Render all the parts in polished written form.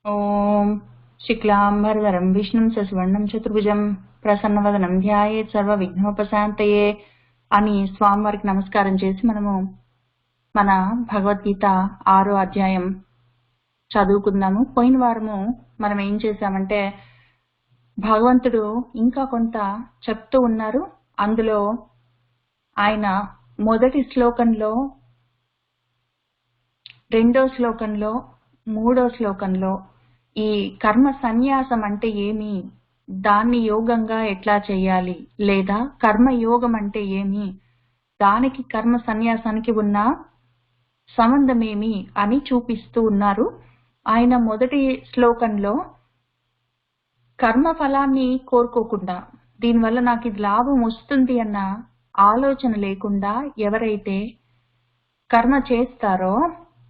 ఓం శుక్లాంబరధరం విష్ణుం శశివర్ణం చతుర్భుజం ప్రసన్నవదనం ధ్యాయేత్ సర్వ విఘ్నోపశాంతయే అని స్వామివారికి నమస్కారం చేసి మనము మన భగవద్గీత 6వ అధ్యాయం చదువుకుందాము. పోయిన వారము మనం ఏం చేశామంటే భగవంతుడు ఇంకా కొంత చెప్తూ ఉన్నారు. అందులో ఆయన మొదటి శ్లోకంలో, రెండో శ్లోకంలో, మూడో శ్లోకంలో ఈ కర్మ సన్యాసం అంటే ఏమి, దాన్ని యోగంగా ఎట్లా చేయాలి, లేదా కర్మ యోగం అంటే ఏమి, దానికి కర్మ సన్యాసానికి ఉన్న సంబంధం ఏమి అని చూపిస్తూ ఉన్నారు. ఆయన మొదటి శ్లోకంలో కర్మ ఫలాన్ని కోరుకోకుండా, దీనివల్ల నాకు ఇది లాభం వస్తుంది అన్న ఆలోచన లేకుండా ఎవరైతే కర్మ చేస్తారో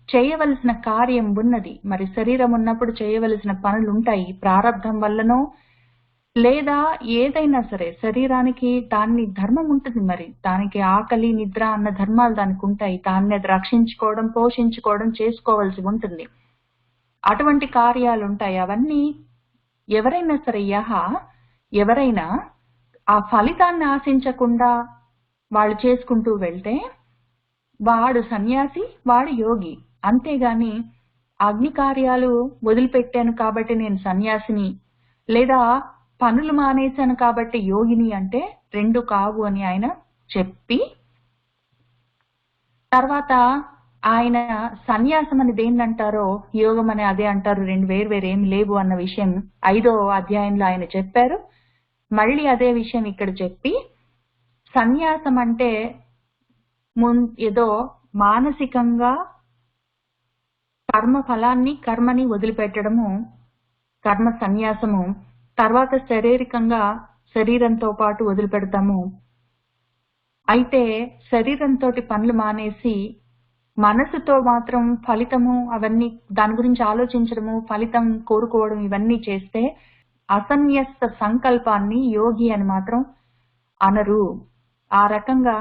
చేయవలసిన కార్యం ఉన్నది. మరి శరీరం ఉన్నప్పుడు చేయవలసిన పనులు ఉంటాయి. ప్రారంధం వల్లనో లేదా ఏదైనా సరే శరీరానికి దాన్ని ధర్మం ఉంటుంది. మరి దానికి ఆకలి నిద్ర అన్న ధర్మాలు దానికి ఉంటాయి. దాన్ని రక్షించుకోవడం, పోషించుకోవడం చేసుకోవాల్సి ఉంటుంది. అటువంటి కార్యాలు ఉంటాయి. అవన్నీ ఎవరైనా సరే ఎవరైనా ఆ ఫలితాన్ని ఆశించకుండా వాళ్ళు చేసుకుంటూ వెళ్తే వాడు సన్యాసి, వాడు యోగి. అంతేగాని అగ్ని కార్యాలు వదిలిపెట్టాను కాబట్టి నేను సన్యాసిని, లేదా పనులు మానేశాను కాబట్టి యోగిని అంటే రెండు కావు అని ఆయన చెప్పి, తర్వాత ఆయన సన్యాసం అని దేన్ని అంటారో యోగం అని అదే అంటారు, రెండు వేరేం లేవు అన్న విషయం 5వ అధ్యాయంలో ఆయన చెప్పారు. మళ్ళీ అదే విషయం ఇక్కడ చెప్పి, సన్యాసం అంటే ఏదో మానసికంగా కర్మ ఫలాన్ని, కర్మని వదిలిపెట్టడము కర్మ సన్యాసము. తర్వాత శారీరకంగా శరీరంతో పాటు వదిలిపెడతాము. అయితే శరీరంతో పనులు మానేసి మనసుతో మాత్రం ఫలితము అవన్నీ దాని గురించి ఆలోచించడము, ఫలితం కోరుకోవడం ఇవన్నీ చేస్తే అసన్యస్త సంకల్పాన్ని యోగి అని మాత్రం అనరు. ఆ రకంగా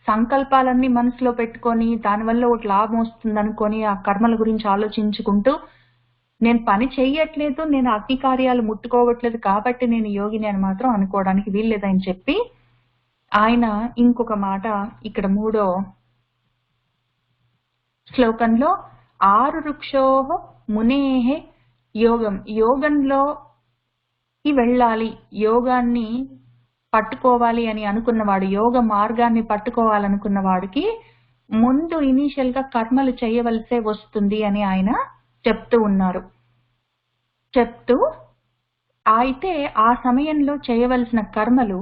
సంకల్పాలన్నీ మనసులో పెట్టుకొని దానివల్ల ఒక లాభం వస్తుంది అనుకొని ఆ కర్మల గురించి ఆలోచించుకుంటూ నేను పని చెయ్యట్లేదు, నేను అగ్ని కార్యాలు ముట్టుకోవట్లేదు కాబట్టి నేను యోగిని అని మాత్రం అనుకోవడానికి వీల్లేదని చెప్పి ఆయన ఇంకొక మాట ఇక్కడ 3వ శ్లోకంలో 6 వృక్షోః మునేః యోగంలోకి వెళ్ళాలి, యోగాన్ని పట్టుకోవాలి అని అనుకున్నవాడు, యోగ మార్గాన్ని పట్టుకోవాలనుకున్న వాడికి ముందు ఇనీషియల్ గా కర్మలు చేయవలసే వస్తుంది అని ఆయన చెప్తూ ఉన్నారు. చెప్తూ అయితే ఆ సమయంలో చేయవలసిన కర్మలు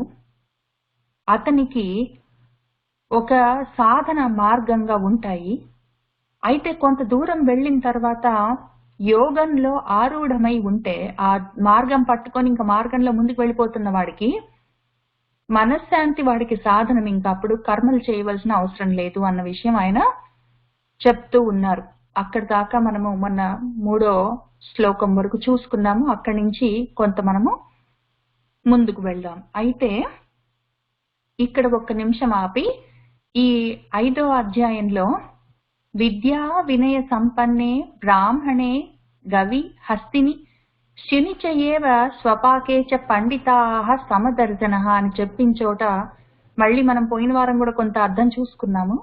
అతనికి ఒక సాధన మార్గంగా ఉంటాయి. అయితే కొంత దూరం వెళ్ళిన తర్వాత యోగంలో ఆరూఢమై ఉంటే ఆ మార్గం పట్టుకొని ఇంకా మార్గంలో ముందుకు వెళ్ళిపోతున్న వాడికి మనశ్శాంతి, వాడికి సాధనం, ఇంకా అప్పుడు కర్మలు చేయవలసిన అవసరం లేదు అన్న విషయం ఆయన చెప్తూ ఉన్నారు. అక్కడి దాకా మనము మొన్న 3వ శ్లోకం వరకు చూసుకున్నాము. అక్కడి నుంచి కొంత మనము ముందుకు వెళ్దాం. అయితే ఇక్కడ 1 నిమిషం ఆపి ఈ 5వ అధ్యాయంలో విద్యా వినయ సంపన్నే బ్రాహ్మణే గవి హస్తిని శునిచయేవ స్వపాకే చ పండితాః సమదర్శనః అని చెప్పిన చోట మళ్ళీ మనం పోయిన వారం కూడా కొంత అర్థం చూసుకున్నాము.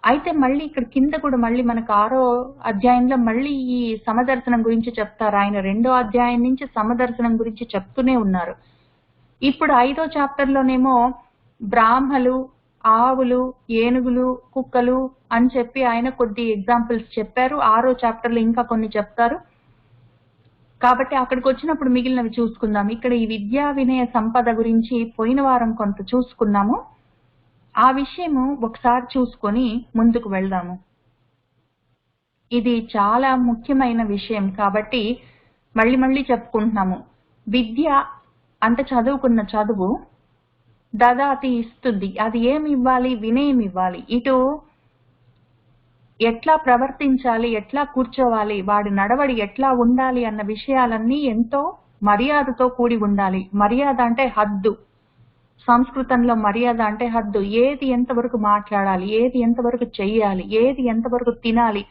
అయితే మళ్ళీ ఇక్కడ కింద కూడా మళ్ళీ మనకు 6వ అధ్యాయంలో మళ్ళీ ఈ సమదర్శనం గురించి చెప్తారు. ఆయన 2వ అధ్యాయం నుంచి సమదర్శనం గురించి చెప్తూనే ఉన్నారు. ఇప్పుడు 5వ చాప్టర్ లోనేమో బ్రాహ్మలు, ఆవులు, ఏనుగులు, కుక్కలు అని చెప్పి ఆయన కొద్ది ఎగ్జాంపుల్స్ చెప్పారు. 6వ చాప్టర్ లో ఇంకా కొన్ని చెప్తారు. కాబట్టి అక్కడికి వచ్చినప్పుడు మిగిలినవి చూసుకుందాం. ఇక్కడ ఈ విద్యా వినయ సంపద గురించి పోయిన వారం కొంత చూసుకున్నాము. ఆ విషయము ఒకసారి చూసుకొని ముందుకు వెళ్దాము. ఇది చాలా ముఖ్యమైన విషయం కాబట్టి మళ్ళీ చెప్పుకుంటున్నాము. విద్య అంటే చదువుకున్న చదువు దదాతి ఇస్తుంది. అది ఏమి ఇవ్వాలి? వినయం ఇవ్వాలి. ఇటు ఎట్లా ప్రవర్తించాలి, ఎట్లా కూర్చోవాలి, వాడి నడవడి ఎట్లా ఉండాలి అన్న విషయాలన్నీ ఎంతో మర్యాదతో కూడి ఉండాలి. మర్యాద అంటే హద్దు. సంస్కృతంలో మర్యాద అంటే హద్దు. ఏది ఎంతవరకు మాట్లాడాలి, ఏది ఎంతవరకు చెయ్యాలి, ఏది ఎంతవరకు తినాలి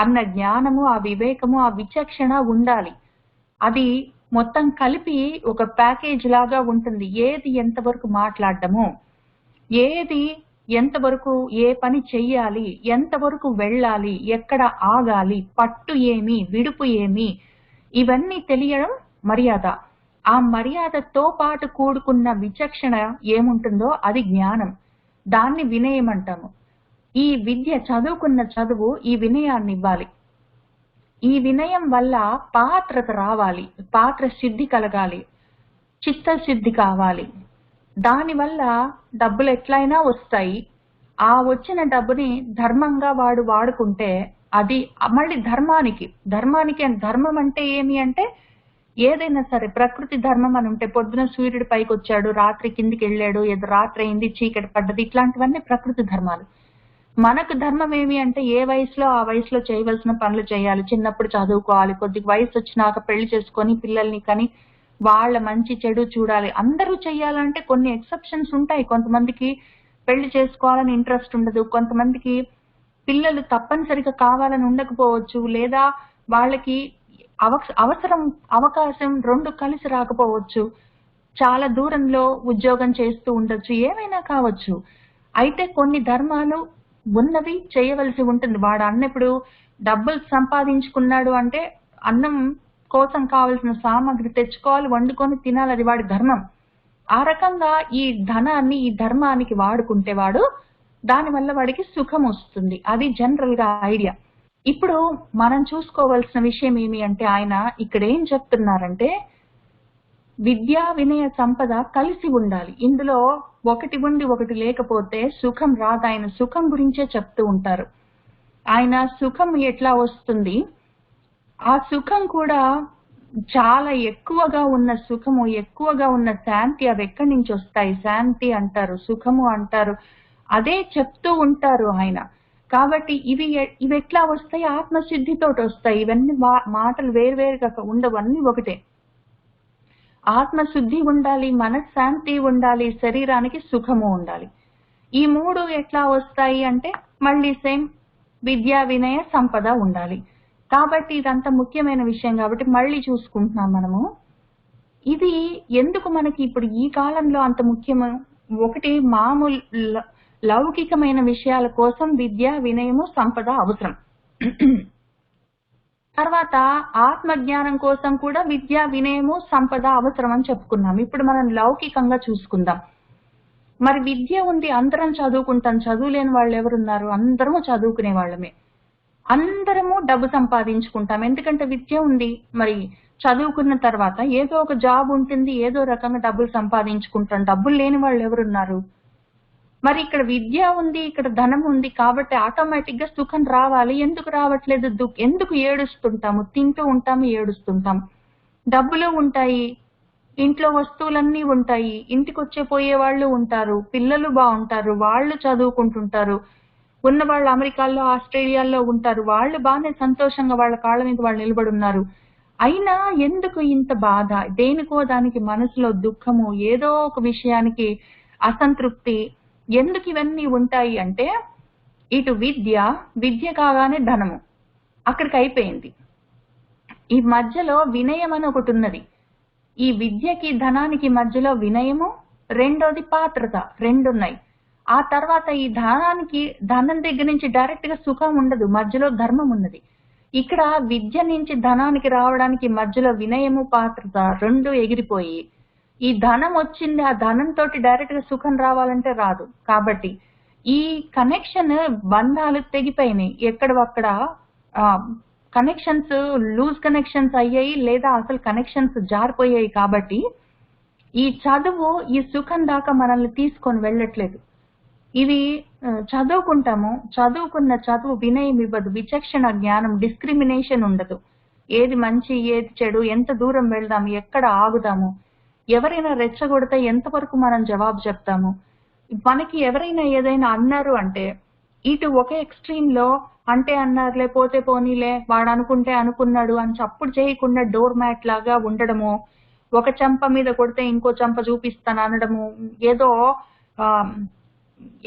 అన్న జ్ఞానము, ఆ వివేకము, ఆ విచక్షణ ఉండాలి. అది మొత్తం కలిపి ఒక ప్యాకేజ్ లాగా ఉంటుంది. ఏది ఎంతవరకు మాట్లాడడము, ఏది ఎంతవరకు ఏ పని చెయ్యాలి, ఎంతవరకు వెళ్ళాలి, ఎక్కడ ఆగాలి, పట్టు ఏమి, విడుపు ఏమి, ఇవన్నీ తెలియడం మర్యాద. ఆ మర్యాదతో పాటు కూడుకున్న విచక్షణ ఏముంటుందో అది జ్ఞానం. దాన్ని వినయం అంటాము. ఈ విద్య, చదువుకున్న చదువు ఈ వినయాన్ని ఇవ్వాలి. ఈ వినయం వల్ల పాత్రత రావాలి, పాత్ర సిద్ధి కలగాలి, చిత్తశుద్ధి కావాలి. దానివల్ల డబ్బులు ఎట్లయినా వస్తాయి. ఆ వచ్చిన డబ్బుని ధర్మంగా వాడు వాడుకుంటే అది మళ్ళీ ధర్మానికి ధర్మం అంటే ఏమి అంటే ఏదైనా సరే ప్రకృతి ధర్మం అని ఉంటే పొద్దున సూర్యుడు పైకి వచ్చాడు, రాత్రి కిందికి వెళ్ళాడు, ఏదో రాత్రి అయింది, చీకటి పడ్డది, ఇట్లాంటివన్నీ ప్రకృతి ధర్మాలు. మనకు ధర్మం ఏమి అంటే ఏ వయసులో ఆ వయసులో చేయవలసిన పనులు చేయాలి. చిన్నప్పుడు చదువుకోవాలి, కొద్దిగా వయసు వచ్చినాక పెళ్లి చేసుకొని పిల్లల్ని కని వాళ్ళ మంచి చెడు చూడాలి. అందరూ చెయ్యాలంటే కొన్ని ఎక్సెప్షన్స్ ఉంటాయి. కొంతమందికి పెళ్లి చేసుకోవాలని ఇంట్రెస్ట్ ఉండదు, కొంతమందికి పిల్లలు తప్పనిసరిగా కావాలని ఉండకపోవచ్చు, లేదా వాళ్ళకి అవసరం అవకాశం రెండు కలిసి రాకపోవచ్చు, చాలా దూరంలో ఉద్యోగం చేస్తూ ఉండొచ్చు, ఏమైనా కావచ్చు. అయితే కొన్ని ధర్మాలు ఉన్నవి చేయవలసి ఉంటుంది. వాడు అన్నప్పుడు డబ్బులు సంపాదించుకున్నాడు అంటే అన్నం కోసం కావలసిన సామాగ్రి తెచ్చుకోవాలి, వండుకొని తినాలి, అది వాడి ధర్మం. ఆ రకంగా ఈ ధనాన్ని ఈ ధర్మానికి వాడుకుంటే వాడు దానివల్ల వాడికి సుఖం వస్తుంది. అది జనరల్ గా ఐడియా. ఇప్పుడు మనం చూసుకోవాల్సిన విషయం ఏమి అంటే ఆయన ఇక్కడ ఏం చెప్తున్నారంటే విద్యా వినయ సంపద కలిసి ఉండాలి. ఇందులో ఒకటి ఉండి ఒకటి లేకపోతే సుఖం రాదు. ఆయన సుఖం గురించే చెప్తూ ఉంటారు. ఆయన సుఖం ఎట్లా వస్తుంది, ఆ సుఖం కూడా చాలా ఎక్కువగా ఉన్న సుఖము, ఎక్కువగా ఉన్న శాంతి అవి ఎక్కడి నుంచి వస్తాయి, శాంతి అంటారు, సుఖము అంటారు, అదే చెప్తూ ఉంటారు ఆయన. కాబట్టి ఇవి ఎట్లా వస్తాయి, ఆత్మసిద్ధితోటి వస్తాయి. ఇవన్నీ మాటలు వేరువేరుగా ఉండవు, అన్ని ఒకటే. ఆత్మశుద్ధి ఉండాలి, మనశ్శాంతి ఉండాలి, శరీరానికి సుఖము ఉండాలి. ఈ మూడు ఎట్లా వస్తాయి అంటే మళ్ళీ సేమ్ విద్యా వినయ సంపద ఉండాలి. కాబట్టి ఇదంతా ముఖ్యమైన విషయం కాబట్టి మళ్ళీ చూసుకుంటున్నాం మనము. ఇది ఎందుకు మనకి ఇప్పుడు ఈ కాలంలో అంత ముఖ్యము? ఒకటి, మామూలు లౌకికమైన విషయాల కోసం విద్య వినయము సంపద అవసరం. తర్వాత ఆత్మజ్ఞానం కోసం కూడా విద్య వినయము సంపద అవసరం అని చెప్పుకున్నాం. ఇప్పుడు మనం లౌకికంగా చూసుకుందాం. మరి విద్య ఉంది, అందరం చదువుకుంటాం, చదువులేని వాళ్ళు ఎవరున్నారు? అందరము చదువుకునే వాళ్ళమే, అందరము డబ్బు సంపాదించుకుంటాం. ఎందుకంటే విద్య ఉంది. మరి చదువుకున్న తర్వాత ఏదో ఒక జాబ్ ఉంటుంది, ఏదో రకంగా డబ్బులు సంపాదించుకుంటాం. డబ్బులు లేని వాళ్ళు ఎవరున్నారు? మరి ఇక్కడ విద్య ఉంది, ఇక్కడ ధనం ఉంది, కాబట్టి ఆటోమేటిక్ గా సుఖం రావాలి. ఎందుకు రావట్లేదు? ఎందుకు ఏడుస్తుంటాము? తింటూ ఉంటాము, ఏడుస్తుంటాం. డబ్బులు ఉంటాయి, ఇంట్లో వస్తువులన్నీ ఉంటాయి, ఇంటికి వచ్చే పోయే వాళ్ళు ఉంటారు, పిల్లలు బాగుంటారు, వాళ్ళు చదువుకుంటుంటారు, ఉన్న వాళ్ళు అమెరికాలో ఆస్ట్రేలియాలో ఉంటారు, వాళ్ళు బాగానే సంతోషంగా వాళ్ళ కాళ్ళ మీద వాళ్ళు నిలబడి ఉన్నారు. అయినా ఎందుకు ఇంత బాధ? దేనికో దానికి మనసులో దుఃఖము, ఏదో ఒక విషయానికి అసంతృప్తి. ఎందుకు ఇవన్నీ ఉంటాయి అంటే ఇటు విద్య కాగానే ధనము అక్కడికి అయిపోయింది. ఈ మధ్యలో వినయం అని ఒకటి ఉన్నది. ఈ విద్యకి ధనానికి మధ్యలో వినయము, రెండోది పాత్రత, రెండున్నాయి. ఆ తర్వాత ఈ ధనం దగ్గర నుంచి డైరెక్ట్ గా సుఖం ఉండదు, మధ్యలో ధర్మం ఉన్నది. ఇక్కడ విద్య నుంచి ధనానికి రావడానికి మధ్యలో వినయము పాత్రత రెండు ఎగిరిపోయి ఈ ధనం వచ్చింది, ఆ ధనంతో డైరెక్ట్ గా సుఖం రావాలంటే రాదు. కాబట్టి ఈ కనెక్షన్ బంధాలు తెగిపోయినాయి. ఎక్కడవక్కడ కనెక్షన్స్ లూజ్ కనెక్షన్స్ అయ్యాయి, లేదా అసలు కనెక్షన్స్ జారిపోయాయి. కాబట్టి ఈ చదువు ఈ సుఖం దాకా మనల్ని తీసుకొని వెళ్ళట్లేదు. ఇది చదువుకుంటాము, చదువుకున్న చదువు వినయం ఇవ్వదు, విచక్షణ జ్ఞానం, డిస్క్రిమినేషన్ ఉండదు. ఏది మంచి ఏది చెడు, ఎంత దూరం వెళ్దాం, ఎక్కడ ఆగుదాము, ఎవరైనా రెచ్చగొడితే ఎంతవరకు మనం జవాబు చెప్తాము, మనకి ఎవరైనా ఏదైనా అన్నారు అంటే ఇటు ఒక ఎక్స్ట్రీమ్ లో అంటే అన్నారులే, పోతే పోనీలే, వాడు అనుకుంటే అనుకున్నాడు అని చప్పుడు చేయకుండా డోర్ మ్యాట్ లాగా ఉండడము, ఒక చెంప మీద కొడితే ఇంకో చెంప చూపిస్తాను అనడము, ఏదో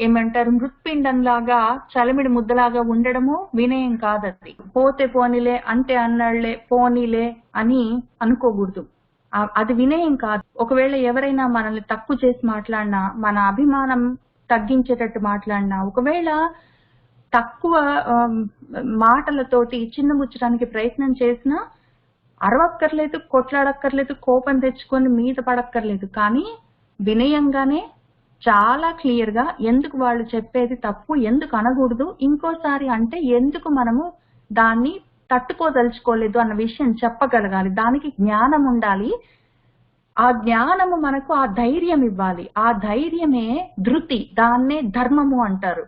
ఏమంటారు, మృత్పిండంలాగా చలమిడి ముద్దలాగా ఉండడము వినయం కాదది. పోతే పోనీలే, అంటే అన్నాళ్లే, పోనీలే అని అనుకోకూడదు. అది వినయం కాదు. ఒకవేళ ఎవరైనా మనల్ని తక్కువ చేసి మాట్లాడినా, మన అభిమానం తగ్గించేటట్టు మాట్లాడినా, ఒకవేళ తక్కువ మాటలతోటి చిన్నబుచ్చడానికి ప్రయత్నం చేసినా అరవక్కర్లేదు, కొట్లాడక్కర్లేదు, కోపం తెచ్చుకొని మీద పడక్కర్లేదు. కానీ వినయంగానే చాలా క్లియర్ గా ఎందుకు వాళ్ళు చెప్పేది తప్పు, ఎందుకు అనకూడదు, ఇంకోసారి అంటే ఎందుకు మనము దాన్ని తట్టుకోదలుచుకోలేదు అన్న విషయం చెప్పగలగాలి. దానికి జ్ఞానం ఉండాలి. ఆ జ్ఞానము మనకు ఆ ధైర్యం ఇవ్వాలి. ఆ ధైర్యమే ధృతి, దాన్నే ధర్మము అంటారు.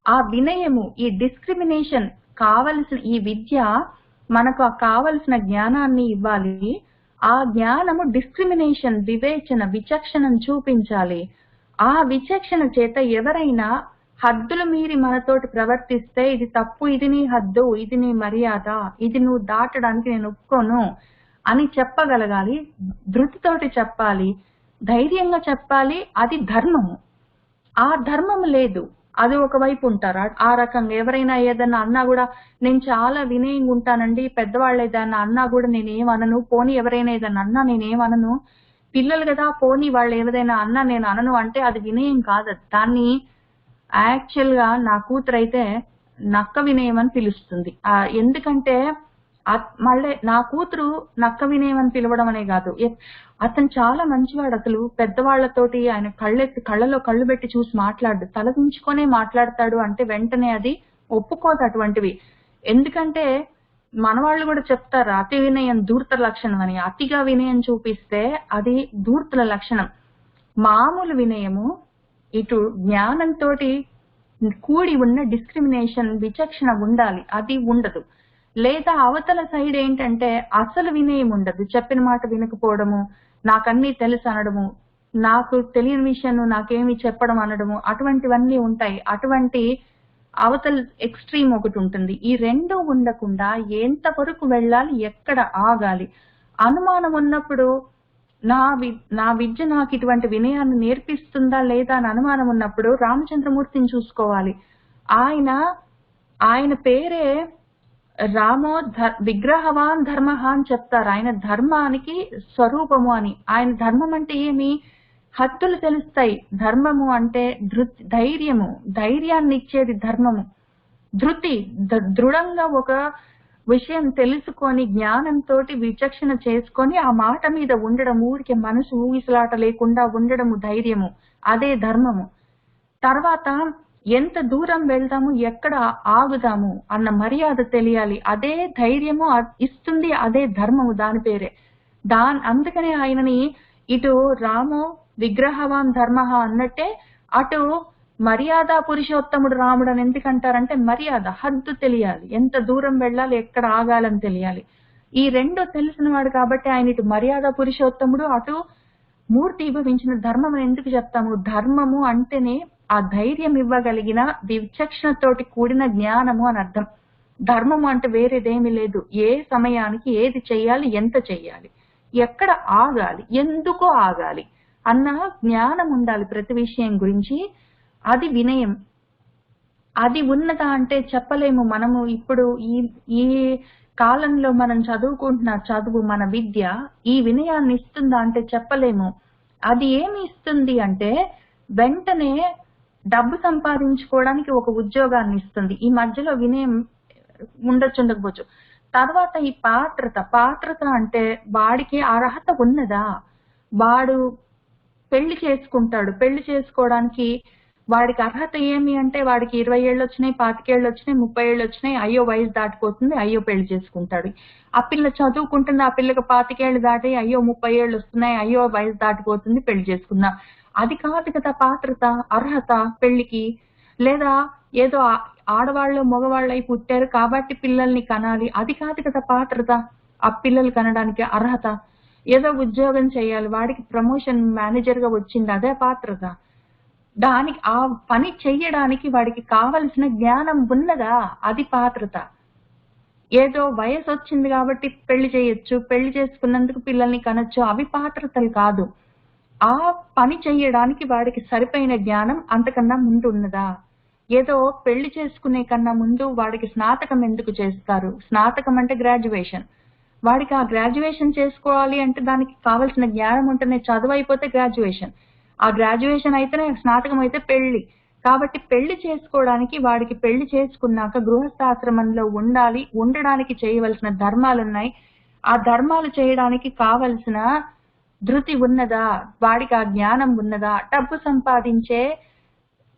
ఆ వినయము, ఈ డిస్క్రిమినేషన్ కావలసిన ఈ విద్య మనకు కావలసిన జ్ఞానాన్ని ఇవ్వాలి. ఆ జ్ఞానము డిస్క్రిమినేషన్, వివేచన, విచక్షణను చూపించాలి. ఆ విచక్షణ చేత ఎవరైనా హద్దులు మీరి మనతోటి ప్రవర్తిస్తే ఇది తప్పు, ఇది నీ హద్దు, ఇది నీ మర్యాద, ఇది నువ్వు దాటడానికి నేను ఒప్పుకోను అని చెప్పగలగాలి. ధృతితోటి చెప్పాలి, ధైర్యంగా చెప్పాలి. అది ధర్మము. ఆ ధర్మము లేదు, అది ఒకవైపు ఉంటారు. ఆ రకంగా ఎవరైనా ఏదన్నా అన్నా కూడా నేను చాలా వినయంగా ఉంటానండి, పెద్దవాళ్ళు ఏదన్నా అన్నా కూడా నేనేమనను, పోనీ ఎవరైనా ఏదన్నా అన్నా నేనేమనను, పిల్లలు కదా పోనీ వాళ్ళు ఏదైనా అన్నా నేను అనను అంటే అది వినయం కాదు. దాన్ని యాక్చువల్ గా నా కూతురైతే నక్క వినయం అని పిలుస్తుంది. ఎందుకంటే మళ్ళీ నా కూతురు నక్క వినయం అని పిలవడం అనే కాదు, అతను చాలా మంచివాడు. అసలు పెద్దవాళ్లతోటి ఆయన కళ్ళలో కళ్ళు పెట్టి చూసి మాట్లాడు, తలదించుకొనే మాట్లాడతాడు. అంటే వెంటనే అది ఒప్పుకోదు అటువంటివి. ఎందుకంటే మనవాళ్ళు కూడా చెప్తారు అతి వినయం ధూర్త లక్షణం అని. అతిగా వినయం చూపిస్తే అది ధూర్తుల లక్షణం. మామూలు వినయము ఇటు జ్ఞానంతో కూడి ఉన్న డిస్క్రిమినేషన్, విచక్షణ ఉండాలి. అది ఉండదు. లేదా అవతల సైడ్ ఏంటంటే అసలు వినయం ఉండదు. చెప్పిన మాట వినకపోవడము, నాకన్నీ తెలుసు అనడము, నాకు తెలియని విషయం నాకేమి చెప్పడం అనడము, అటువంటివన్నీ ఉంటాయి. అటువంటి అవతల ఎక్స్ట్రీమ్ ఒకటి ఉంటుంది. ఈ రెండు ఉండకుండా ఎంతవరకు వెళ్ళాలి, ఎక్కడ ఆగాలి. అనుమానం ఉన్నప్పుడు నా విద్య నాకు ఇటువంటి వినయాన్ని నేర్పిస్తుందా లేదా అని అనుమానం ఉన్నప్పుడు రామచంద్రమూర్తిని చూసుకోవాలి. ఆయన పేరే రామో విగ్రహవాన్ ధర్మ అని చెప్తారు. ఆయన ధర్మానికి స్వరూపము అని. ఆయన ధర్మం అంటే ఏమి? హద్దులు తెలుస్తాయి. ధర్మము అంటే ధైర్యము, ధైర్యాన్ని ఇచ్చేది ధర్మము. ధృతి, దృఢంగా ఒక విషయం తెలుసుకొని జ్ఞానంతో విచక్షణ చేసుకొని ఆ మాట మీద ఉండడం, ఊరికి మనసు ఊగిసలాట లేకుండా ఉండడము ధైర్యము, అదే ధర్మము. తర్వాత ఎంత దూరం వెళ్దాము, ఎక్కడ ఆగుదాము అన్న మర్యాద తెలియాలి, అదే ధైర్యము ఇస్తుంది, అదే ధర్మము. దాని పేరే అందుకనే ఆయనని ఇటు రామో విగ్రహవాన్ ధర్మ అన్నట్టే అటు మర్యాద పురుషోత్తముడు రాముడు అని ఎందుకంటారంటే మర్యాద, హద్దు తెలియాలి, ఎంత దూరం వెళ్ళాలి, ఎక్కడ ఆగాలని తెలియాలి. ఈ రెండు తెలిసిన వాడు కాబట్టి ఆయన ఇటు మర్యాద పురుషోత్తముడు, అటు మూర్తి భవించిన ధర్మం ఎందుకు చెప్తాము? ధర్మము అంటేనే ఆ ధైర్యం ఇవ్వగలిగిన విచక్షణతోటి కూడిన జ్ఞానము అని అర్థం. ధర్మము అంటే వేరేదేమీ లేదు. ఏ సమయానికి ఏది చెయ్యాలి, ఎంత చెయ్యాలి, ఎక్కడ ఆగాలి, ఎందుకు ఆగాలి అన్న జ్ఞానం ఉండాలి ప్రతి విషయం గురించి. అది వినయం. అది ఉన్నదా అంటే చెప్పలేము. మనము ఇప్పుడు ఈ కాలంలో మనం చదువుకుంటున్న చదువు, మన విద్య ఈ వినయాన్ని ఇస్తుందా అంటే చెప్పలేము. అది ఏమి ఇస్తుంది అంటే వెంటనే డబ్బు సంపాదించుకోవడానికి ఒక ఉద్యోగాన్ని ఇస్తుంది. ఈ మధ్యలో వినయం ఉండొచ్చు. తర్వాత ఈ పాత్రత అంటే వాడికి అర్హత ఉన్నదా, వాడు పెళ్లి చేసుకుంటాడు, పెళ్లి చేసుకోవడానికి వాడికి అర్హత ఏమి అంటే వాడికి 20 ఏళ్ళు వచ్చినాయి, 25 ఏళ్ళు వచ్చినాయి, 30 ఏళ్ళు వచ్చినాయి, అయ్యో వయసు దాటిపోతుంది, అయ్యో పెళ్లి చేసుకుంటాడు. ఆ పిల్ల చదువుకుంటుంది, ఆ పిల్లకి 25 ఏళ్ళు దాటి అయ్యో 30 ఏళ్ళు వస్తున్నాయి, అయ్యో వయసు దాటిపోతుంది, పెళ్లి చేసుకుందాం. అది కాదు కదా పాత్రత, అర్హత పెళ్లికి. లేదా ఏదో ఆడవాళ్ళు మగవాళ్ళై పుట్టారు కాబట్టి పిల్లల్ని కనాలి, అది కాదు కదా పాత్రత. ఆ పిల్లలు కనడానికి అర్హత. ఏదో ఉద్యోగం చేయాలి, వాడికి ప్రమోషన్ మేనేజర్ గా వచ్చింది, అదే పాత్రత. దానికి ఆ పని చెయ్యడానికి వాడికి కావలసిన జ్ఞానం ఉన్నదా, అది పాత్రత. ఏదో వయసు వచ్చింది కాబట్టి పెళ్లి చేయొచ్చు, పెళ్లి చేసుకున్నందుకు పిల్లల్ని కనొచ్చు, అవి పాత్రతలు కాదు. ఆ పని చెయ్యడానికి వాడికి సరిపోయిన జ్ఞానం అంతకన్నా ముందు ఉన్నదా? ఏదో పెళ్లి చేసుకునే కన్నా ముందు వాడికి స్నాతకం ఎందుకు చేస్తారు? స్నాతకం అంటే గ్రాడ్యుయేషన్. వాడికి ఆ గ్రాడ్యుయేషన్ చేసుకోవాలి అంటే దానికి కావలసిన జ్ఞానం ఉంటేనే, చదువు అయిపోతే గ్రాడ్యుయేషన్, ఆ గ్రాడ్యుయేషన్ అయితేనే స్నాతకం అయితే పెళ్లి. కాబట్టి పెళ్లి చేసుకోవడానికి వాడికి పెళ్లి చేసుకున్నాక గృహస్థాశ్రమంలో ఉండాలి, ఉండడానికి చేయవలసిన ధర్మాలున్నాయి. ఆ ధర్మాలు చేయడానికి కావలసిన ధృతి ఉన్నదా? వాడికి ఆ జ్ఞానం ఉన్నదా? డబ్బు సంపాదించే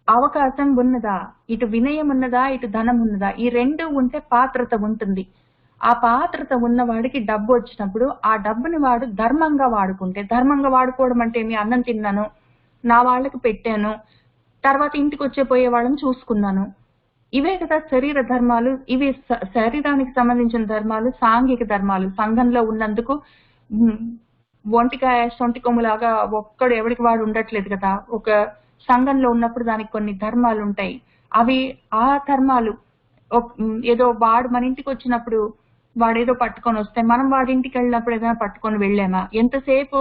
అవకాశం ఉన్నదా? ఇటు వినయం ఉన్నదా? ఇటు ధనం ఉన్నదా? ఈ రెండు ఉంటే పాత్రత ఉంటుంది. ఆ పాత్రత ఉన్నవాడికి డబ్బు వచ్చినప్పుడు ఆ డబ్బుని వాడు ధర్మంగా వాడుకుంటే, ధర్మంగా వాడుకోవడం అంటే ఏమి? అన్నం తిన్నాను, నా వాళ్ళకి పెట్టాను, తర్వాత ఇంటికి వచ్చే పోయే వాళ్ళని చూసుకున్నాను. ఇవే కదా శరీర ధర్మాలు. ఇవి శరీరానికి సంబంధించిన ధర్మాలు, సాంఘిక ధర్మాలు. సంఘంలో ఉన్నందుకు ఒంటికాయ సొంటి కొమ్ములాగా ఒక్కడు ఎవడికి వాడు ఉండట్లేదు కదా. ఒక సంఘంలో ఉన్నప్పుడు దానికి కొన్ని ధర్మాలు ఉంటాయి. అవి ఆ ధర్మాలు ఏదో వాడు మన ఇంటికి వచ్చినప్పుడు వాడేదో పట్టుకొని వస్తే మనం వాడి ఇంటికి వెళ్ళినప్పుడు ఏదైనా పట్టుకొని వెళ్ళామా? ఎంతసేపు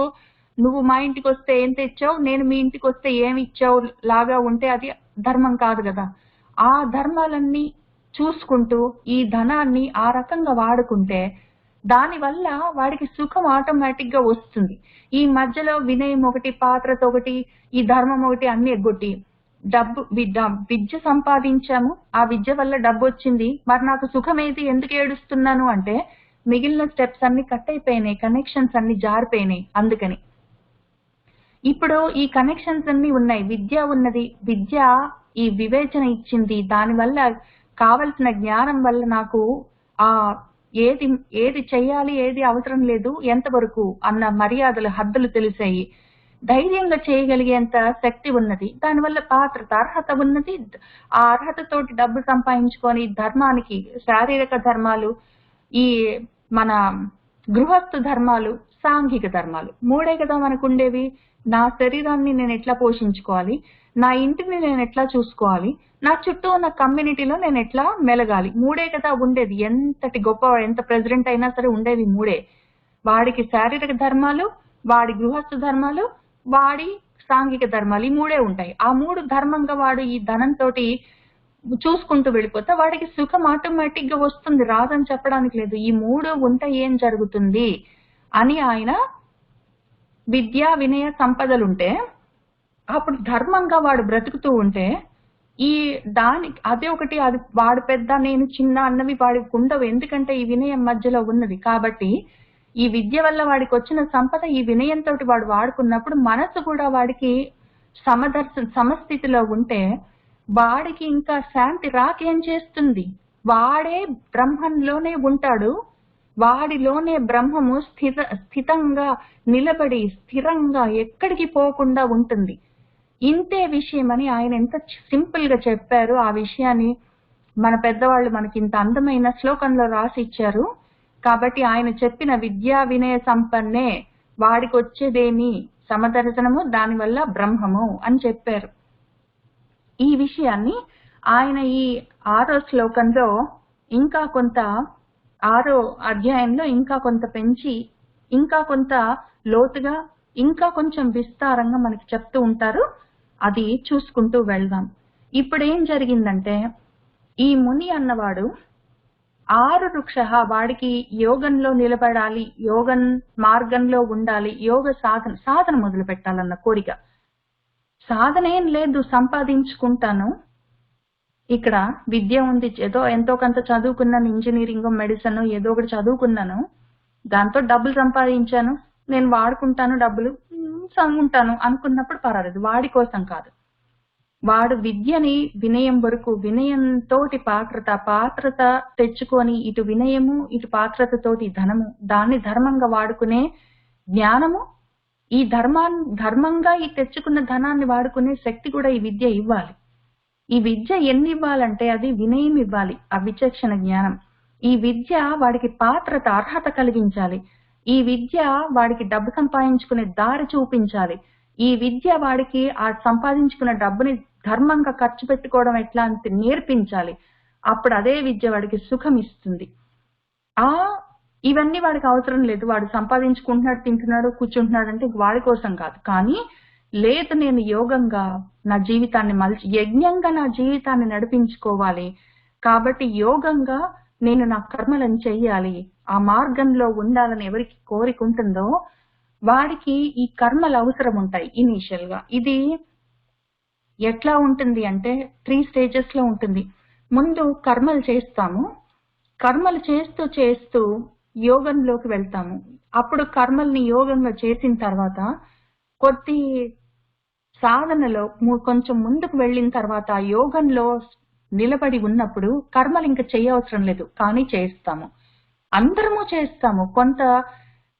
నువ్వు మా ఇంటికి వస్తే ఏం తెచ్చావు, నేను మీ ఇంటికి వస్తే ఏమి ఇచ్చావు లాగా ఉంటే అది ధర్మం కాదు కదా. ఆ ధర్మాలన్నీ చూసుకుంటూ ఈ ధనాన్ని ఆ రకంగా వాడుకుంటే దానివల్ల వాడికి సుఖం ఆటోమేటిక్ గా వస్తుంది. ఈ మధ్యలో వినయం ఒకటి, పాత్రత ఒకటి, ఈ ధర్మం ఒకటి అన్ని ఎగ్గొట్టి విద్య సంపాదించాము, ఆ విద్య వల్ల డబ్బు వచ్చింది, మరి నాకు సుఖం ఏది, ఎందుకు ఏడుస్తున్నాను అంటే మిగిలిన స్టెప్స్ అన్ని కట్ అయిపోయినాయి, కనెక్షన్స్ అన్ని జారిపోయినాయి. అందుకని ఇప్పుడు ఈ కనెక్షన్స్ అన్ని ఉన్నాయి. విద్య ఉన్నది, విద్య ఈ వివేచన ఇచ్చింది, దానివల్ల కావలసిన జ్ఞానం వల్ల నాకు ఆ ఏది చెయ్యాలి, ఏది అవసరం లేదు, ఎంతవరకు అన్న మర్యాదలు, హద్దులు తెలిసాయి. ధైర్యంగా చేయగలిగేంత శక్తి ఉన్నది. దానివల్ల పాత్రత, అర్హత ఉన్నది. ఆ అర్హతతోటి డబ్బు సంపాదించుకొని ధర్మానికి, శారీరక ధర్మాలు, ఈ మన గృహస్థు ధర్మాలు, సాంఘిక ధర్మాలు, మూడే కదా మనకు ఉండేవి. నా శరీరాన్ని నేను ఎట్లా పోషించుకోవాలి, నా ఇంటిని నేను ఎట్లా చూసుకోవాలి, నా చుట్టూ ఉన్న కమ్యూనిటీలో నేను ఎట్లా మెలగాలి, మూడే కదా ఉండేది. ఎంతటి గొప్ప, ఎంత ప్రెసిడెంట్ అయినా సరే ఉండేవి మూడే. వాడికి శారీరక ధర్మాలు, వాడి గృహస్థ ధర్మాలు, వాడి సాంఘిక ధర్మాలు, ఈ మూడే ఉంటాయి. ఆ మూడు ధర్మంగా వాడు ఈ ధనంతో చూసుకుంటూ వెళ్ళిపోతే వాడికి సుఖం ఆటోమేటిక్ గా వస్తుంది, రాదని చెప్పడానికి లేదు. ఈ మూడు ఉంటే ఏం జరుగుతుంది అని ఆయన విద్యా వినయ సంపదలుంటే అప్పుడు ధర్మంగా వాడు బ్రతుకుతూ ఉంటే ఈ దానికి అదే ఒకటి, అది వాడు పెద్ద నేను చిన్న అన్నవి వాడికి ఉండవు. ఎందుకంటే ఈ వినయం మధ్యలో ఉన్నది. కాబట్టి ఈ విద్య వల్ల వాడికి వచ్చిన సంపద ఈ వినయంతో వాడు వాడుకున్నప్పుడు మనసు కూడా వాడికి సమస్థితిలో ఉంటే వాడికి ఇంకా శాంతి రాకేం చేస్తుంది? వాడే బ్రహ్మంలోనే ఉంటాడు, వాడిలోనే బ్రహ్మము స్థితంగా నిలబడి స్థిరంగా ఎక్కడికి పోకుండా ఉంటుంది. ఇంతే విషయమని ఆయన ఎంత సింపుల్ గా చెప్పారు. ఆ విషయాన్ని మన పెద్దవాళ్ళు మనకి ఇంత అందమైన శ్లోకంలో రాసి ఇచ్చారు. కాబట్టి ఆయన చెప్పిన విద్యా వినయ సంపన్నే, వాడికి వచ్చేదేమి సమదర్శనము, దానివల్ల బ్రహ్మము అని చెప్పారు. ఈ విషయాన్ని ఆయన ఈ 6వ శ్లోకంలో ఇంకా కొంత, 6వ అధ్యాయంలో ఇంకా కొంత పెంచి, ఇంకా కొంత లోతుగా, ఇంకా కొంచెం విస్తారంగా మనకి చెప్తూ ఉంటారు. అది చూసుకుంటూ వెళ్దాం. ఇప్పుడు ఏం జరిగిందంటే ఈ ముని అన్నవాడు 6 వృక్ష వాడికి యోగంలో నిలబడాలి, యోగం మార్గంలో ఉండాలి, యోగ సాధన మొదలు పెట్టాలన్న కోరిక. సాధన ఏం లేదు, సంపాదించుకుంటాను, ఇక్కడ విద్య ఉంది, ఏదో ఎంతో కొంత చదువుకున్నాను, ఇంజనీరింగ్, మెడిసిన్ ఏదో ఒకటి చదువుకున్నాను, దాంతో డబ్బులు సంపాదించాను, నేను వాడుకుంటాను, డబ్బులు ఉంటాను అనుకున్నప్పుడు పర్వాలేదు. వాడి కోసం కాదు, వాడు విద్యని వినయం వరకు, వినయంతోటి పాత్రత తెచ్చుకొని, ఇటు వినయము ఇటు పాత్రతతోటి ధనము, దాన్ని ధర్మంగా వాడుకునే జ్ఞానము, ఈ ధర్మంగా ఈ తెచ్చుకున్న ధనాన్ని వాడుకునే శక్తి కూడా ఈ విద్య ఇవ్వాలి. ఈ విద్య ఎన్ని ఇవ్వాలంటే అది వినయం ఇవ్వాలి, ఆ విచక్షణ జ్ఞానం. ఈ విద్య వాడికి పాత్రత, అర్హత కలిగించాలి. ఈ విద్య వాడికి డబ్బు సంపాదించుకునే దారి చూపించాలి. ఈ విద్య వాడికి ఆ సంపాదించుకున్న డబ్బుని ధర్మంగా ఖర్చు పెట్టుకోవడం ఎట్లా అని నేర్పించాలి. అప్పుడు అదే విద్య వాడికి సుఖం ఇస్తుంది. ఆ ఇవన్నీ వాడికి అవసరం లేదు. వాడు సంపాదించుకుంటున్నాడు, తింటున్నాడు, కూర్చుంటున్నాడు అంటే వాడి కోసం కాదు. కానీ లేదు, నేను యోగంగా నా జీవితాన్ని యజ్ఞంగా నా జీవితాన్ని నడిపించుకోవాలి, కాబట్టి యోగంగా నేను నా కర్మలను చెయ్యాలి, ఆ మార్గంలో ఉండాలని ఎవరికి కోరిక ఉంటుందో వాడికి ఈ కర్మలు అవసరం ఉంటాయి ఇనీషియల్ గా. ఇది ఎట్లా ఉంటుంది అంటే 3 స్టేజెస్ లో ఉంటుంది. ముందు కర్మలు చేస్తాము, కర్మలు చేస్తూ చేస్తూ యోగంలోకి వెళ్తాము. అప్పుడు కర్మల్ని యోగంగా చేసిన తర్వాత కొద్ది సాధనలో కొంచెం ముందుకు వెళ్ళిన తర్వాత యోగంలో నిలబడి ఉన్నప్పుడు కర్మలు ఇంకా చేయవసరం లేదు, కానీ చేస్తాము. అందరము చేస్తాము. కొంత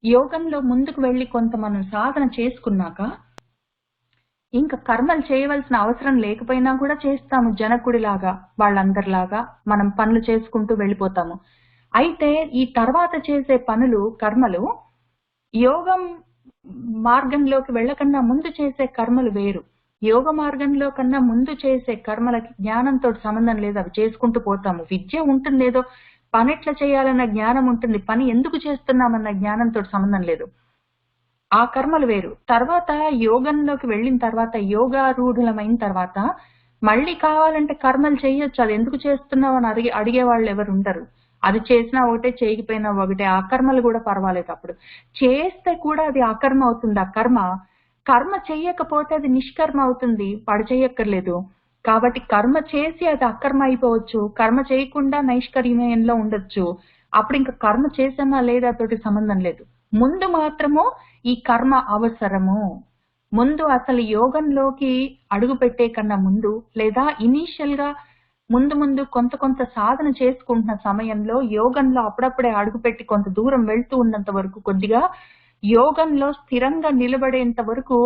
యోగంలో ముందుకు వెళ్ళి కొంత మనం సాధన చేసుకున్నాక ఇంకా కర్మలు చేయవలసిన అవసరం లేకపోయినా కూడా చేస్తాము. జనకుడిలాగా వాళ్ళందరిలాగా మనం పనులు చేసుకుంటూ వెళ్ళిపోతాము. అయితే ఈ తర్వాత చేసే పనులు, కర్మలు యోగం మార్గంలోకి వెళ్ళకన్నా ముందు చేసే కర్మలు వేరు. యోగ మార్గంలో కన్నా ముందు చేసే కర్మలకి జ్ఞానంతో సంబంధం లేదు, అవి చేసుకుంటూ పోతాము. విద్య ఉంటుంది, ఏదో పని ఎట్లా చేయాలన్న జ్ఞానం ఉంటుంది, పని ఎందుకు చేస్తున్నామన్న జ్ఞానంతో సంబంధం లేదు. ఆ కర్మలు వేరు. తర్వాత యోగంలోకి వెళ్ళిన తర్వాత, యోగారూఢులమైన తర్వాత మళ్ళీ కావాలంటే కర్మలు చేయొచ్చు. అది ఎందుకు చేస్తున్నావు అని అడిగే వాళ్ళు ఎవరు ఉండరు. అది చేసినా ఒకటే, చేయకపోయినా ఒకటే. ఆ కర్మలు కూడా పర్వాలేదు. అప్పుడు చేస్తే కూడా అది అకర్మ అవుతుంది. ఆ కర్మ చెయ్యకపోతే అది నిష్కర్మ అవుతుంది, పడి చేయక్కర్లేదు. కాబట్టి కర్మ చేసి అది అకర్మ అయిపోవచ్చు, కర్మ చేయకుండా నైష్కర్యంలో ఉండొచ్చు. అప్పుడు ఇంకా కర్మ చేసామా లేదా తోటి సంబంధం లేదు. ముందు మాత్రము ఈ కర్మ అవసరము. ముందు అసలు యోగంలోకి అడుగు పెట్టే కన్నా ముందు, లేదా ఇనీషియల్ గా ముందు కొంత కొంత సాధన చేసుకుంటున్న సమయంలో యోగంలో అప్పుడప్పుడే అడుగుపెట్టి కొంత దూరం వెళ్తూ ఉన్నంత వరకు, కొద్దిగా యోగంలో స్థిరంగా నిలబడేంత వరకు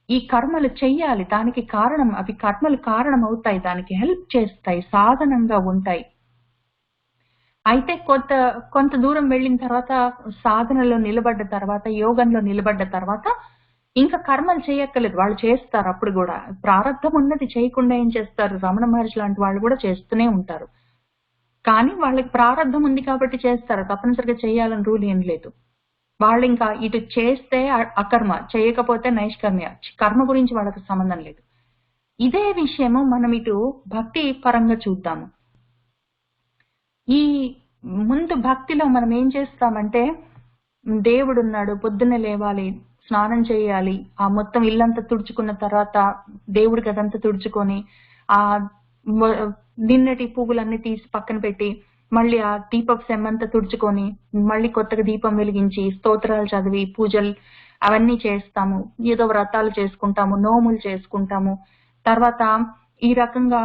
ఈ కర్మలు చెయ్యాలి. దానికి కారణం, అవి కర్మలు కారణం అవుతాయి, దానికి హెల్ప్ చేస్తాయి, సాధనంగా ఉంటాయి. అయితే కొంత దూరం వెళ్ళిన తర్వాత, సాధనలో నిలబడ్డ తర్వాత, యోగంలో నిలబడ్డ తర్వాత ఇంకా కర్మలు చేయక్కర్లేదు, వాళ్ళు చేస్తారు. అప్పుడు కూడా ప్రారంధం ఉన్నది చేయకుండా ఏం చేస్తారు? రమణ మహర్షి లాంటి వాళ్ళు కూడా చేస్తూనే ఉంటారు. కానీ వాళ్ళకి ప్రారంధం ఉంది కాబట్టి చేస్తారు, తప్పనిసరిగా చేయాలని రూల్ ఏం లేదు. వాళ్ళు ఇంకా ఇటు చేస్తే అకర్మ, చేయకపోతే నైష్కర్మ్య, కర్మ గురించి వాళ్ళకి సంబంధం లేదు. ఇదే విషయము మనం ఇటు భక్తి పరంగా చూద్దాము. ఈ ముందు భక్తిలో మనం ఏం చేస్తామంటే, దేవుడు ఉన్నాడు, పొద్దున్నే లేవాలి, స్నానం చేయాలి, ఆ మొత్తం ఇల్లంతా తుడుచుకున్న తర్వాత దేవుడికి అదంతా తుడుచుకొని ఆ నిన్నటి పువ్వులన్నీ తీసి పక్కన పెట్టి మళ్ళీ ఆ దీపపు సెమ్మంతా తుడుచుకొని మళ్ళీ కొత్తగా దీపం వెలిగించి స్తోత్రాలు చదివి పూజలు అవన్నీ చేస్తాము. ఏదో వ్రతాలు చేసుకుంటాము, నోములు చేసుకుంటాము. తర్వాత ఈ రకంగా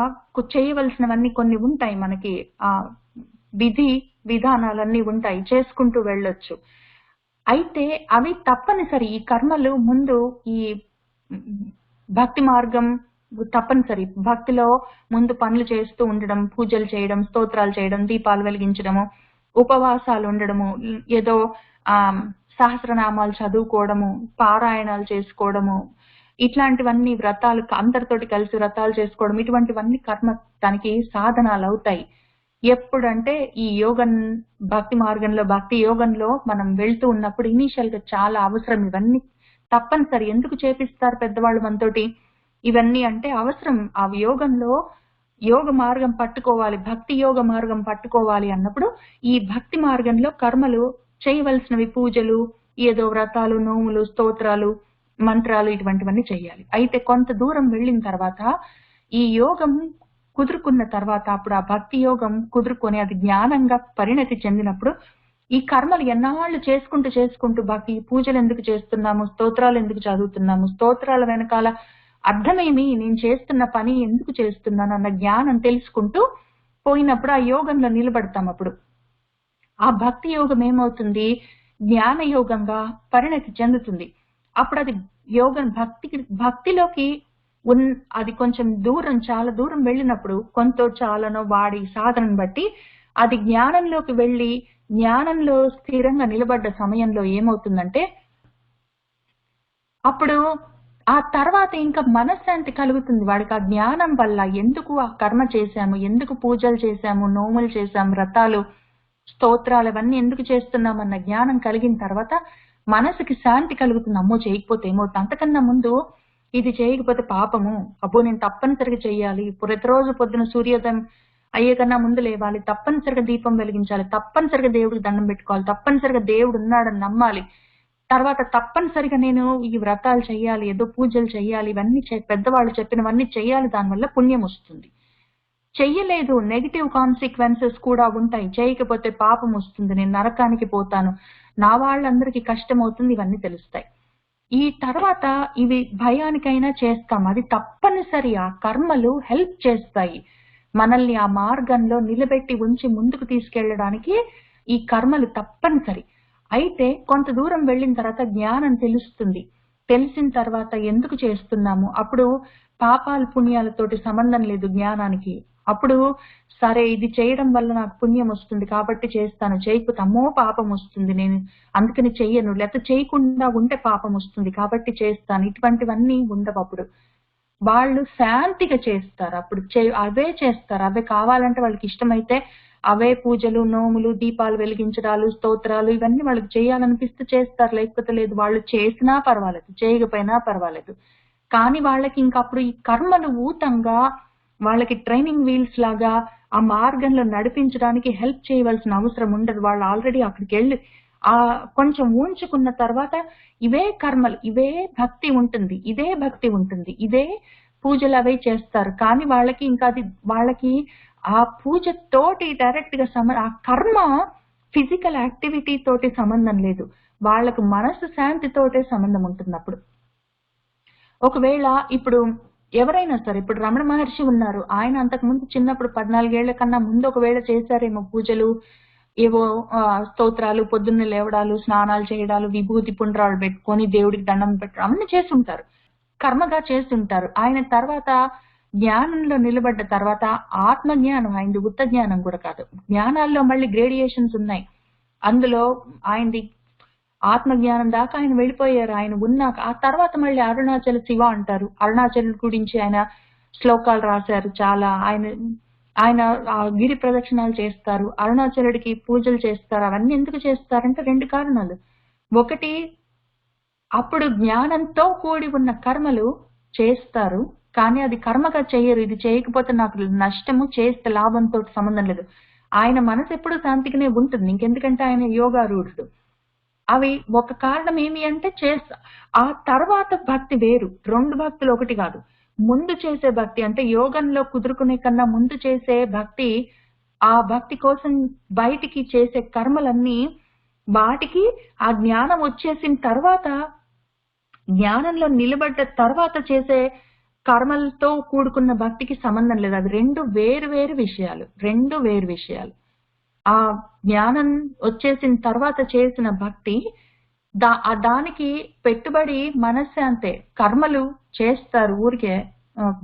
చేయవలసినవన్నీ కొన్ని ఉంటాయి మనకి, ఆ విధి విధానాలన్నీ ఉంటాయి, చేసుకుంటూ వెళ్ళొచ్చు. అయితే అవి తప్పనిసరి. ఈ కర్మలు ముందు ఈ భక్తి మార్గం తప్పనిసరి. భక్తిలో ముందు పనులు చేస్తూ ఉండడం, పూజలు చేయడం, స్తోత్రాలు చేయడం, దీపాలు వెలిగించడము, ఉపవాసాలు ఉండడము, ఏదో సహస్రనామాలు చదువుకోవడము, పారాయణాలు చేసుకోవడము, ఇట్లాంటివన్నీ వ్రతాలు, అందరితోటి కలిసి వ్రతాలు చేసుకోవడం, ఇటువంటివన్నీ కర్మ, దానికి సాధనాలు అవుతాయి. ఎప్పుడంటే ఈ భక్తి మార్గంలో, భక్తి యోగంలో మనం వెళ్తూ ఉన్నప్పుడు ఇనీషియల్ గా చాలా అవసరం. ఇవన్నీ తప్పనిసరి. ఎందుకు చేపిస్తారు పెద్దవాళ్ళు మనతోటి ఇవన్నీ అంటే? అవసరం. ఆ యోగంలో యోగ మార్గం పట్టుకోవాలి, భక్తి యోగ మార్గం పట్టుకోవాలి అన్నప్పుడు ఈ భక్తి మార్గంలో కర్మలు చేయవలసినవి, పూజలు, ఏదో వ్రతాలు, నోములు, స్తోత్రాలు, మంత్రాలు, ఇటువంటివన్నీ చేయాలి. అయితే కొంత దూరం వెళ్ళిన తర్వాత ఈ యోగం కుదురుకున్న తర్వాత, అప్పుడు ఆ భక్తి యోగం కుదురుకొని అది జ్ఞానంగా పరిణతి చెందినప్పుడు ఈ కర్మలు ఎన్నాళ్ళు చేసుకుంటూ భక్తి పూజలు ఎందుకు చేస్తున్నాము, స్తోత్రాలు ఎందుకు చదువుతున్నాము, స్తోత్రాల వెనకాల అర్థమేమి, నేను చేస్తున్న పని ఎందుకు చేస్తున్నాను అన్న జ్ఞానం తెలుసుకుంటూ పోయినప్పుడు ఆ యోగంలో నిలబడతాం. అప్పుడు ఆ భక్తి యోగం ఏమవుతుంది? జ్ఞాన యోగంగా పరిణతి చెందుతుంది. అప్పుడు అది యోగం భక్తిలోకి అది కొంచెం దూరం, చాలా దూరం వెళ్ళినప్పుడు, కొంత చాలానో వాడి సాధనను బట్టి అది జ్ఞానంలోకి వెళ్ళి జ్ఞానంలో స్థిరంగా నిలబడ్డ సమయంలో ఏమవుతుందంటే, అప్పుడు ఆ తర్వాత ఇంకా మనశ్శాంతి కలుగుతుంది వాడికి. ఆ జ్ఞానం వల్ల ఎందుకు ఆ కర్మ చేశాము, ఎందుకు పూజలు చేశాము, నోములు చేశాము, వ్రతాలు స్తోత్రాలు అవన్నీ ఎందుకు చేస్తున్నామన్న జ్ఞానం కలిగిన తర్వాత మనసుకి శాంతి కలుగుతుంది. అమ్మో చేయకపోతే ఏమవుతుంది, అంతకన్నా ముందు ఇది చేయకపోతే పాపము, అబ్బో నేను తప్పనిసరిగా చెయ్యాలి, ప్రతిరోజు పొద్దున సూర్యోదయం అయ్యే కన్నా ముందు లేవాలి, తప్పనిసరిగా దీపం వెలిగించాలి, తప్పనిసరిగా దేవుడికి దండం పెట్టుకోవాలి, తప్పనిసరిగా దేవుడు ఉన్నాడని నమ్మాలి, తర్వాత తప్పనిసరిగా నేను ఈ వ్రతాలు చెయ్యాలి, ఏదో పూజలు చెయ్యాలి, ఇవన్నీ పెద్దవాళ్ళు చెప్పినవన్నీ చెయ్యాలి, దానివల్ల పుణ్యం వస్తుంది. చెయ్యలేదు, నెగిటివ్ కాన్సిక్వెన్సెస్ కూడా ఉంటాయి, చేయకపోతే పాపం వస్తుంది, నేను నరకానికి పోతాను, నా వాళ్ళందరికీ కష్టం అవుతుంది, ఇవన్నీ తెలుస్తాయి. ఈ తర్వాత ఇవి భయానికైనా చేస్తాం, అది తప్పనిసరి. ఆ కర్మలు హెల్ప్ చేస్తాయి మనల్ని ఆ మార్గంలో నిలబెట్టి ఉంచి ముందుకు తీసుకెళ్ళడానికి. ఈ కర్మలు తప్పనిసరి. అయితే కొంత దూరం వెళ్ళిన తర్వాత జ్ఞానం తెలుస్తుంది. తెలిసిన తర్వాత ఎందుకు చేస్తున్నాము, అప్పుడు పాపాలు పుణ్యాలతోటి సంబంధం లేదు జ్ఞానానికి. అప్పుడు సరే ఇది చేయడం వల్ల నాకు పుణ్యం వస్తుంది కాబట్టి చేస్తాను, చేయకపోతే అమ్మో పాపం వస్తుంది, నేను అందుకని చెయ్యను, లేకపోతే చేయకుండా ఉంటే పాపం వస్తుంది కాబట్టి చేస్తాను, ఇటువంటివన్నీ ఉండవు. అప్పుడు వాళ్ళు శాంతిగా చేస్తారు, అప్పుడు అవే చేస్తారు. అవే కావాలంటే వాళ్ళకి ఇష్టమైతే అవే పూజలు, నోములు, దీపాలు వెలిగించడాలు, స్తోత్రాలు ఇవన్నీ వాళ్ళకి చేయాలనిపిస్తే చేస్తారు, లేకపోతే లేదు. వాళ్ళు చేసినా పర్వాలేదు, చేయకపోయినా పర్వాలేదు. కానీ వాళ్ళకి ఇంకప్పుడు ఈ కర్మలు ఊతంగా వాళ్ళకి ట్రైనింగ్ వీల్స్ లాగా ఆ మార్గంలో నడిపించడానికి హెల్ప్ చేయవలసిన అవసరం ఉండదు. వాళ్ళు ఆల్రెడీ అక్కడికి వెళ్ళి కొంచెం ఊంచుకున్న తర్వాత ఇవే కర్మలు, ఇవే భక్తి ఉంటుంది, ఇదే భక్తి ఉంటుంది, ఇదే పూజలు అవే చేస్తారు. కానీ వాళ్ళకి ఇంకా అది వాళ్ళకి ఆ పూజ తోటి డైరెక్ట్ గా ఆ కర్మ ఫిజికల్ యాక్టివిటీ తోటి సంబంధం లేదు, వాళ్ళకు మనసు శాంతితోటే సంబంధం ఉంటుంది. అప్పుడు ఒకవేళ ఇప్పుడు ఎవరైనా సరే, ఇప్పుడు రమణ మహర్షి ఉన్నారు, ఆయన అంతకుముందు చిన్నప్పుడు 14 ఏళ్ల కన్నా ముందు ఒకవేళ చేశారేమో పూజలు, ఏవో స్తోత్రాలు, పొద్దున్నే లేవడాలు, స్నానాలు చేయడాలు, విభూతి పుండ్రాలు పెట్టుకొని దేవుడికి దండం పెట్టడం అన్ని చేస్తుంటారు, కర్మగా చేస్తుంటారు. ఆయన తర్వాత జ్ఞానంలో నిలబడ్డ తర్వాత ఆత్మజ్ఞానం, ఆయనది ఉత్త జ్ఞానం కూడా కాదు, జ్ఞానాల్లో మళ్ళీ గ్రేడియేషన్స్ ఉన్నాయి. అందులో ఆయనది ఆత్మజ్ఞానం దాకా ఆయన వెళ్ళిపోయారు. ఆయన ఉన్నాక ఆ తర్వాత మళ్ళీ అరుణాచల శివ అంటారు, అరుణాచల్ గురించి ఆయన శ్లోకాలు రాశారు చాలా. ఆయన ఆయన గిరి ప్రదక్షిణాలు చేస్తారు, అరుణాచలుడికి పూజలు చేస్తారు. అవన్నీ ఎందుకు చేస్తారంటే 2 కారణాలు. ఒకటి, అప్పుడు జ్ఞానంతో కూడి ఉన్న కర్మలు చేస్తారు, కానీ అది కర్మగా చెయ్యరు. ఇది చేయకపోతే నాకు నష్టము, చేస్తే లాభంతో సంబంధం లేదు. ఆయన మనసు ఎప్పుడు శాంతిగానే ఉంటుంది, ఇంకెందుకంటే ఆయన యోగారూఢుడు. అవి ఒక కారణం ఏమి అంటే ఆ తర్వాత భక్తి వేరు. 2 భక్తులు ఒకటి కాదు. ముందు చేసే భక్తి అంటే యోగంలో కుదురుకునే కన్నా ముందు చేసే భక్తి, ఆ భక్తి కోసం బయటికి చేసే కర్మలన్నీ వాటికి ఆ జ్ఞానం వచ్చేసిన తర్వాత, జ్ఞానంలో నిలబడ్డ తర్వాత చేసే కర్మలతో కూడుకున్న భక్తికి సంబంధం లేదు. అది 2 వేరు వేరు విషయాలు, 2 వేరు విషయాలు. ఆ జ్ఞానం వచ్చేసిన తర్వాత చేసిన భక్తి దానికి పెట్టుబడి మనశ్శాంతే. కర్మలు చేస్తారు ఊరికే,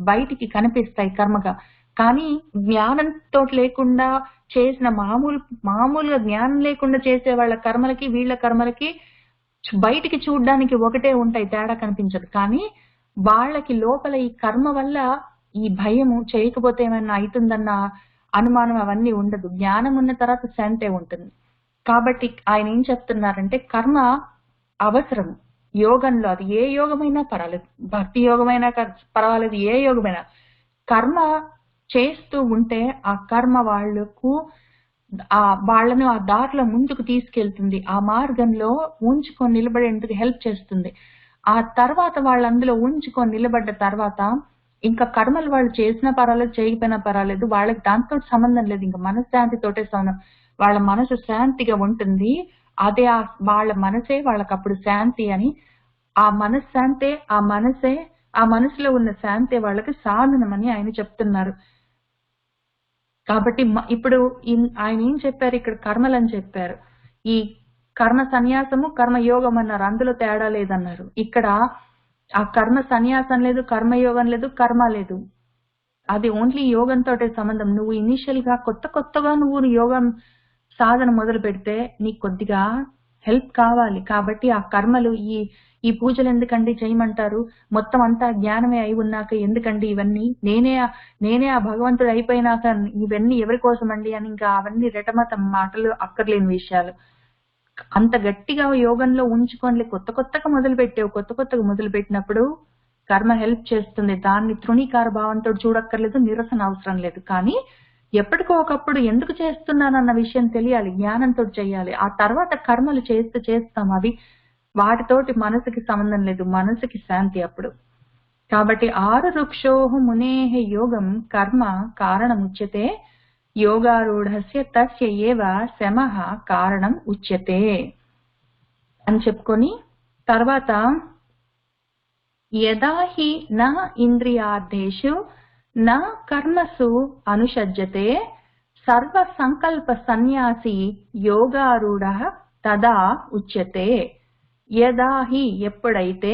బయటికి కనిపిస్తాయి కర్మగా. కానీ జ్ఞానంతో లేకుండా చేసిన మామూలుగా జ్ఞానం లేకుండా చేసే వాళ్ళ కర్మలకి వీళ్ళ కర్మలకి బయటికి చూడ్డానికి ఒకటే ఉంటాయి, తేడా కనిపించదు. కానీ వాళ్ళకి లోపల ఈ కర్మ వల్ల ఈ భయము, చేయకపోతే ఏమైనా అవుతుందన్న అనుమానం అవన్నీ ఉండదు. జ్ఞానం ఉన్న తర్వాత శాంతే ఉంటుంది. కాబట్టి ఆయన ఏం చెప్తున్నారంటే కర్మ అవసరం యోగంలో, అది ఏ యోగమైనా పర్వాలేదు, భక్తి యోగమైనా పర్వాలేదు, ఏ యోగమైనా కర్మ చేస్తూ ఉంటే ఆ కర్మ వాళ్ళను ఆ దారిలో ముందుకు తీసుకెళ్తుంది, ఆ మార్గంలో ఉంచుకొని నిలబడేందుకు హెల్ప్ చేస్తుంది. ఆ తర్వాత వాళ్ళు అందులో ఉంచుకొని నిలబడ్డ తర్వాత ఇంకా కర్మలు వాళ్ళు చేసినా పర్వాలేదు, చేయకపోయినా పర్వాలేదు, వాళ్ళకి దాంతో సంబంధం లేదు, ఇంకా మనశ్శాంతితోటే సంబంధం. వాళ్ళ మనసు శాంతిగా ఉంటుంది, అదే వాళ్ళ మనసే వాళ్ళకి అప్పుడు శాంతి అని. ఆ మనశ్శాంతే, ఆ మనసులో ఉన్న శాంతే వాళ్ళకి సాధనం అని ఆయన చెప్తున్నారు. కాబట్టి ఇప్పుడు ఆయన ఏం చెప్పారు, ఇక్కడ కర్మలని చెప్పారు. ఈ కర్మ సన్యాసము, కర్మ యోగం అన్నారు, అందులో తేడా లేదన్నారు. ఇక్కడ ఆ కర్మ సన్యాసం లేదు, కర్మయోగం లేదు, కర్మ లేదు, అది ఓన్లీ యోగంతో సంబంధం. నువ్వు ఇనిషియల్ గా కొత్తగా నువ్వు యోగం సాధన మొదలు పెడితే నీకు కొద్దిగా హెల్ప్ కావాలి. కాబట్టి ఆ కర్మలు ఈ పూజలు ఎందుకండి చేయమంటారు, మొత్తం అంతా జ్ఞానమే అయి ఉన్నాక ఎందుకండి ఇవన్నీ, నేనే ఆ భగవంతుడు అయిపోయినాక ఇవన్నీ ఎవరి కోసం అండి అని ఇంకా అవన్నీ రెటమతం మాటలు, అక్కర్లేని విషయాలు. అంత గట్టిగా యోగంలో ఉంచుకోండి. కొత్తగా మొదలు పెట్టినప్పుడు కర్మ హెల్ప్ చేస్తుంది. దాన్ని తృణీకార భావంతో చూడక్కర్లేదు, నిరసన అవసరం లేదు. కానీ ఎప్పటికో ఒకప్పుడు ఎందుకు చేస్తున్నానన్న విషయం తెలియాలి, జ్ఞానంతో చేయాలి. ఆ తర్వాత కర్మలు చేస్తాం, అవి వాటితోటి మనసుకి సంబంధం లేదు, మనసుకి శాంతి అప్పుడు. కాబట్టి ఆరురుక్షోః మునేః యోగం కర్మ కారణముచ్యతే, యోగారూఢస్య తస్య ఏవ శమః కారణం ఉచ్యతే అని చెప్పుకొని తర్వాత యదా హి న ఇంద్రియార్థేషు న కర్మసు అనుషజ్యతే సర్వ సంకల్ప సన్యాసి యోగారూఢః తదా ఉచ్యతే. యదా హి ఎప్పుడైతే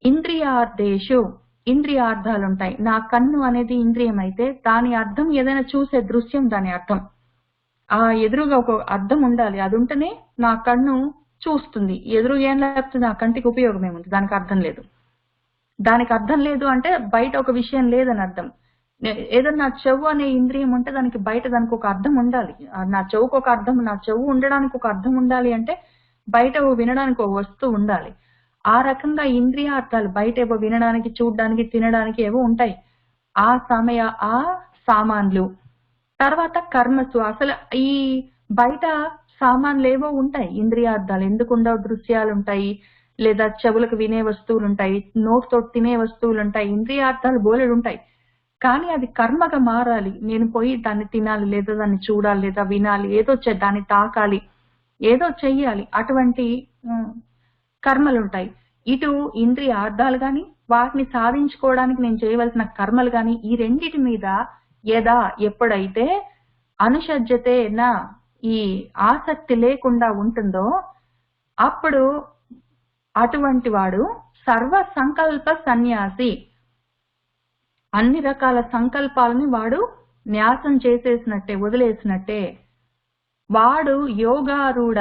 ఇంద్రియార్థేషు ఇంద్రియార్థాలుంటాయి, నా కన్ను అనేది ఇంద్రియం అయితే దాని అర్థం ఏదైనా చూసే దృశ్యం, దాని అర్థం ఆ ఎదురుగా ఒక అర్థం ఉండాలి, అది ఉంటేనే నా కన్ను చూస్తుంది. ఎదురు ఏం లేకపోతే ఆ కంటికి ఉపయోగం ఏముంది, దానికి అర్థం లేదు. దానికి అర్థం లేదు అంటే బయట ఒక విషయం లేదని అర్థం. ఏదన్నా చెవు అనే ఇంద్రియం ఉంటే దానికి బయట దానికి ఒక అర్థం ఉండాలి. నా చెవుకు ఒక అర్థం, నా చెవు ఉండడానికి ఒక అర్థం ఉండాలి అంటే బయట వినడానికి ఒక వస్తువు ఉండాలి. ఆ రకంగా ఇంద్రియార్థాలు బయట ఏవో వినడానికి, చూడడానికి, తినడానికి ఏవో ఉంటాయి. ఆ సామాన్లు తర్వాత కర్మసు, అసలు ఈ బయట సామాన్లు ఏవో ఉంటాయి, ఇంద్రియార్థాలు ఎందుకు ఉండవు, దృశ్యాలు ఉంటాయి, లేదా చెవులకు వినే వస్తువులు ఉంటాయి, నోటితో తినే వస్తువులు ఉంటాయి, ఇంద్రియార్థాలు బోలెడు ఉంటాయి. కానీ అది కర్మగా మారాలి. నేను పోయి దాన్ని తినాలి, లేదా దాన్ని చూడాలి, లేదా వినాలి, ఏదో దాన్ని తాకాలి, ఏదో చెయ్యాలి, అటువంటి కర్మలు ఉంటాయి. ఇటు ఇంద్రియార్థాలు గాని, వాటిని సాధించుకోవడానికి నేను చేయవలసిన కర్మలు గాని, ఈ రెండిటి మీద యదా ఎప్పుడైతే అనుషజ్యతే నా ఈ ఆసక్తి లేకుండా ఉంటుందో అప్పుడు అటువంటి వాడు సర్వ సంకల్ప సన్యాసి, అన్ని రకాల సంకల్పాలని వాడు న్యాసం చేసేసినట్టే, వదిలేసినట్టే. వాడు యోగారూఢ.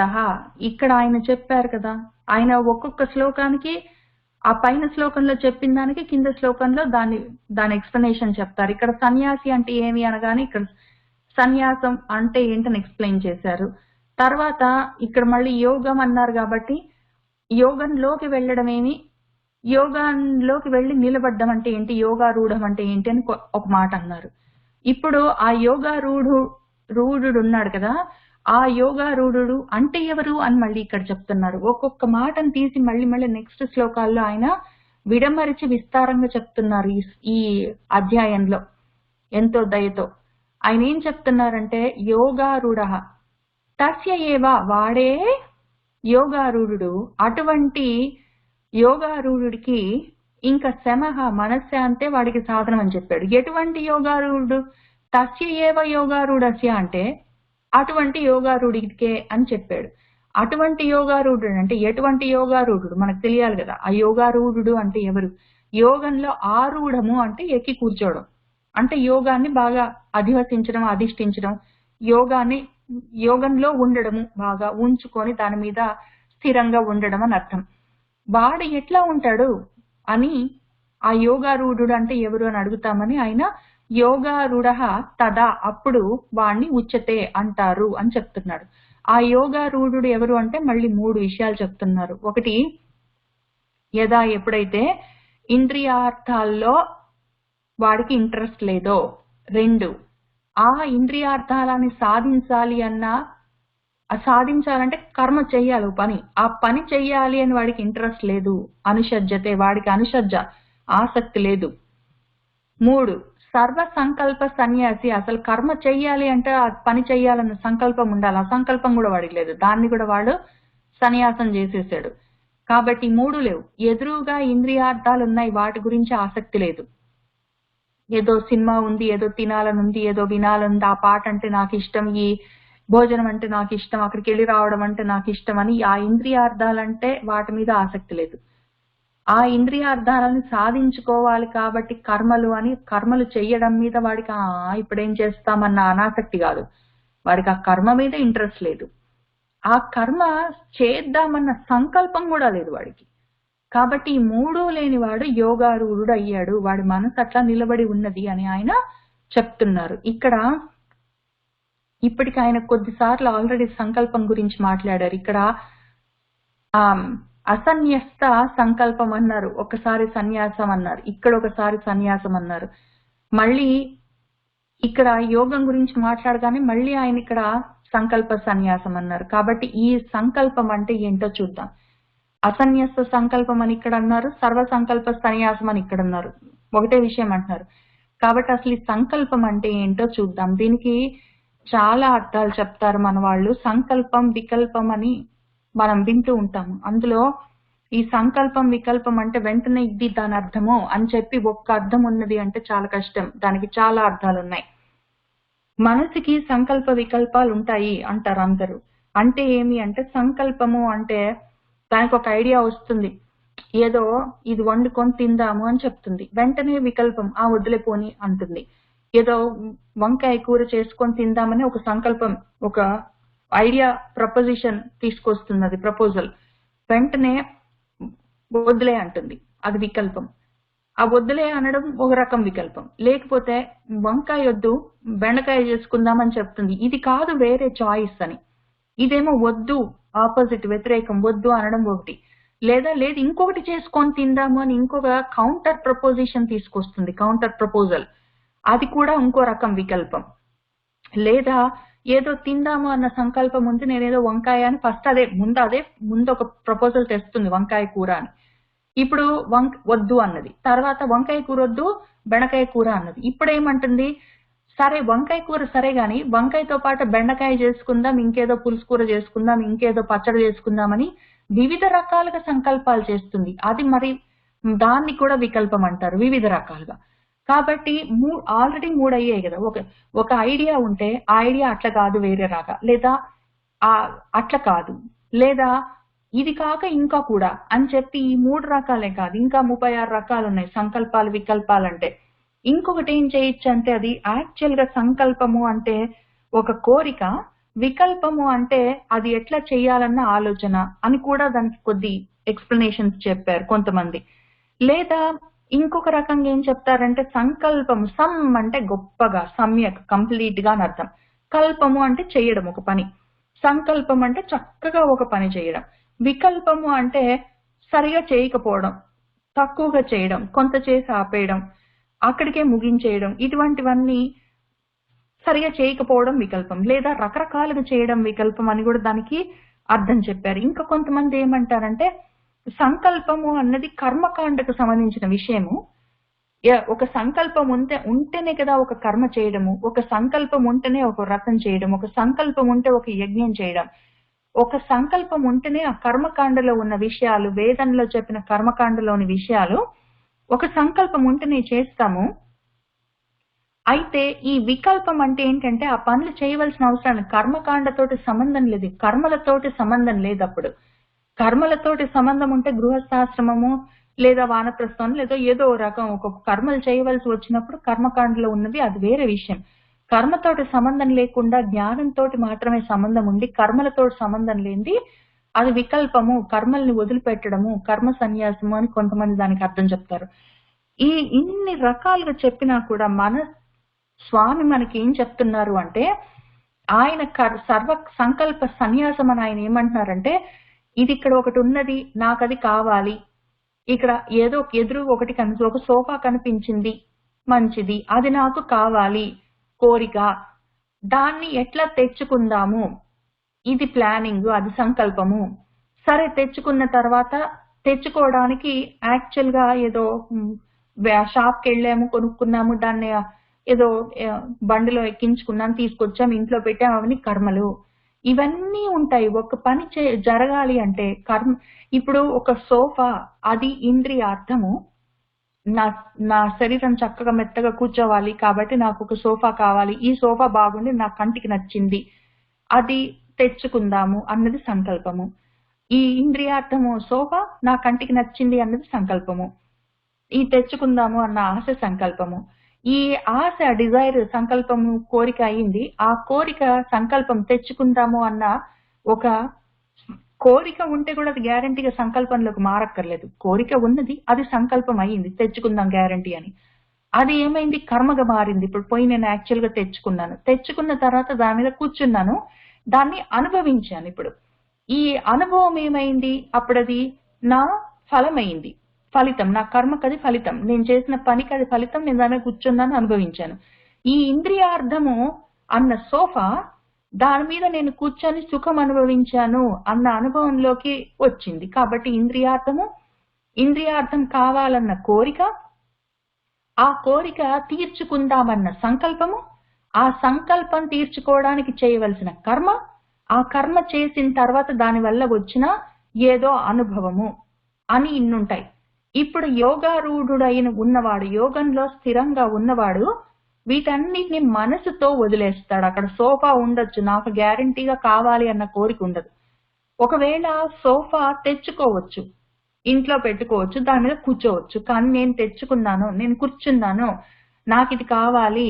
ఇక్కడ ఆయన చెప్పారు కదా, ఆయన ఒక్కొక్క శ్లోకానికి ఆ పైన శ్లోకంలో చెప్పిన దానికి కింద శ్లోకంలో దాని ఎక్స్ప్లెనేషన్ చెప్తారు. ఇక్కడ సన్యాసి అంటే ఏమి అనగానే ఇక్కడ సన్యాసం అంటే ఏంటని ఎక్స్ప్లెయిన్ చేశారు. తర్వాత ఇక్కడ మళ్ళీ యోగం అన్నారు కాబట్టి యోగంలోకి వెళ్ళడం ఏమి, యోగంలోకి వెళ్ళి నిలబడ్డం అంటే ఏంటి, యోగారూఢం అంటే ఏంటి అని ఒక మాట అన్నారు. ఇప్పుడు ఆ యోగారూఢుడు ఉన్నాడు కదా, ఆ యోగారూఢుడు అంటే ఎవరు అని మళ్ళీ ఇక్కడ చెప్తున్నారు. ఒక్కొక్క మాటను తీసి మళ్ళీ నెక్స్ట్ శ్లోకాల్లో ఆయన విడమరిచి విస్తారంగా చెప్తున్నారు ఈ అధ్యాయంలో ఎంతో దయతో. ఆయన ఏం చెప్తున్నారంటే యోగారూఢ తస్య ఏవ, వాడే యోగారూఢుడు. అటువంటి యోగారూఢుడికి ఇంకా శమః మనశ్శాంతే వాడికి సాధనం అని చెప్పాడు. ఎటువంటి యోగారూఢుడు, తస్య ఏవ యోగారూఢస్య అంటే అటువంటి యోగారూఢికే అని చెప్పాడు. అటువంటి యోగారూఢుడు అంటే ఎటువంటి యోగారూఢుడు మనకు తెలియాలి కదా. ఆ యోగారూఢుడు అంటే ఎవరు, యోగంలో ఆరూఢము అంటే ఎక్కి కూర్చోవడం, అంటే యోగాన్ని బాగా అధివసించడం, అధిష్ఠించడం, యోగంలో ఉండడము, బాగా ఉంచుకొని దాని మీద స్థిరంగా ఉండడం అని అర్థం. వాడు ఎట్లా ఉంటాడు అని, ఆ యోగారూఢుడు అంటే ఎవరు అని అడుగుతామని ఆయన యోగారూఢ తదా అప్పుడు వాణ్ణి ఉచ్యతే అంటారు అని చెప్తున్నాడు. ఆ యోగారూఢుడు ఎవరు అంటే మళ్ళీ 3 విషయాలు చెప్తున్నారు. ఒకటి, యదా ఎప్పుడైతే ఇంద్రియార్థాల్లో వాడికి ఇంట్రెస్ట్ లేదో. 2, ఆ ఇంద్రియార్థాలని సాధించాలంటే కర్మ చెయ్యాలి, పని, ఆ పని చెయ్యాలి అని వాడికి ఇంట్రెస్ట్ లేదు, అనుషజ్యతే, వాడికి అనుషజ్జ ఆసక్తి లేదు. 3, సర్వ సంకల్ప సన్యాసి, అసలు కర్మ చెయ్యాలి అంటే ఆ పని చెయ్యాలన్న సంకల్పం ఉండాలి, ఆ సంకల్పం కూడా వాడికి లేదు, దాన్ని కూడా వాడు సన్యాసం చేసేసాడు. కాబట్టి 3 లేవు. ఎదురుగా ఇంద్రియార్థాలు ఉన్నాయి, వాటి గురించి ఆసక్తి లేదు. ఏదో సినిమా ఉంది, ఏదో తినాలనుంది, ఏదో వినాలనుంది, ఆ పాట అంటే నాకు ఇష్టం, ఈ భోజనం అంటే నాకు ఇష్టం, అక్కడికి వెళ్ళి రావడం అంటే నాకు ఇష్టం అని ఆ ఇంద్రియార్థాలంటే వాటి మీద ఆసక్తి లేదు. ఆ ఇంద్రియార్థాలను సాధించుకోవాలి కాబట్టి కర్మలు చెయ్యడం మీద వాడికి ఇప్పుడేం చేస్తామన్న అనాసక్తి కాదు, వాడికి ఆ కర్మ మీద ఇంట్రెస్ట్ లేదు. ఆ కర్మ చేద్దామన్న సంకల్పం కూడా లేదు వాడికి. కాబట్టి ఈ మూడు లేనివాడు యోగారూఢుడు అయ్యాడు, వాడి మనసు అట్లా నిలబడి ఉన్నది అని ఆయన చెప్తున్నారు. ఇక్కడ ఇప్పటికి ఆయన కొద్దిసార్లు ఆల్రెడీ సంకల్పం గురించి మాట్లాడారు. ఇక్కడ ఆ అసన్యస్త సంకల్పం అన్నారు, ఒకసారి సన్యాసం అన్నారు, ఇక్కడ ఒకసారి సన్యాసం అన్నారు. మళ్ళీ ఇక్కడ యోగం గురించి మాట్లాడగానే మళ్ళీ ఆయన ఇక్కడ సంకల్ప సన్యాసం అన్నారు. కాబట్టి ఈ సంకల్పం అంటే ఏంటో చూద్దాం. అసన్యస్త సంకల్పం అని ఇక్కడ అన్నారు, సర్వ సంకల్ప సన్యాసం అని ఇక్కడ అన్నారు, ఒకటే విషయం అంటున్నారు. కాబట్టి అసలు ఈ సంకల్పం అంటే ఏంటో చూద్దాం. దీనికి చాలా అర్థాలు చెప్తారు మన వాళ్ళు. సంకల్పం వికల్పం అని మనం వింటూ ఉంటాము. అందులో ఈ సంకల్పం వికల్పం అంటే వెంటనే ఇది దాని అర్థమో అని చెప్పి ఒక్క అర్థం ఉన్నది అంటే చాలా కష్టం. దానికి చాలా అర్థాలు ఉన్నాయి. మనసుకి సంకల్ప వికల్పాలు ఉంటాయి అంటారు అందరూ. అంటే ఏమి అంటే సంకల్పము అంటే దానికి ఒక ఐడియా వస్తుంది, ఏదో ఇది వండుకొని తిందాము అని చెప్తుంది, వెంటనే వికల్పం ఆ వదిలేపోని అంటుంది. ఏదో వంకాయ కూర చేసుకొని తిందామని ఒక సంకల్పం, ఒక ఐడియా ప్రపోజిషన్ తీసుకొస్తుంది, అది ప్రపోజల్, వెంటనే వద్దులే అంటుంది, అది వికల్పం. ఆ వద్దులే అనడం ఒక రకం వికల్పం. లేకపోతే వంకాయ వద్దు బెండకాయ చేసుకుందామని చెప్తుంది, ఇది కాదు వేరే చాయిస్ అని. ఇదేమో వద్దు ఆపోజిట్ వ్యతిరేకం, వద్దు అనడం ఒకటి. లేదా లేదు ఇంకొకటి చేసుకొని తిందాము అని ఇంకొక కౌంటర్ ప్రపోజిషన్ తీసుకొస్తుంది, కౌంటర్ ప్రపోజల్, అది కూడా ఇంకో రకం వికల్పం. లేదా ఏదో తిందాము అన్న సంకల్పం ఉంది, నేనేదో వంకాయ అని ఫస్ట్ అదే ముందు ఒక ప్రపోజల్ తెస్తుంది వంకాయ కూర అని. ఇప్పుడు వద్దు అన్నది, తర్వాత వంకాయ కూర వద్దు బెండకాయ కూర అన్నది. ఇప్పుడు ఏమంటుంది, సరే వంకాయ కూర సరే గాని వంకాయతో పాటు బెండకాయ చేసుకుందాం, ఇంకేదో పులుసు కూర చేసుకుందాం, ఇంకేదో పచ్చడి చేసుకుందామని వివిధ రకాలుగా సంకల్పాలు చేస్తుంది. అది మరి దాన్ని కూడా వికల్పం అంటారు, వివిధ రకాలుగా. కాబట్టి ఆల్రెడీ మూడు అయ్యాయి కదా. ఒక ఐడియా ఉంటే ఆ ఐడియా అట్లా కాదు వేరే రాగా, లేదా అట్లా కాదు, లేదా ఇది కాక ఇంకా కూడా అని చెప్పి ఈ మూడు రకాలే కాదు, ఇంకా 36 రకాలు ఉన్నాయి సంకల్పాలు వికల్పాలు అంటే. ఇంకొకటి ఏం చేయొచ్చు అంటే అది యాక్చువల్ గా సంకల్పము అంటే ఒక కోరిక, వికల్పము అంటే అది ఎట్లా చేయాలన్న ఆలోచన అని కూడా దానికి కొద్ది ఎక్స్ప్లెనేషన్స్ చెప్పారు కొంతమంది. లేదా ఇంకొక రకంగా ఏం చెప్తారంటే సంకల్పము, సమ్ అంటే గొప్పగా, సమ్యక్ కంప్లీట్ గా అని అర్థం. కల్పము అంటే చేయడం ఒక పని, సంకల్పం అంటే చక్కగా ఒక పని చేయడం. వికల్పము అంటే సరిగా చేయకపోవడం, తక్కువగా చేయడం, కొంత చేసి ఆపేయడం, అక్కడికే ముగించేయడం, ఇటువంటివన్నీ సరిగా చేయకపోవడం వికల్పం. లేదా రకరకాలుగా చేయడం వికల్పం అని కూడా దానికి అర్థం చెప్పారు. ఇంకా కొంతమంది ఏమంటారంటే సంకల్పము అన్నది కర్మకాండకు సంబంధించిన విషయము. ఒక సంకల్పం ఉంటేనే కదా ఒక కర్మ చేయడము, ఒక సంకల్పం ఉంటేనే ఒక వ్రతం చేయడం, ఒక సంకల్పం ఉంటే ఒక యజ్ఞం చేయడం, ఒక సంకల్పం ఉంటేనే ఆ కర్మకాండలో ఉన్న విషయాలు, వేదంలో చెప్పిన కర్మకాండలోని విషయాలు ఒక సంకల్పం ఉంటేనే చేస్తాము. అయితే ఈ వికల్పం అంటే ఏంటంటే ఆ పనులు చేయవలసిన అవసరం, కర్మకాండతోటి సంబంధం లేదు, కర్మలతోటి సంబంధం లేదు. అప్పుడు కర్మలతోటి సంబంధం ఉంటే గృహస్థాశ్రమము లేదా వానప్రస్థం లేదా ఏదో రకం ఒక కర్మలు చేయవలసి వచ్చినప్పుడు కర్మకాండలో ఉన్నది అది వేరే విషయం. కర్మతోటి సంబంధం లేకుండా జ్ఞానంతో మాత్రమే సంబంధం ఉండి కర్మలతోటి సంబంధం లేనిది అది వికల్పము, కర్మల్ని వదిలిపెట్టడము, కర్మ సన్యాసము అని కొంతమంది దానికి అర్థం చెప్తారు. ఈ ఇన్ని రకాలుగా చెప్పినా కూడా మన స్వామి మనకి ఏం చెప్తున్నారు అంటే ఆయన సర్వ సంకల్ప సన్యాసం అని ఆయన ఏమంటున్నారంటే, ఇది ఇక్కడ ఒకటి ఉన్నది, నాకు అది కావాలి. ఇక్కడ ఏదో ఎదురు ఒకటి ఒక సోఫా కనిపించింది మంచిది, అది నాకు కావాలి కోరిక, దాన్ని ఎట్లా తెచ్చుకుందాము, ఇది ప్లానింగ్, అది సంకల్పము. సరే తెచ్చుకున్న తర్వాత తెచ్చుకోవడానికి యాక్చువల్ గా ఏదో షాప్కి వెళ్ళాము, కొనుక్కున్నాము, దాన్ని ఏదో బండిలో ఎక్కించుకున్నాం, తీసుకొచ్చాం, ఇంట్లో పెట్టాం, అవన్నీ కర్మలు. ఇవన్నీ ఉంటాయి. ఒక పని జరగాలి అంటే కర్మ. ఇప్పుడు ఒక సోఫా అది ఇంద్రియార్థము, నా శరీరం చక్కగా మెత్తగా కూర్చోవాలి కాబట్టి నాకు ఒక సోఫా కావాలి, ఈ సోఫా బాగుండి నా కంటికి నచ్చింది, అది తెచ్చుకుందాము అన్నది సంకల్పము. ఈ ఇంద్రియార్థము సోఫా నా కంటికి నచ్చింది అన్నది సంకల్పము. ఈ తెచ్చుకుందాము అన్న ఆశ సంకల్పము. ఈ ఆశ డిజైర్ సంకల్పము కోరిక అయింది, ఆ కోరిక సంకల్పం తెచ్చుకుందాము అన్న ఒక కోరిక ఉంటే కూడా అది గ్యారంటీగా సంకల్పంలోకి మారక్కర్లేదు. కోరిక ఉన్నది, అది సంకల్పం అయ్యింది, తెచ్చుకుందాం గ్యారంటీ అని. అది ఏమైంది, కర్మగా మారింది. ఇప్పుడు పోయి నేను యాక్చువల్ గా తెచ్చుకున్నాను, తెచ్చుకున్న తర్వాత దాని మీద కూర్చున్నాను, దాన్ని అనుభవించాను. ఇప్పుడు ఈ అనుభవం ఏమైంది, అప్పుడది నా ఫలమైంది, ఫలితం, నా కర్మకు అది ఫలితం, నేను చేసిన పనికి అది ఫలితం, నేను దాని మీద కూర్చున్నాను, అనుభవించాను. ఈ ఇంద్రియార్థము అన్న సోఫా, దాని మీద నేను కూర్చొని సుఖం అనుభవించాను అన్న అనుభవంలోకి వచ్చింది. కాబట్టి ఇంద్రియార్థం కావాలన్న కోరిక, ఆ కోరిక తీర్చుకుందామన్న సంకల్పము, ఆ సంకల్పం తీర్చుకోవడానికి చేయవలసిన కర్మ, ఆ కర్మ చేసిన తర్వాత దాని వల్ల వచ్చిన ఏదో అనుభవము అని ఇన్నుంటాయి. ఇప్పుడు యోగారూఢుడైన ఉన్నవాడు, యోగంలో స్థిరంగా ఉన్నవాడు వీటన్నిటిని మనసుతో వదిలేస్తాడు. అక్కడ సోఫా ఉండొచ్చు, నాకు గ్యారంటీగా కావాలి అన్న కోరిక ఉండదు. ఒకవేళ సోఫా తెచ్చుకోవచ్చు, ఇంట్లో పెట్టుకోవచ్చు, దాని మీద కూర్చోవచ్చు, కానీ నేను తెచ్చుకున్నాను, నేను కూర్చున్నాను, నాకు ఇది కావాలి,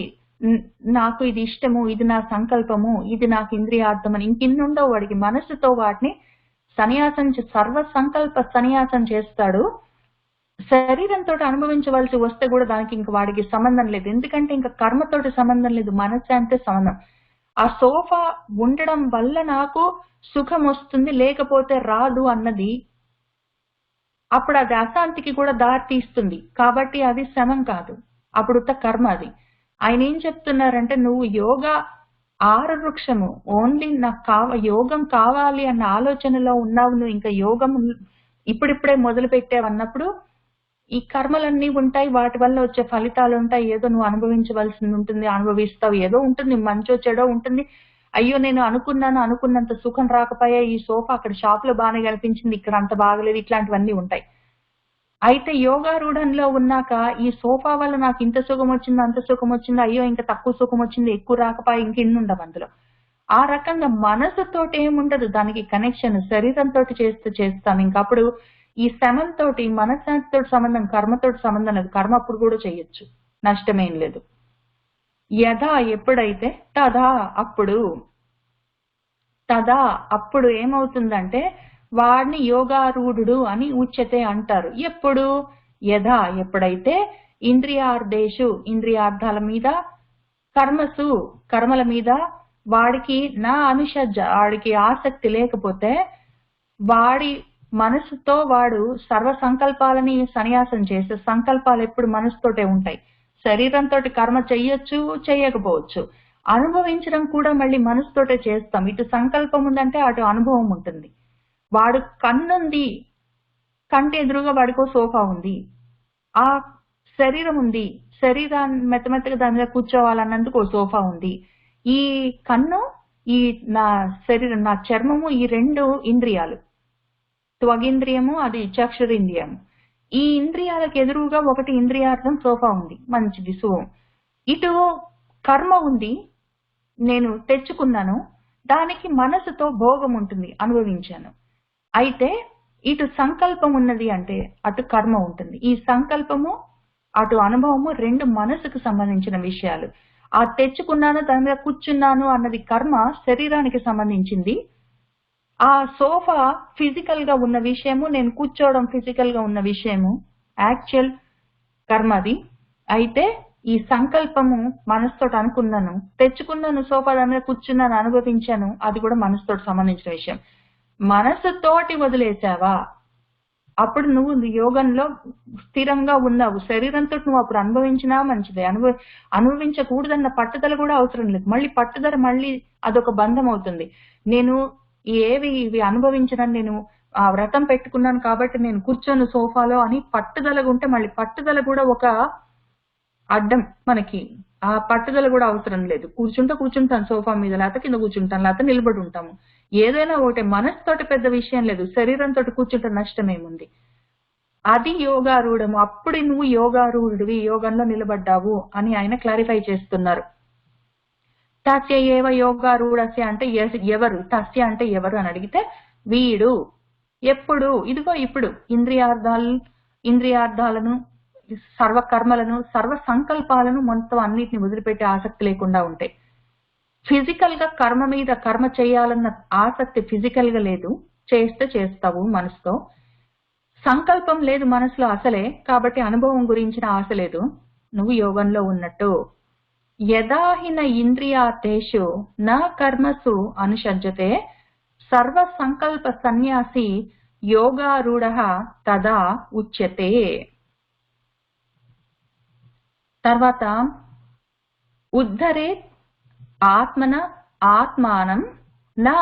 నాకు ఇది ఇష్టము, ఇది నా సంకల్పము, ఇది నాకు ఇంద్రియార్థం అని ఇంకిన్నుండవు వాడికి. మనసుతో వాటిని సన్యాసం, సర్వ సంకల్ప సన్యాసం చేస్తాడు. శరీరంతో అనుభవించవలసి వస్తే కూడా దానికి ఇంక వాడికి సంబంధం లేదు, ఎందుకంటే ఇంకా కర్మతోటి సంబంధం లేదు, మనశ్శాంతి సంబంధం. ఆ సోఫా ఉండడం వల్ల నాకు సుఖం వస్తుంది, లేకపోతే రాదు అన్నది అప్పుడు అది అశాంతికి కూడా దారి తీస్తుంది. కాబట్టి అది శమం కాదు, అప్పుడు కర్మ అది. ఆయన ఏం చెప్తున్నారంటే, నువ్వు యోగా ఆరవృక్షము, ఓన్లీ నాకు యోగం కావాలి అన్న ఆలోచనలో ఉన్నావు, నువ్వు ఇంకా యోగం ఇప్పుడిప్పుడే మొదలు పెట్టావన్నప్పుడు ఈ కర్మలన్నీ ఉంటాయి, వాటి వల్ల వచ్చే ఫలితాలు ఉంటాయి, ఏదో నువ్వు అనుభవించవలసింది ఉంటుంది, అనుభవిస్తావు, ఏదో ఉంటుంది, మంచో చెడో ఉంటుంది. అయ్యో నేను అనుకున్నంత సుఖం రాకపోయా, ఈ సోఫా అక్కడ షాప్ లో బాగానే కనిపించింది, ఇక్కడ అంత బాగలేదు, ఇట్లాంటివన్నీ ఉంటాయి. అయితే యోగారూఢంలో ఉన్నాక ఈ సోఫా వల్ల నాకు ఇంత సుఖం వచ్చింది, అంత సుఖం వచ్చింది, అయ్యో ఇంకా తక్కువ సుఖం వచ్చింది, ఎక్కువ రాకపోయా, ఇంకెన్ని ఉండవు అందులో. ఆ రకంగా మనసుతోటి ఏముండదు, దానికి కనెక్షన్ శరీరంతో చేస్తాం. ఇంకప్పుడు ఈ శమంతో, మనశ్శాంతితో సంబంధం, కర్మతోటి సంబంధం లేదు. కర్మ అప్పుడు కూడా చేయొచ్చు, నష్టమేం లేదు. యథా ఎప్పుడైతే, తదా అప్పుడు ఏమవుతుందంటే వాడిని యోగారూఢుడు అని ఉచ్యతే అంటారు. ఎప్పుడు, యథా ఎప్పుడైతే, ఇంద్రియార్థేషు ఇంద్రియార్థాల మీద, కర్మసు కర్మల మీద వాడికి నా అనుషజ్జ, వాడికి ఆసక్తి లేకపోతే, వాడి మనసుతో వాడు సర్వ సంకల్పాలని సన్యాసం చేసే, సంకల్పాలు ఎప్పుడు మనసుతోటే ఉంటాయి. శరీరంతో కర్మ చెయ్యొచ్చు, చెయ్యకపోవచ్చు, అనుభవించడం కూడా మళ్ళీ మనసుతోటే చేస్తాం. ఇటు సంకల్పం ఉందంటే అటు అనుభవం ఉంటుంది. వాడు కన్నుంది, కంటి ఎదురుగా వాడికో సోఫా ఉంది, ఆ శరీరం ఉంది, శరీరాన్ని మెత్తమెత్తగా దాని మీద కూర్చోవాలన్నందుకు ఓ సోఫా ఉంది. ఈ కన్ను, ఈ నా శరీరం, నా చర్మము, ఈ రెండు ఇంద్రియాలు, త్వగింద్రియము, అది చక్షురింద్రియము. ఈ ఇంద్రియాలకు ఎదురుగా ఒకటి ఇంద్రియార్థం సోఫా ఉంది, మంచిది, శుభం. ఇటు కర్మ ఉంది, నేను తెచ్చుకున్నాను, దానికి మనసుతో భోగం ఉంటుంది, అనుభవించాను. అయితే ఇటు సంకల్పం ఉన్నది అంటే అటు కర్మ ఉంటుంది. ఈ సంకల్పము అటు అనుభవము రెండు మనసుకు సంబంధించిన విషయాలు. ఆ తెచ్చుకున్నాను, దాని మీద కూర్చున్నాను అన్నది కర్మ, శరీరానికి సంబంధించింది. ఆ సోఫా ఫిజికల్ గా ఉన్న విషయము, నేను కూర్చోవడం ఫిజికల్ గా ఉన్న విషయము, యాక్చువల్ కర్మది. అయితే ఈ సంకల్పము మనసుతో అనుకున్నాను, తెచ్చుకున్నాను, సోఫా దాని మీద కూర్చున్నాను, అనుభవించాను, అది కూడా మనసుతో సంబంధించిన విషయం. మనసుతోటి వదిలేసావా, అప్పుడు నువ్వు యోగంలో స్థిరంగా ఉన్నావు. శరీరంతో నువ్వు అప్పుడు అనుభవించినా మంచిదే, అనుభవించకూడదన్న పట్టుదల కూడా అవసరం లేదు. మళ్ళీ పట్టుదల, మళ్ళీ అదొక బంధం అవుతుంది. నేను ఇవి అనుభవించనని నేను ఆ వ్రతం పెట్టుకున్నాను కాబట్టి నేను కూర్చొని సోఫాలో అని పట్టుదలగా ఉంటే, మళ్ళీ పట్టుదల కూడా ఒక అడ్డం మనకి. ఆ పట్టుదల కూడా అవసరం లేదు. కూర్చుంటాను సోఫా మీద, లేకపోతే కింద కూర్చుంటాను, లేకపోతే నిలబడి ఉంటాము, ఏదైనా ఒకటే. మనసుతోటి పెద్ద విషయం లేదు, శరీరంతో కూర్చుంటే నష్టం ఏముంది. అది యోగారూఢము. అప్పుడు నువ్వు యోగారూఢుడివి, యోగంలో నిలబడ్డావు అని ఆయన క్లారిఫై చేస్తున్నారు. తస్య ఏవ యోగారూఢస్య అంటే ఎవరు, తస్య అంటే ఎవరు అని అడిగితే, వీడు ఎప్పుడు, ఇదిగో ఇప్పుడు ఇంద్రియార్థాలను, సర్వ కర్మలను, సర్వ సంకల్పాలను, మొత్తం అన్నిటిని వదిలిపెట్టి ఆసక్తి లేకుండా ఉంటాయి. ఫిజికల్ గా కర్మ మీద కర్మ చేయాలన్న ఆసక్తి ఫిజికల్ గా లేదు, చేస్తే చేస్తావు మనసుతో. సంకల్పం లేదు మనసులో అసలే, కాబట్టి అనుభవం గురించిన ఆశ లేదు, నువ్వు యోగంలో ఉన్నట్టు. యదాహిన ఇంద్రియాతేషు నా కర్మసు అనుషజ్యతే సర్వ సంకల్ప సన్యాసి యోగారూఢ తదా ఉచ్యతే. తర్వాత ఉద్ధరే ఆత్మన ఆత్మానం నా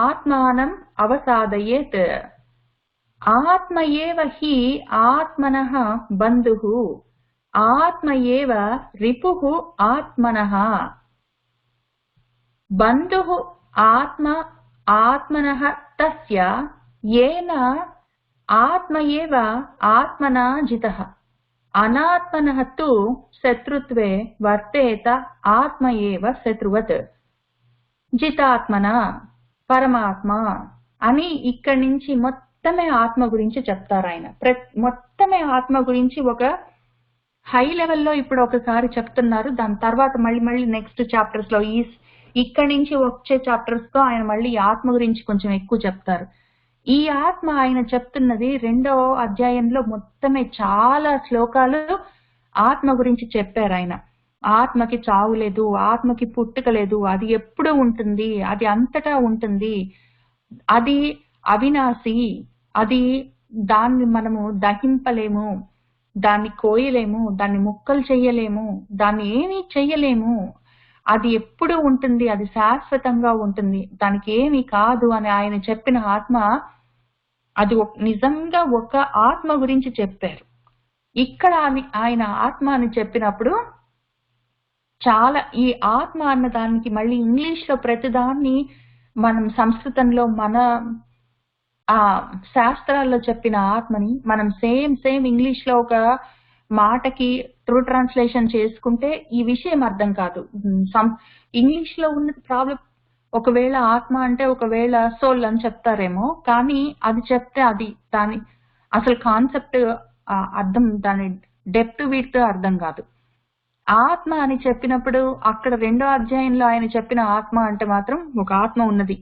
ఆత్మానం అవసాదయేత్. ఆత్మ ఏవ హి ఆత్మనః బంధుః ఆత్మ ఏవ రిపుః ఆత్మనః. బంధుః ఆత్మ ఆత్మనః తస్య येन ఆత్మ ఏవ ఆత్మనా జితః అనాత్మనః తు శత్రుత్వే వర్తేత ఆత్మ ఏవ శత్రువత్. జితాత్మన పరమాత్మ అని ఇక్కడి నుంచి మొత్తమే ఆత్మ గురించి చెప్తారు ఆయన. మొత్తమే ఆత్మ గురించి ఒక హై లెవెల్లో ఇప్పుడు ఒకసారి చెప్తున్నారు. దాని తర్వాత మళ్ళీ నెక్స్ట్ చాప్టర్స్ లో ఇక్కడి నుంచి వచ్చే చాప్టర్స్ తో ఆయన మళ్ళీ ఆత్మ గురించి కొంచెం ఎక్కువ చెప్తారు. ఈ ఆత్మ ఆయన చెప్తున్నది 2వ అధ్యాయంలో మొత్తమే చాలా శ్లోకాలు ఆత్మ గురించి చెప్పారు ఆయన. ఆత్మకి చావు లేదు, ఆత్మకి పుట్టుక లేదు, అది ఎప్పుడు ఉంటుంది, అది అంతటా ఉంటుంది, అది అవినాశి, అది దాన్ని మనము దహింపలేము, దాన్ని కోయలేము, దాన్ని ముక్కలు చెయ్యలేము, దాన్ని ఏమీ చెయ్యలేము, అది ఎప్పుడు ఉంటుంది, అది శాశ్వతంగా ఉంటుంది, దానికి ఏమీ కాదు అని ఆయన చెప్పిన ఆత్మ, అది నిజంగా ఒక ఆత్మ గురించి చెప్పారు. ఇక్కడ ఆయన ఆత్మ అని చెప్పినప్పుడు చాలా ఈ ఆత్మ అన్న దానికి మళ్ళీ ఇంగ్లీష్ లో ప్రతిదాన్ని మనం సంస్కృతంలో మన శాస్త్రాల్లో చెప్పిన ఆత్మని మనం సేమ్ ఇంగ్లీష్ లో ఒక మాటకి ట్రూ ట్రాన్స్లేషన్ చేసుకుంటే ఈ విషయం అర్థం కాదు. ఇంగ్లీష్ లో ఉన్నది ప్రాబ్లం. ఒకవేళ ఆత్మ అంటే ఒకవేళ సోల్ అని చెప్తారేమో, కానీ అది చెప్తే అది దాని అసలు కాన్సెప్ట్ అర్థం, దాని డెప్త్ విడ్త్ అర్థం కాదు. ఆత్మ అని చెప్పినప్పుడు అక్కడ 2వ అధ్యాయంలో ఆయన చెప్పిన ఆత్మ అంటే మాత్రం ఒక ఆత్మ ఉన్నది,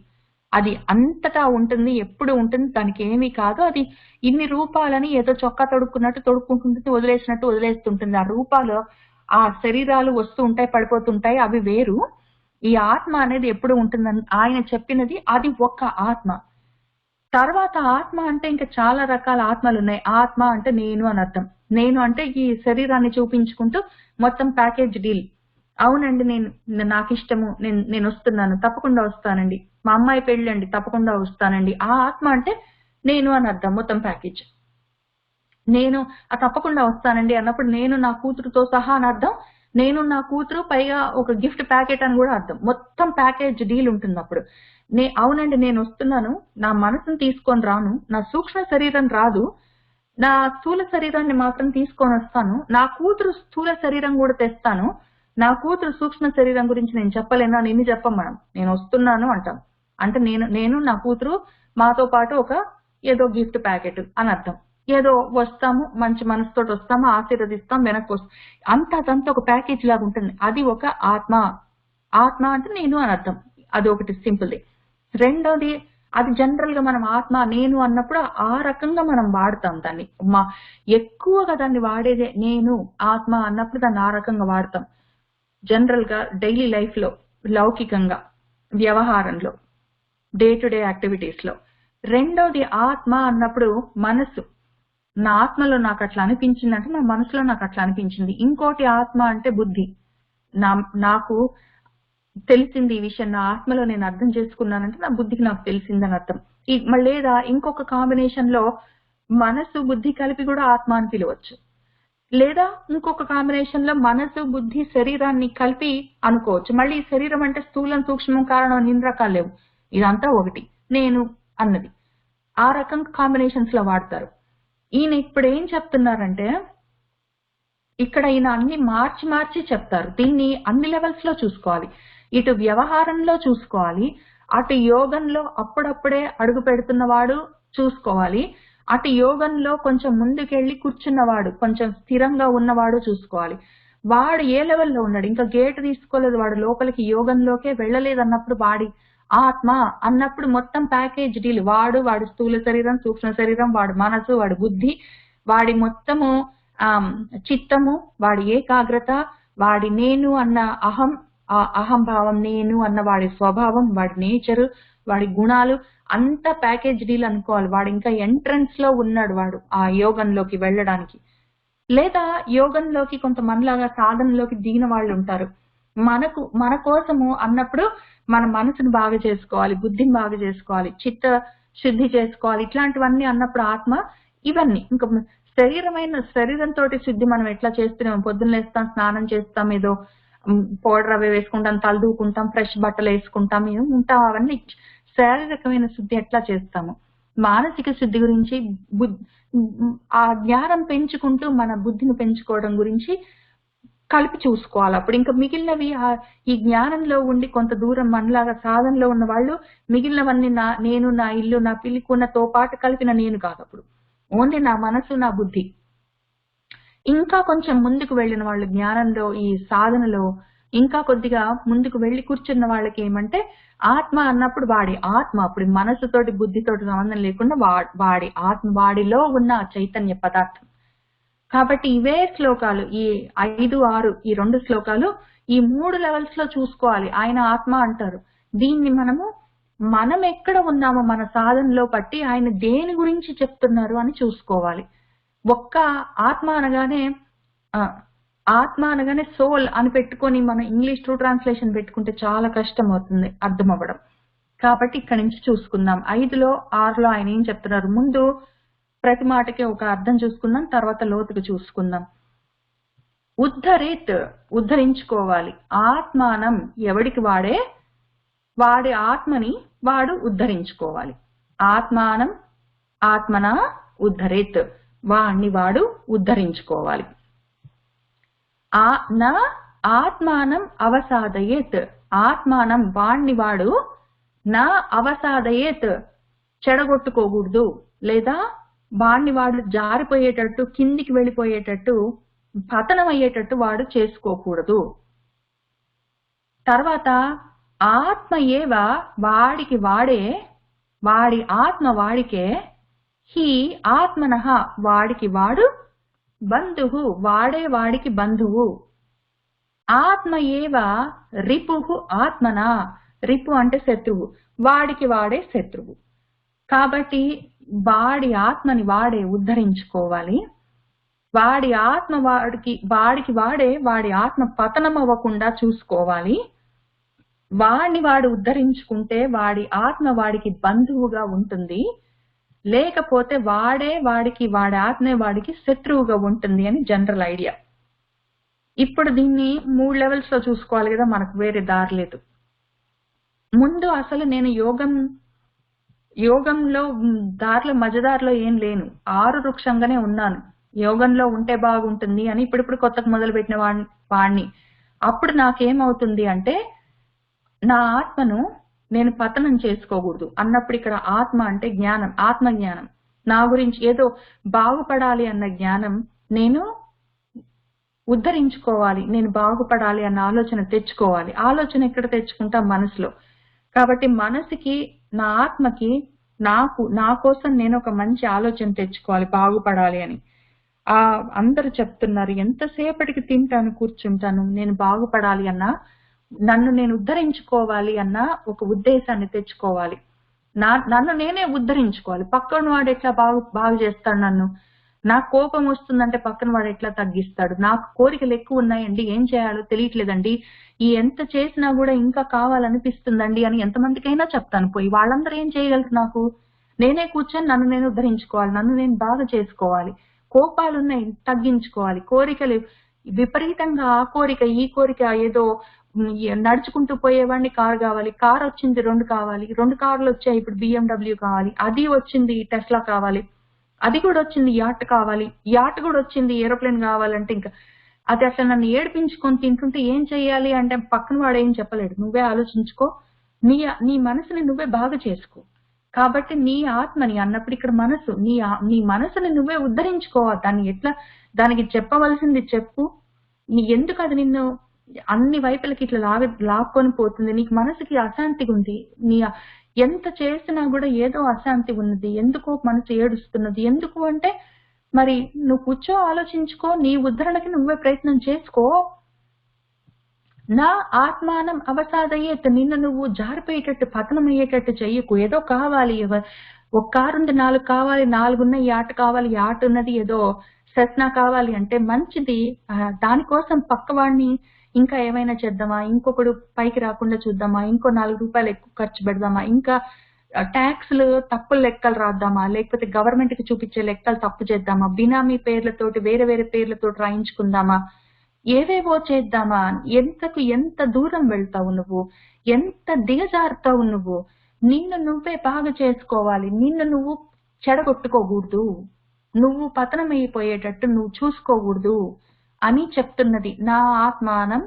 అది అంతటా ఉంటుంది, ఎప్పుడు ఉంటుంది, దానికి ఏమీ కాదు, అది ఇన్ని రూపాలని ఏదో చొక్కా తొడుక్కున్నట్టు తొడుక్కుంటుంటుంది, వదిలేసినట్టు వదిలేస్తుంటుంది. ఆ రూపాలు ఆ శరీరాలు వస్తూ ఉంటాయి, పడిపోతుంటాయి, అవి వేరు. ఈ ఆత్మ అనేది ఎప్పుడు ఉంటుందని ఆయన చెప్పినది అది ఒక ఆత్మ. తర్వాత ఆత్మ అంటే ఇంకా చాలా రకాల ఆత్మలు ఉన్నాయి. ఆత్మ అంటే నేను అని అర్థం. నేను అంటే ఈ శరీరాన్ని చూపించుకుంటూ మొత్తం ప్యాకేజ్ డీల్. అవునండి, నాకు ఇష్టము, నేను వస్తున్నాను, తప్పకుండా వస్తానండి, మా అమ్మాయి పెళ్ళండి, తప్పకుండా వస్తానండి. ఆ ఆత్మ అంటే నేను అని అర్థం, మొత్తం ప్యాకేజ్. నేను తప్పకుండా వస్తానండి అన్నప్పుడు నేను నా కూతురుతో సహా అని అర్థం, నేను నా కూతురు పైగా ఒక గిఫ్ట్ ప్యాకెట్ అని కూడా అర్థం. మొత్తం ప్యాకేజ్ డీల్ ఉంటుంది అప్పుడు. అవునండి నేను వస్తున్నాను, నా మనసును తీసుకొని రాను, నా సూక్ష్మ శరీరం రాదు, నా స్థూల శరీరాన్ని మాత్రం తీసుకొని వస్తాను, నా కూతురు స్థూల శరీరం కూడా తెస్తాను, నా కూతురు సూక్ష్మ శరీరం గురించి నేను చెప్పలేను అని ఇన్ని చెప్పం మనం. నేను వస్తున్నాను అంటాం అంటే నేను నా కూతురు మాతో పాటు ఒక ఏదో గిఫ్ట్ ప్యాకెట్ అని అర్థం. ఏదో వస్తాము, మంచి మనసుతో వస్తాము, ఆశీర్వదిస్తాం, వెనక్కి వస్తాం, అదంతా ఒక ప్యాకేజ్ లాగా ఉంటుంది. అది ఒక ఆత్మ. ఆత్మ అంటే నేను అని అర్థం, అది ఒకటి సింపుల్. రెండోది అది జనరల్ గా మనం ఆత్మ నేను అన్నప్పుడు ఆ రకంగా మనం వాడతాం దాన్ని. ఎక్కువగా దాన్ని వాడేదే నేను ఆత్మ అన్నప్పుడు దాన్ని ఆ రకంగా వాడతాం జనరల్ గా డైలీ లైఫ్ లో, లౌకికంగా, వ్యవహారంలో, డే టు డే యాక్టివిటీస్ లో. రెండోది ఆత్మ అన్నప్పుడు మనసు, నా ఆత్మలో నాకు అట్లా అనిపించింది అంటే నా మనసులో నాకు అట్లా అనిపించింది. ఇంకోటి ఆత్మ అంటే బుద్ధి, నాకు తెలిసింది ఈ విషయం, నా ఆత్మలో నేను అర్థం చేసుకున్నానంటే నా బుద్ధికి నాకు తెలిసిందని అర్థం. లేదా ఇంకొక కాంబినేషన్ లో మనసు బుద్ధి కలిపి కూడా ఆత్మ అని పిలవచ్చు. లేదా ఇంకొక కాంబినేషన్ లో మనసు బుద్ధి శరీరాన్ని కలిపి అనుకోవచ్చు. మళ్ళీ శరీరం అంటే స్థూలం సూక్ష్మం కారణం ఇన్ని రకాలు లేవు, ఇదంతా ఒకటి నేను అన్నది. ఆ రకంగా కాంబినేషన్స్ లో వాడతారు. ఈయన ఇప్పుడు ఏం చెప్తున్నారంటే ఇక్కడ ఈయన అన్ని మార్చి చెప్తారు. దీన్ని అన్ని లెవెల్స్ లో చూసుకోవాలి. ఇటు వ్యవహారంలో చూసుకోవాలి, అటు యోగంలో అప్పుడప్పుడే అడుగు పెడుతున్నవాడు చూసుకోవాలి, అటు యోగంలో కొంచెం ముందుకెళ్లి కూర్చున్నవాడు, కొంచెం స్థిరంగా ఉన్నవాడు చూసుకోవాలి. వాడు ఏ లెవెల్లో ఉన్నాడు, ఇంకా గేట్ తీసుకోలేదు, వాడు లోపలికి యోగంలోకే వెళ్ళలేదు అన్నప్పుడు వాడి ఆత్మ అన్నప్పుడు మొత్తం ప్యాకేజ్ డీల్. వాడు స్థూల శరీరం, సూక్ష్మ శరీరం, వాడు మనసు, వాడి బుద్ధి, వాడి మొత్తము చిత్తము, వాడి ఏకాగ్రత, వాడి నేను అన్న అహంభావం, నేను అన్న వాడి స్వభావం, వాడి నేచరు, వాడి గుణాలు అంతా ప్యాకేజ్ డీల్ అనుకోవాలి. వాడు ఇంకా ఎంట్రన్స్ లో ఉన్నాడు వాడు ఆ యోగంలోకి వెళ్ళడానికి. లేదా యోగంలోకి కొంత మనలాగా సాధనలోకి దిగిన వాళ్ళు ఉంటారు. మన కోసము అన్నప్పుడు మన మనసును బాగా చేసుకోవాలి, బుద్ధిని బాగా చేసుకోవాలి, చిత్త శుద్ధి చేసుకోవాలి, ఇట్లాంటివన్నీ అన్నప్పుడు ఆత్మ ఇవన్నీ ఇంకా శరీరంతో శుద్ధి మనం ఎట్లా చేస్తున్నాం, పొద్దున్న లేస్తాం, స్నానం చేస్తాం, ఏదో పౌడర్ అవి వేసుకుంటాం, తలదూకుంటాం, ఫ్రెష్ బట్టలు వేసుకుంటాం, ఉంటాం, అవన్నీ శారీరకమైన శుద్ధి ఎట్లా చేస్తాము. మానసిక శుద్ధి గురించి ఆ జ్ఞానం పెంచుకుంటూ మన బుద్ధిని పెంచుకోవడం గురించి కలిపి చూసుకోవాలి. అప్పుడు ఇంకా మిగిలినవి ఈ జ్ఞానంలో ఉండి కొంత దూరం మనలాగా సాధనలో ఉన్న వాళ్ళు మిగిలినవన్నీ నేను, నా ఇల్లు, నా పిల్లికున్నతో పాటు కలిపిన నేను కాదు. అప్పుడు ఓన్లీ నా మనసు, నా బుద్ధి. ఇంకా కొంచెం ముందుకు వెళ్ళిన వాళ్ళు జ్ఞానంలో, ఈ సాధనలో ఇంకా కొద్దిగా ముందుకు వెళ్ళి కూర్చున్న వాళ్ళకి ఏమంటే ఆత్మ అన్నప్పుడు వాడి ఆత్మ, అప్పుడు మనసుతోటి బుద్ధితోటి సంబంధం లేకుండా వాడి ఆత్మ, వాడిలో ఉన్న చైతన్య పదార్థం. కాబట్టి ఇవే శ్లోకాలు, ఈ 5, 6 ఈ 2 శ్లోకాలు ఈ 3 లెవెల్స్ లో చూసుకోవాలి. ఆయన ఆత్మ అంటారు. దీన్ని మనం ఎక్కడ ఉన్నామో మన సాధనలో బట్టి ఆయన దేని గురించి చెప్తున్నారు అని చూసుకోవాలి. ఒక్క ఆత్మ అనగానే సోల్ అని పెట్టుకొని మనం ఇంగ్లీష్ ట్రూ ట్రాన్స్లేషన్ పెట్టుకుంటే చాలా కష్టం అవుతుంది అర్థం అవ్వడం. కాబట్టి ఇక్కడి నుంచి చూసుకుందాం. 5లో 6లో ఆయన ఏం చెప్తున్నారు, ముందు ప్రతి మాటకి ఒక అర్థం చూసుకుందాం, తర్వాత లోతుగా చూసుకుందాం. ఉద్ధరించుకోవాలి. ఆత్మానం ఎవడికి వాడి ఆత్మని వాడు ఉద్ధరించుకోవాలి. ఆత్మానం ఆత్మన ఉద్ధరేత్, వాణ్ణి వాడు ఉద్ధరించుకోవాలి. ఆత్మానం అవసాదయేత్, ఆత్మానం వాణ్ణి వాడు నా అవసాదయేత్ చెడగొట్టుకోకూడదు, లేదా వాణ్ణి వాడు జారిపోయేటట్టు, కిందికి వెళ్ళిపోయేటట్టు, పతనం అయ్యేటట్టు వాడు చేసుకోకూడదు. తర్వాత ఆత్మ ఏవ వాడికి వాడే, వాడి ఆత్మ వాడికే, హి ఆత్మనః వాడికి వాడు, బంధువు వాడే వాడికి బంధువు. ఆత్మ ఏవ రిపుః ఆత్మన, రిపు అంటే శత్రువు, వాడికి వాడే శత్రువు. కాబట్టి వాడి ఆత్మని వాడే ఉద్ధరించుకోవాలి. వాడి ఆత్మ వాడికి వాడే వాడి ఆత్మ పతనం అవ్వకుండా చూసుకోవాలి. వాడిని వాడు ఉద్ధరించుకుంటే వాడి ఆత్మ వాడికి బంధువుగా ఉంటుంది, లేకపోతే వాడి ఆత్మే వాడికి శత్రువుగా ఉంటుంది అని జనరల్ ఐడియా. ఇప్పుడు దీన్ని 3 లెవెల్స్ లో చూసుకోవాలి కదా, మనకు వేరే దారి లేదు. ముందు అసలు నేను యోగంలో మధ్యదారిలో ఏం లేను, 6 వృక్షంగానే ఉన్నాను. యోగంలో ఉంటే బాగుంటుంది అని ఇప్పుడు కొత్తగా మొదలు పెట్టిన వాడిని. అప్పుడు నాకేమవుతుంది అంటే నా ఆత్మను నేను పతనం చేసుకోకూడదు అన్నప్పుడు ఇక్కడ ఆత్మ అంటే జ్ఞానం, ఆత్మజ్ఞానం, నా గురించి ఏదో బాగుపడాలి అన్న జ్ఞానం, నేను ఉద్ధరించుకోవాలి, నేను బాగుపడాలి అన్న ఆలోచన తెచ్చుకోవాలి. ఆలోచన ఎక్కడ తెచ్చుకుంటా, మనసులో. కాబట్టి మనసుకి, నా ఆత్మకి, నా కోసం నేను ఒక మంచి ఆలోచన తెచ్చుకోవాలి బాగుపడాలి అని. అందరూ చెప్తున్నారు, ఎంతసేపటికి తింటాను కూర్చుంటాను, నేను బాగుపడాలి అన్నా, నన్ను నేను ఉద్ధరించుకోవాలి అన్న ఒక ఉద్దేశాన్ని తెచ్చుకోవాలి. నన్ను నేనే ఉద్ధరించుకోవాలి. పక్కన వాడు ఎట్లా బాగు చేస్తాడు నన్ను, నాకు కోపం వస్తుందంటే పక్కన వాడు ఎట్లా తగ్గిస్తాడు, నాకు కోరికలు ఎక్కువ ఉన్నాయండి, ఏం చేయాలో తెలియట్లేదండి, ఎంత చేసినా కూడా ఇంకా కావాలనిపిస్తుందండి అని ఎంతమందికైనా చెప్తాను పోయి. వాళ్ళందరూ ఏం చేయగలరు నాకు? నేనే కూర్చొని నన్ను నేను ఉద్ధరించుకోవాలి, నన్ను నేను బాగా చేసుకోవాలి. కోపాలున్నాయి, తగ్గించుకోవాలి. కోరికలు విపరీతంగా, ఆ కోరిక ఈ కోరిక, ఏదో నడుచుకుంటూ పోయేవాడిని కారు కావాలి, కారు వచ్చింది 2 కావాలి, 2 కార్లు వచ్చాయి ఇప్పుడు BMW కావాలి, అది వచ్చింది టెస్లా కావాలి, అది కూడా వచ్చింది యాట్ కావాలి, యాట్ కూడా వచ్చింది ఏరోప్లేన్ కావాలంటే ఇంకా అది అసలు నన్ను ఏడిపించుకొని తింటుంటే ఏం చెయ్యాలి అంటే పక్కన వాడు ఏం చెప్పలేడు, నువ్వే ఆలోచించుకో, నీ మనసుని నువ్వే బాగా చేసుకో. కాబట్టి నీ ఆత్మని అన్నప్పుడు ఇక్కడ మనసు, నీ మనసుని నువ్వే ఉద్ధరించుకోవాలి. దానికి చెప్పవలసింది చెప్పు, ఎందుకు అది నిన్ను అన్ని వైపులకి ఇట్లా లాక్కొని పోతుంది? నీకు మనసుకి అశాంతిగా ఉంది. ఎంత చేసినా కూడా ఏదో అశాంతి ఉన్నది. ఎందుకో మనసు ఏడుస్తున్నది. ఎందుకు అంటే మరి నువ్వు కూర్చో, ఆలోచించుకో, నీ ఉద్ధరణకి నువ్వే ప్రయత్నం చేసుకో. నా ఆత్మానం అవసాదయ్యేట్, నిన్ను నువ్వు జారిపోయేటట్టు, పతనమయ్యేటట్టు చెయ్యకు. ఏదో కావాలి, ఒక కారు ఉంది, 4 కావాలి, 4 ఉన్నాయి, ఈ ఆట కావాలి, ఈ ఆట ఉన్నది, ఏదో సెస్నా కావాలి అంటే మంచిది. దానికోసం పక్కవాడిని ఇంకా ఏమైనా చేద్దామా, ఇంకొకడు పైకి రాకుండా చూద్దామా, ఇంకో 4 రూపాయలు ఎక్కువ ఖర్చు పెడదామా, ఇంకా ట్యాక్స్లు తప్పులు లెక్కలు రాద్దామా, లేకపోతే గవర్నమెంట్ కి చూపించే లెక్కలు తప్పు చేద్దామా, బినామీ పేర్లతోటి వేరే వేరే పేర్లతోటి రాయించుకుందామా, ఏవేవో చేద్దామా. ఎంత దూరం వెళ్తావు నువ్వు? ఎంత దిగజారుతావు నువ్వు? నిన్ను నువ్వే బాగా చేసుకోవాలి. నిన్ను నువ్వు చెడగొట్టుకోకూడదు. నువ్వు పతనమైపోయేటట్టు నువ్వు చూసుకోకూడదు అని చెప్తున్నది. నా ఆత్మానం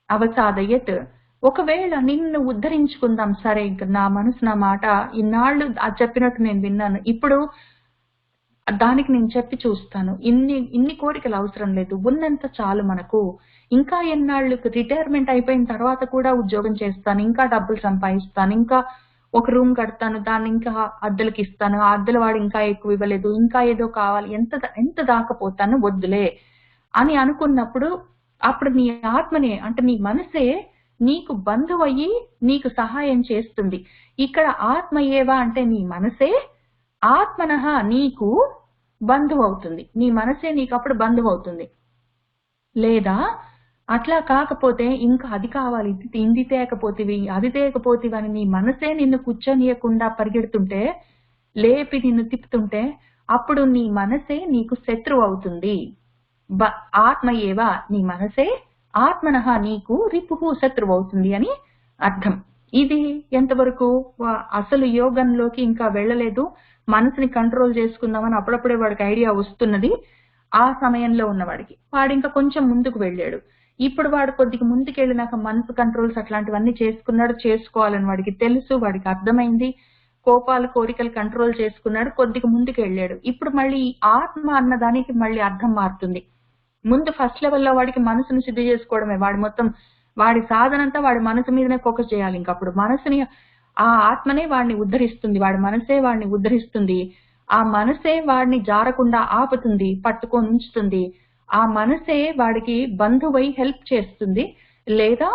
అవసాదయత్. ఒకవేళ నిన్ను ఉద్ధరించుకుందాం, సరే, ఇంక నా మనసు నా మాట ఇన్నాళ్ళు అది చెప్పినట్టు నేను విన్నాను, ఇప్పుడు దానికి నేను చెప్పి చూస్తాను. ఇన్ని కోరికలు అవసరం లేదు, ఉన్నంత చాలు మనకు. ఇంకా ఎన్నాళ్ళు, రిటైర్మెంట్ అయిపోయిన తర్వాత కూడా ఉద్యోగం చేస్తాను, ఇంకా డబ్బులు సంపాదిస్తాను, ఇంకా ఒక రూమ్ కడతాను, దాన్ని ఇంకా అద్దెలకి ఇస్తాను, ఆ అద్దెల వాడు ఇంకా ఎక్కువ ఇవ్వలేదు, ఇంకా ఏదో కావాలి, ఎంత దాకపోతాను, వద్దులే అని అనుకున్నప్పుడు అప్పుడు నీ ఆత్మనే అంటే నీ మనసే నీకు బంధువయ్యి నీకు సహాయం చేస్తుంది. ఇక్కడ ఆత్మ ఏవా అంటే నీ మనసే ఆత్మనః నీకు బంధువు అవుతుంది. నీ మనసే నీకు అప్పుడు బంధువు అవుతుంది. లేదా అట్లా కాకపోతే ఇంకా అది కావాలి, ఇది తేకపోతివి, అది తేకపోతివి అని నీ మనసే నిన్ను కూర్చొనియకుండా పరిగెడుతుంటే, లేపి నిన్ను తిప్పుతుంటే, అప్పుడు నీ మనసే నీకు శత్రువు అవుతుంది. ఆత్మ ఏవా నీ మనసే ఆత్మనః నీకు రిపుహు శత్రువు అవుతుంది అని అర్థం. ఇది ఎంతవరకు అసలు యోగంలోకి ఇంకా వెళ్ళలేదు. మనసుని కంట్రోల్ చేసుకుందామని అప్పుడప్పుడే వాడికి ఐడియా వస్తున్నది. ఆ సమయంలో ఉన్నవాడికి వాడు ఇంకా కొంచెం ముందుకు వెళ్ళాడు. ఇప్పుడు వాడు కొద్దిగా ముందుకు వెళ్ళినాక మనసు కంట్రోల్స్ అట్లాంటివన్నీ చేసుకున్నాడు, చేసుకోవాలని వాడికి తెలుసు, వాడికి అర్థమైంది. కోపాలు కోరికలు కంట్రోల్ చేసుకున్నాడు, కొద్దిగా ముందుకు వెళ్ళాడు. ఇప్పుడు మళ్ళీ ఆత్మ అన్నదానికి మళ్ళీ అర్థం మారుతుంది. ముందు ఫస్ట్ లెవెల్లో వాడికి మనసును సిద్ధి చేసుకోవడమే, వాడి సాధనంతా వాడి మనసు మీదనే ఫోకస్ చేయాలి. ఇంకప్పుడు మనసుని, ఆ ఆత్మనే వాడిని ఉద్ధరిస్తుంది, వాడి మనసే వాడిని ఉద్ధరిస్తుంది. ఆ మనసే వాడిని జారకుండా ఆపుతుంది, పట్టుకొని ఉంచుతుంది. ఆ మనసే వాడికి బంధువై హెల్ప్ చేస్తుంది, లేదా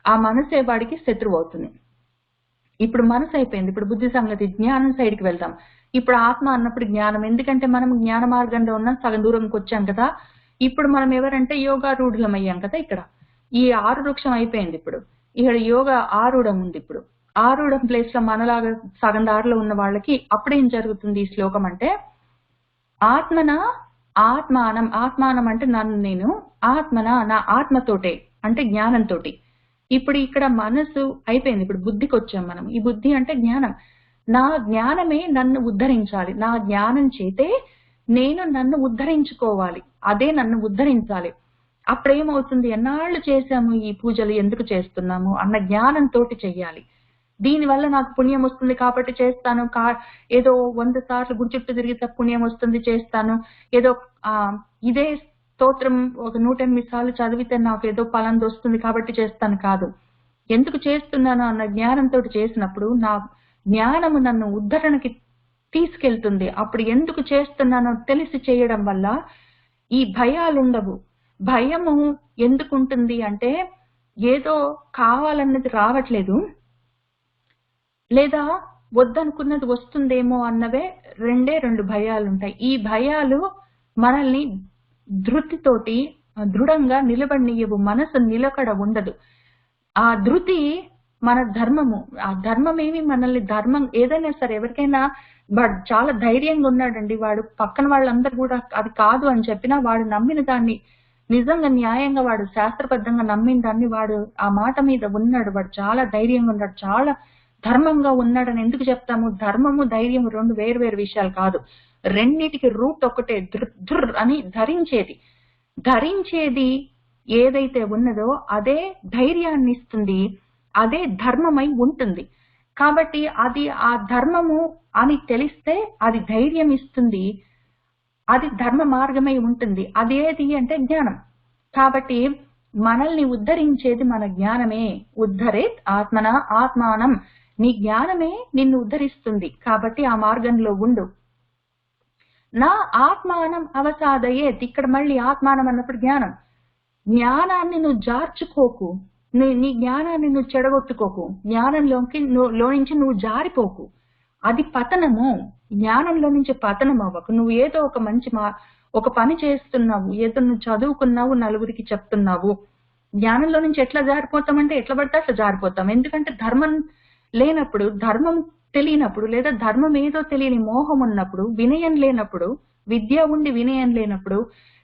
ఆ మనసే వాడికి శత్రువు అవుతుంది. ఇప్పుడు మనసు అయిపోయింది, ఇప్పుడు బుద్ధి సంగతి, జ్ఞానం సైడ్కి వెళ్దాం. ఇప్పుడు ఆత్మ అన్నప్పుడు జ్ఞానం, ఎందుకంటే మనం జ్ఞాన మార్గంలో ఉన్నాం, సగం దూరంకి వచ్చాం కదా. ఇప్పుడు మనం ఎవరంటే యోగారూఢులం అయ్యాం కదా. ఇక్కడ ఈ ఆరువృక్షం అయిపోయింది. ఇప్పుడు ఇక్కడ యోగా ఆరూఢం ఉంది. ఇప్పుడు ఆరూఢం ప్లేస్ లో మనలాగా సగం దారిలో ఉన్న వాళ్ళకి అప్పుడేం జరుగుతుంది? ఈ శ్లోకం అంటే ఆత్మన ఆత్మానం, ఆత్మానం అంటే నన్ను నేను, ఆత్మన నా ఆత్మతోటే అంటే జ్ఞానంతో. ఇప్పుడు ఇక్కడ మనసు అయిపోయింది, ఇప్పుడు బుద్ధికి వచ్చాం మనం. ఈ బుద్ధి అంటే జ్ఞానం. నా జ్ఞానమే నన్ను ఉద్ధరించాలి, నా జ్ఞానం చేతే నేను నన్ను ఉద్ధరించుకోవాలి, అదే నన్ను ఉద్ధరించాలి. అప్పుడేమవుతుంది? ఎన్నాళ్ళు చేశాము ఈ పూజలు, ఎందుకు చేస్తున్నాము అన్న జ్ఞానంతో చెయ్యాలి. దీనివల్ల నాకు పుణ్యం వస్తుంది కాబట్టి చేస్తాను, ఏదో 100 సార్లు గుడి చుట్టూ తిరిగితే పుణ్యం వస్తుంది చేస్తాను, ఏదో ఇదే స్తోత్రం ఒక 108 సార్లు చదివితే నాకు ఏదో పలాంది వస్తుంది కాబట్టి చేస్తాను కాదు. ఎందుకు చేస్తున్నాను అన్న జ్ఞానంతో చేసినప్పుడు నా జ్ఞానము నన్ను ఉద్ధరణకి తీసుకెళ్తుంది. అప్పుడు ఎందుకు చేస్తున్నానో తెలిసి చేయడం వల్ల ఈ భయాలుండవు. భయము ఎందుకుంటుంది అంటే ఏదో కావాలన్నది రావట్లేదు, లేదా వద్దనుకున్నది వస్తుందేమో అన్నవే రెండు భయాలుంటాయి. ఈ భయాలు మనల్ని ధృతితోటి దృఢంగా నిలబడినియవు, మనసు నిలకడ ఉండదు. ఆ ధృతి మన ధర్మము. ఆ ధర్మం ఏమి మనల్ని, ధర్మం ఏదైనా సరే, ఎవరికైనా వాడు చాలా ధైర్యంగా ఉన్నాడండి, వాడు పక్కన వాళ్ళందరూ కూడా అది కాదు అని చెప్పినా వాడు నమ్మిన దాన్ని, నిజంగా న్యాయంగా వాడు శాస్త్రబద్ధంగా నమ్మిన దాన్ని వాడు ఆ మాట మీద ఉన్నాడు, వాడు చాలా ధైర్యంగా ఉన్నాడు, చాలా ధర్మంగా ఉన్నాడని ఎందుకు చెప్తాము? ధర్మము ధైర్యము రెండు వేరు విషయాలు కాదు. రెండిటికి రూట్ ఒకటే, ధృ అని ధరించేది ఏదైతే ఉన్నదో అదే ధైర్యాన్ని ఇస్తుంది, అదే ధర్మమై ఉంటుంది. కాబట్టి అది ఆ ధర్మము అని తెలిస్తే అది ధైర్యం ఇస్తుంది, అది ధర్మ మార్గమై ఉంటుంది. అదేది అంటే జ్ఞానం. కాబట్టి మనల్ని ఉద్ధరించేది మన జ్ఞానమే. ఉద్ధరేత్ ఆత్మన ఆత్మానం. నీ జ్ఞానమే నిన్ను ఉద్ధరిస్తుంది. కాబట్టి ఆ మార్గంలో ఉండు. నా ఆత్మానం అవసాదయేత్. ఇక్కడ మళ్ళీ ఆత్మానం అన్నప్పుడు జ్ఞానం. జ్ఞానాన్ని నువ్వు జార్చుకోకు. నీ జ్ఞానాన్ని నువ్వు చెడగొట్టుకోకు. జ్ఞానంలోకి నుంచి నువ్వు జారిపోకు. అది పతనము. జ్ఞానంలో నుంచి పతనం అవ్వకు. నువ్వు ఏదో ఒక మంచి ఒక పని చేస్తున్నావు, ఏదో నువ్వు చదువుకున్నావు, నలుగురికి చెప్తున్నావు. జ్ఞానంలో నుంచి ఎట్లా జారిపోతామంటే ఎట్లా పడితే అట్లా జారిపోతాం. ఎందుకంటే ధర్మం లేనప్పుడు, ధర్మం తెలియనప్పుడు, లేదా ధర్మం ఏదో తెలియని మోహం ఉన్నప్పుడు, వినయం లేనప్పుడు, విద్య ఉండి వినయం లేనప్పుడు,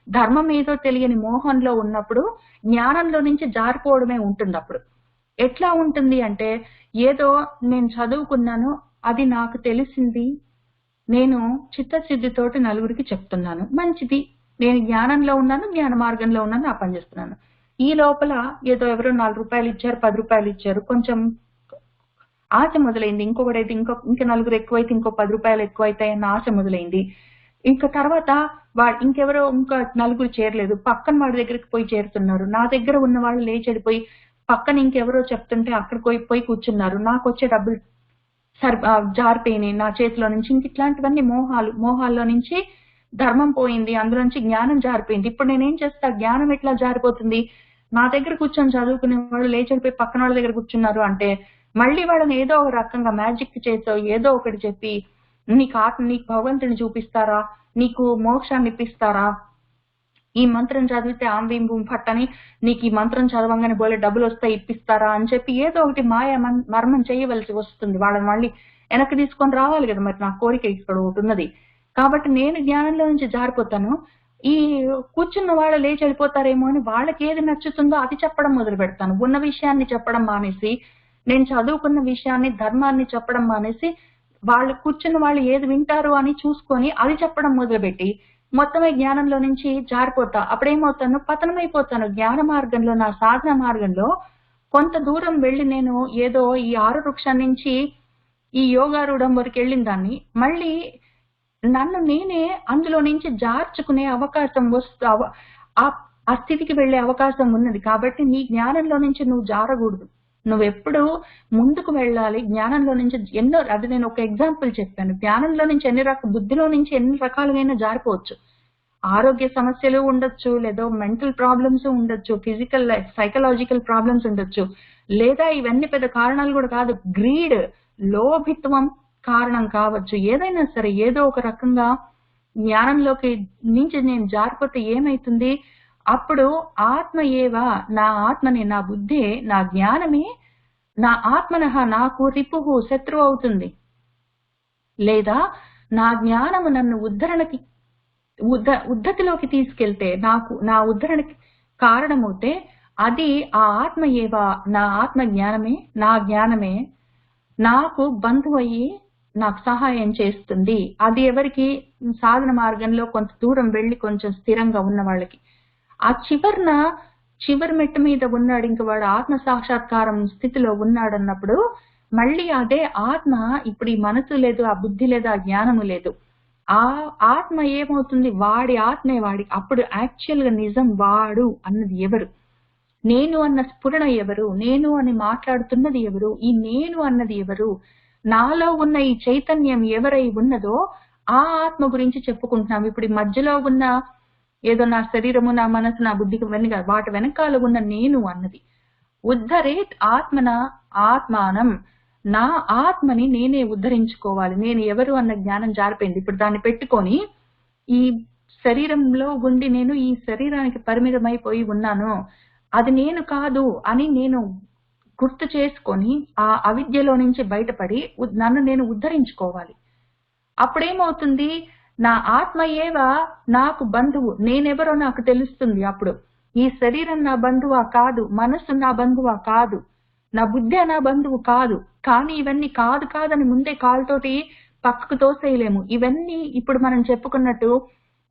ధర్మం ఏదో తెలియని మోహంలో ఉన్నప్పుడు జ్ఞానంలో నుంచి జారిపోవడమే ఉంటుంది. అప్పుడు ఎట్లా ఉంటుంది అంటే, ఏదో నేను చదువుకున్నాను, అది నాకు తెలిసింది, నేను చిత్తశుద్ధితోటి నలుగురికి చెప్తున్నాను, మంచిది, నేను జ్ఞానంలో ఉన్నాను, జ్ఞాన మార్గంలో ఉన్నాను, ఆ పని చేస్తున్నాను. ఈ లోపల ఏదో ఎవరో 4 రూపాయలు ఇచ్చారు, 10 రూపాయలు ఇచ్చారు, కొంచెం ఆశ మొదలైంది. ఇంకొకటైతే ఇంకా నలుగురు ఎక్కువైతే ఇంకో 10 రూపాయలు ఎక్కువైతాయి అన్న ఆశ మొదలైంది. ఇంకా తర్వాత ఇంకెవరో ఇంకా నలుగురు చేరలేదు, పక్కన వాడి దగ్గరికి పోయి చేరుతున్నారు. నా దగ్గర ఉన్న వాళ్ళు లేచెడిపోయి పక్కన ఇంకెవరో చెప్తుంటే అక్కడికి పోయి కూర్చున్నారు. నాకు వచ్చే డబ్బులు జారిపోయినాయి నా చేతిలో నుంచి. ఇంక ఇట్లాంటివన్నీ మోహాల్లో నుంచి ధర్మం పోయింది, అందులో నుంచి జ్ఞానం జారిపోయింది. ఇప్పుడు నేనేం చేస్తా? జ్ఞానం ఎట్లా జారిపోతుంది? నా దగ్గర కూర్చొని చదువుకునే వాళ్ళు లేచెడిపోయి పక్కన వాళ్ళ దగ్గర కూర్చున్నారు అంటే మళ్ళీ వాళ్ళని ఏదో ఒక రకంగా మ్యాజిక్ చేసో ఏదో ఒకటి చెప్పి నీకు భగవంతుని చూపిస్తారా, నీకు మోక్షాన్ని ఇప్పిస్తారా, ఈ మంత్రం చదివితే ఆంబీం బూం ఫట్ అని నీకు ఈ మంత్రం చదవంగానే బోలే డబ్బులు వస్తాయి, ఇప్పిస్తారా అని చెప్పి ఏదో ఒకటి మాయ మర్మం చేయవలసి వస్తుంది. వాళ్ళని మళ్ళీ వెనక్కి తీసుకొని రావాలి కదా. మరి నా కోరిక ఇక్కడ ఒకటి ఉన్నది కాబట్టి నేను జ్ఞానంలో నుంచి జారిపోతాను. ఈ కూర్చున్న వాళ్ళు లేచి వెళ్ళిపోతారేమో అని వాళ్ళకి ఏది నచ్చుతుందో అది చెప్పడం మొదలు పెడతాను. ఉన్న విషయాన్ని చెప్పడం మానేసి, నేను చదువుకున్న విషయాన్ని, ధర్మాన్ని చెప్పడం మానేసి, వాళ్ళు కూర్చున్న వాళ్ళు ఏది వింటారు అని చూసుకొని అది చెప్పడం మొదలుపెట్టి మొత్తమే జ్ఞానంలో నుంచి జారిపోతా. అప్పుడేమవుతాను? పతనమైపోతాను. జ్ఞాన మార్గంలో, నా సాధన మార్గంలో కొంత దూరం వెళ్ళి నేను ఏదో ఈ ఆరు వృక్షం నుంచి ఈ యోగారూఢం వరకు వెళ్ళిన దాన్ని మళ్ళీ నన్ను నేనే అందులో నుంచి జార్చుకునే అవకాశం ఆ స్థితికి వెళ్లే అవకాశం ఉన్నది. కాబట్టి నీ జ్ఞానంలో నుంచి నువ్వు జారకూడదు. నువ్వెప్పుడు ముందుకు వెళ్ళాలి. జ్ఞానంలో నుంచి అది నేను ఒక ఎగ్జాంపుల్ చెప్పాను. జ్ఞానంలో నుంచి బుద్ధిలో నుంచి ఎన్ని రకాలుగా జారిపోవచ్చు. ఆరోగ్య సమస్యలు ఉండొచ్చు, లేదా మెంటల్ ప్రాబ్లమ్స్ ఉండొచ్చు, ఫిజికల్ సైకలాజికల్ ప్రాబ్లమ్స్ ఉండొచ్చు, లేదా ఇవన్నీ పెద్ద కారణాలు కూడా కాదు, గ్రీడ్, లోభిత్వం కారణం కావచ్చు. ఏదైనా సరే ఏదో ఒక రకంగా జ్ఞానంలోకి నుంచి నేను జారిపోతే ఏమైతుంది? అప్పుడు ఆత్మ ఏవా, నా ఆత్మనే, నా బుద్ధే, నా జ్ఞానమే నా ఆత్మనః నాకు రిపుహు, శత్రువు అవుతుంది. లేదా నా జ్ఞానము నన్ను ఉద్ధతిలోకి తీసుకెళ్తే, నా ఉద్ధరణకి కారణమవుతే అది ఆ ఆత్మ ఏవా, నా ఆత్మ జ్ఞానమే, నా జ్ఞానమే నాకు బంధువయ్యి నాకు సహాయం చేస్తుంది. అది ఎవరికి? సాధన మార్గంలో కొంత దూరం వెళ్ళి కొంచెం స్థిరంగా ఉన్న వాళ్ళకి. ఆ చివరి మెట్టు మీద ఉన్నాడు, ఇంక వాడు ఆత్మ సాక్షాత్కారం స్థితిలో ఉన్నాడు అన్నప్పుడు మళ్ళీ అదే ఆత్మ, ఇప్పుడు ఈ మనసు లేదు, ఆ బుద్ధి లేదు, ఆ జ్ఞానము లేదు, ఆ ఆత్మ ఏమవుతుంది? వాడి ఆత్మే వాడి. అప్పుడు యాక్చువల్ గా నిజం వాడు అన్నది ఎవరు? నేను అన్న స్ఫురణ ఎవరు? నేను అని మాట్లాడుతున్నది ఎవరు? ఈ నేను అన్నది ఎవరు? నాలో ఉన్న ఈ చైతన్యం ఎవరై ఉన్నదో ఆ ఆత్మ గురించి చెప్పుకుంటున్నాం. ఇప్పుడు ఈ మధ్యలో ఉన్న ఏదో నా శరీరము, నా మనసు, నా బుద్ధికి వెనుక వాటి వెనకాల ఉన్న నేను అన్నది. ఉద్ధరేత్ ఆత్మన ఆత్మానం. నా ఆత్మని నేనే ఉద్ధరించుకోవాలి. నేను ఎవరు అన్న జ్ఞానం జారిపోయింది. ఇప్పుడు దాన్ని పెట్టుకొని ఈ శరీరంలో ఉండి నేను ఈ శరీరానికి పరిమితమైపోయి ఉన్నాను, అది నేను కాదు అని నేను గుర్తు చేసుకొని ఆ అవిద్యలో నుంచి బయటపడి నన్ను నేను ఉద్ధరించుకోవాలి. అప్పుడేమవుతుంది? నా ఆత్మ ఏవా నాకు బంధువు, నేనెవరో నాకు తెలుస్తుంది. అప్పుడు ఈ శరీరం నా బంధువా కాదు, మనస్సు నా బంధువా కాదు, నా బుద్ధి నా బంధువు కాదు. కానీ ఇవన్నీ కాదని ముందే కాలుతోటి పక్కకు తోసేయలేము. ఇవన్నీ ఇప్పుడు మనం చెప్పుకున్నట్టు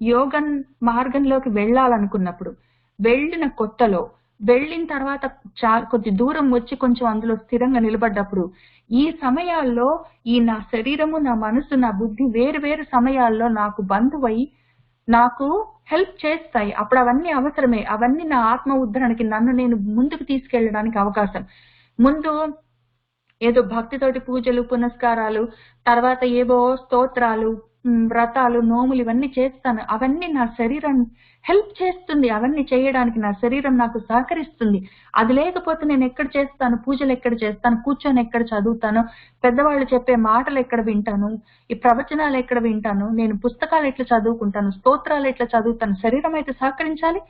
యోగం మార్గంలోకి వెళ్ళాలనుకున్నప్పుడు, వెళ్ళిన కొత్తలో, వెళ్ళిన తర్వాత కొద్ది దూరం వచ్చి కొంచెం అందులో స్థిరంగా నిలబడ్డప్పుడు, ఈ సమయాల్లో ఈ నా శరీరము, నా మనసు, నా బుద్ధి వేరు వేరు సమయాల్లో నాకు బంధువై నాకు హెల్ప్ చేస్తాయి. అప్పుడు అవన్నీ అవసరమే. అవన్నీ నా ఆత్మ ఉద్ధరణకి, నన్ను నేను ముందుకు తీసుకెళ్ళడానికి అవకాశం. ముందు ఏదో భక్తితోటి పూజలు, పునస్కారాలు, తర్వాత ఏవో స్తోత్రాలు, వ్రతాలు, నోములు ఇవన్నీ చేస్తాను. అవన్నీ నా శరీరం హెల్ప్ చేస్తుంది. అవన్నీ చేయడానికి నా శరీరం నాకు సహకరిస్తుంది. అది లేకపోతే నేను ఎక్కడ చేస్తాను? పూజలు ఎక్కడ చేస్తాను? కూర్చొని ఎక్కడ చదువుతాను? పెద్దవాళ్ళు చెప్పే మాటలు ఎక్కడ వింటాను? ఈ ప్రవచనాలు ఎక్కడ వింటాను? నేను పుస్తకాలు ఎట్లా చదువుకుంటాను? స్తోత్రాలు ఎట్లా చదువుతాను? శరీరం అయితే సహకరించాలి.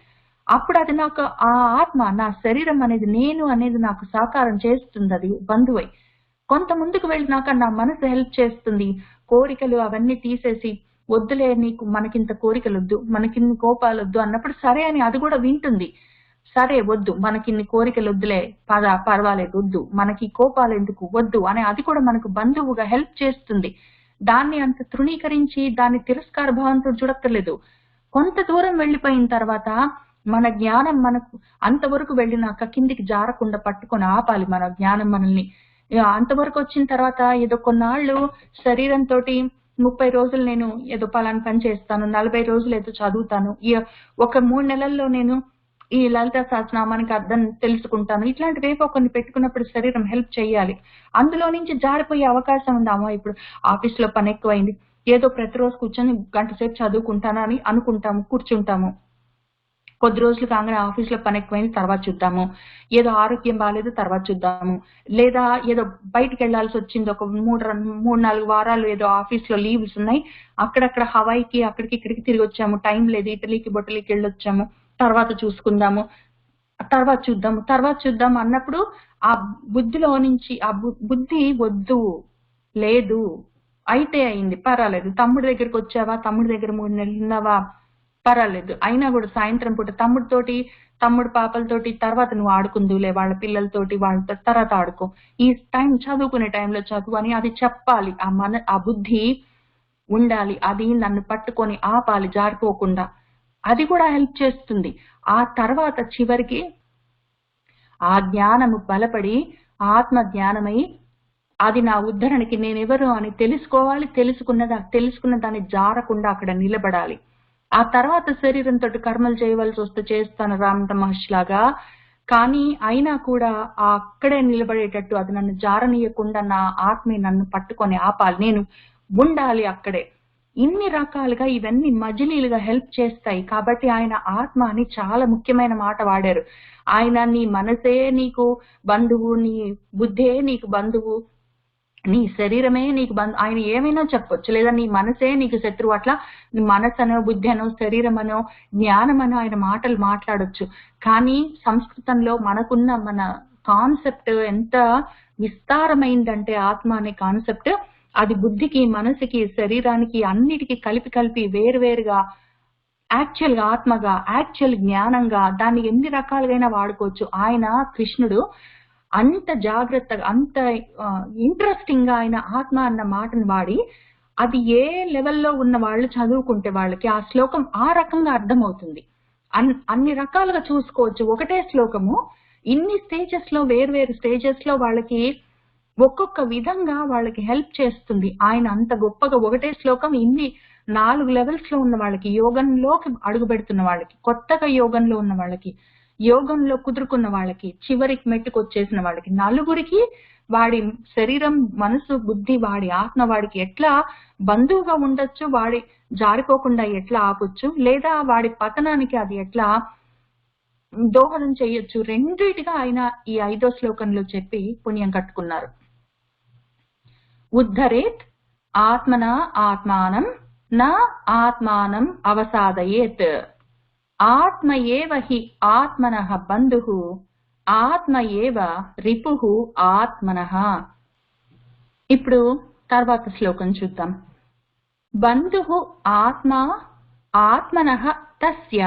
అప్పుడు అది నాకు, ఆ ఆత్మ, నా శరీరం అనేది, నేను అనేది నాకు సహకారం చేస్తుంది. అది బంధువై కొంత ముందుకు వెళ్ళినాక నా మనసు హెల్ప్ చేస్తుంది. కోరికలు అవన్నీ తీసేసి, వద్దులే, నీకు మనకింత కోరికలొద్దు, మనకిన్ని కోపాలొద్దు అన్నప్పుడు సరే అని అది కూడా వింటుంది. సరే వద్దు, మనకిన్ని కోరికలు వద్దులే, పర్వాలేదు, వద్దు, మనకి కోపాలు ఎందుకు, వద్దు అని అది కూడా మనకు బంధువుగా హెల్ప్ చేస్తుంది. దాన్ని అంత తృణీకరించి దాన్ని తిరస్కార భావంతో చూడక్కర్లేదు. కొంత దూరం వెళ్ళిపోయిన తర్వాత మన జ్ఞానం మనకు అంతవరకు వెళ్ళినాక కిందికి జారకుండా పట్టుకొని ఆపాలి మన జ్ఞానం మనల్ని. అంతవరకు వచ్చిన తర్వాత ఏదో కొన్నాళ్ళు శరీరంతో 30 రోజులు నేను ఏదో పలానా పని చేస్తాను, 40 రోజులు ఏదో చదువుతాను, ఒక 3 నెలల్లో నేను ఈ లలిత సహస్రనామానికి అర్థం తెలుసుకుంటాను, ఇట్లాంటివేవో కొన్ని పెట్టుకున్నప్పుడు శరీరం హెల్ప్ చేయాలి. అందులో నుంచి జారిపోయే అవకాశం ఉందామా? ఇప్పుడు ఆఫీస్ లో పని ఎక్కువైంది, ఏదో ప్రతిరోజు కూర్చొని గంట సేపు చదువుకుంటాను అని అనుకుంటాము, కూర్చుంటాము. కొద్ది రోజులు కాగానే ఆఫీస్ లో పని ఎక్కువైంది, తర్వాత చూద్దాము. ఏదో ఆరోగ్యం బాగాలేదు, తర్వాత చూద్దాము. లేదా ఏదో బయటకు వెళ్లాల్సి వచ్చింది, ఒక 3-4 వారాలు ఏదో ఆఫీస్ లో లీవ్స్ ఉన్నాయి, అక్కడక్కడ హవాయికి అక్కడికి ఇక్కడికి తిరిగి వచ్చాము, టైం లేదు, ఇటలీకి బొట్టలీకి వెళ్ళొచ్చాము, తర్వాత చూసుకుందాము, తర్వాత చూద్దాం అన్నప్పుడు ఆ బుద్ధిలో నుంచి ఆ బుద్ధి వద్దు, లేదు, అయితే అయింది, పర్వాలేదు. తమ్ముడి దగ్గరికి వచ్చావా, తమ్ముడి దగ్గర 3 నెలలు ఉన్నావా, పర్వాలేదు. అయినా కూడా సాయంత్రం పూట తమ్ముడు పాపలతోటి తర్వాత నువ్వు ఆడుకుందులే, వాళ్ళ పిల్లలతోటి, వాళ్ళ తర్వాత ఆడుకో, ఈ టైం చదువుకునే టైంలో చదువు అని అది చెప్పాలి. ఆ బుద్ధి ఉండాలి. అది నన్ను పట్టుకొని ఆపాలి జారిపోకుండా. అది కూడా హెల్ప్ చేస్తుంది. ఆ తర్వాత చివరికి ఆ జ్ఞానము బలపడి ఆత్మ జ్ఞానమై అది నా ఉద్ధరణకి నేనెవరు అని తెలుసుకోవాలి. తెలుసుకున్న దాన్ని జారకుండా అక్కడ నిలబడాలి. ఆ తర్వాత శరీరంతో కర్మలు చేయవలసి వస్తే చేస్తాను రామత మహర్షి లాగా. కానీ అయినా కూడా అక్కడే నిలబడేటట్టు అది నన్ను జారనీయకుండా నా ఆత్మే నన్ను పట్టుకొని ఆపాలి. నేను ఉండాలి అక్కడే. ఇన్ని రకాలుగా ఇవన్నీ మజిలీలుగా హెల్ప్ చేస్తాయి. కాబట్టి ఆయన ఆత్మ అని చాలా ముఖ్యమైన మాట వాడారు. ఆయన నీ మనసే నీకు బంధువు, నీ బుద్ధే నీకు బంధువు, నీ శరీరమే నీకు ఆయన ఏమైనా చెప్పొచ్చు. లేదా నీ మనసే నీకు శత్రువు. అట్లా మనసనో, బుద్ధి అనో, శరీరం అనో, జ్ఞానం అనో ఆయన మాటలు మాట్లాడొచ్చు. కానీ సంస్కృతంలో మనకున్న మన కాన్సెప్ట్ ఎంత విస్తారమైందంటే, ఆత్మ అనే కాన్సెప్ట్ అది బుద్ధికి, మనసుకి, శరీరానికి అన్నిటికీ కలిపి వేరువేరుగా యాక్చువల్ గా ఆత్మగా, యాక్చువల్ జ్ఞానంగా దాన్ని ఎన్ని రకాలుగా వాడుకోవచ్చు. ఆయన కృష్ణుడు అంత జాగ్రత్తగా, అంత ఇంట్రెస్టింగ్ గా ఆయన ఆత్మ అన్న మాటను వాడి, అది ఏ లెవెల్లో ఉన్న వాళ్ళు చదువుకుంటే వాళ్ళకి ఆ శ్లోకం ఆ రకంగా అర్థమవుతుంది. అన్ని రకాలుగా చూసుకోవచ్చు. ఒకటే శ్లోకము ఇన్ని స్టేజెస్ లో, వేర్వేరు స్టేజెస్ లో వాళ్ళకి ఒక్కొక్క విధంగా వాళ్ళకి హెల్ప్ చేస్తుంది. ఆయన అంత గొప్పగా ఒకటే శ్లోకం ఇన్ని 4 లెవెల్స్ లో ఉన్న వాళ్ళకి, యోగంలోకి అడుగు పెడుతున్న వాళ్ళకి, కొత్తగా యోగంలో ఉన్న వాళ్ళకి, యోగంలో కుదురుకున్న వాళ్ళకి, చివరికి మెట్టుకు వచ్చేసిన వాళ్ళకి, నలుగురికి వాడి శరీరం, మనసు, బుద్ధి, వాడి ఆత్మ వాడికి ఎట్లా బంధువుగా ఉండొచ్చు, వాడి జారిపోకుండా ఎట్లా ఆపొచ్చు, లేదా వాడి పతనానికి అది ఎట్లా దోహదం చేయొచ్చు, రెండిటిగా ఆయన ఈ 5వ శ్లోకంలో చెప్పి పుణ్యం కట్టుకున్నారు. ఉద్ధరేత్ ఆత్మన ఆత్మానం నా ఆత్మానం అవసాదయేత్. ఆత్మ ఏవ హి ఆత్మనః బంధుః ఆత్మ ఏవ రిపుః ఆత్మనః. ఇప్పుడు తర్వాత శ్లోకం చూద్దాం. బంధుః ఆత్మ ఆత్మనః తస్య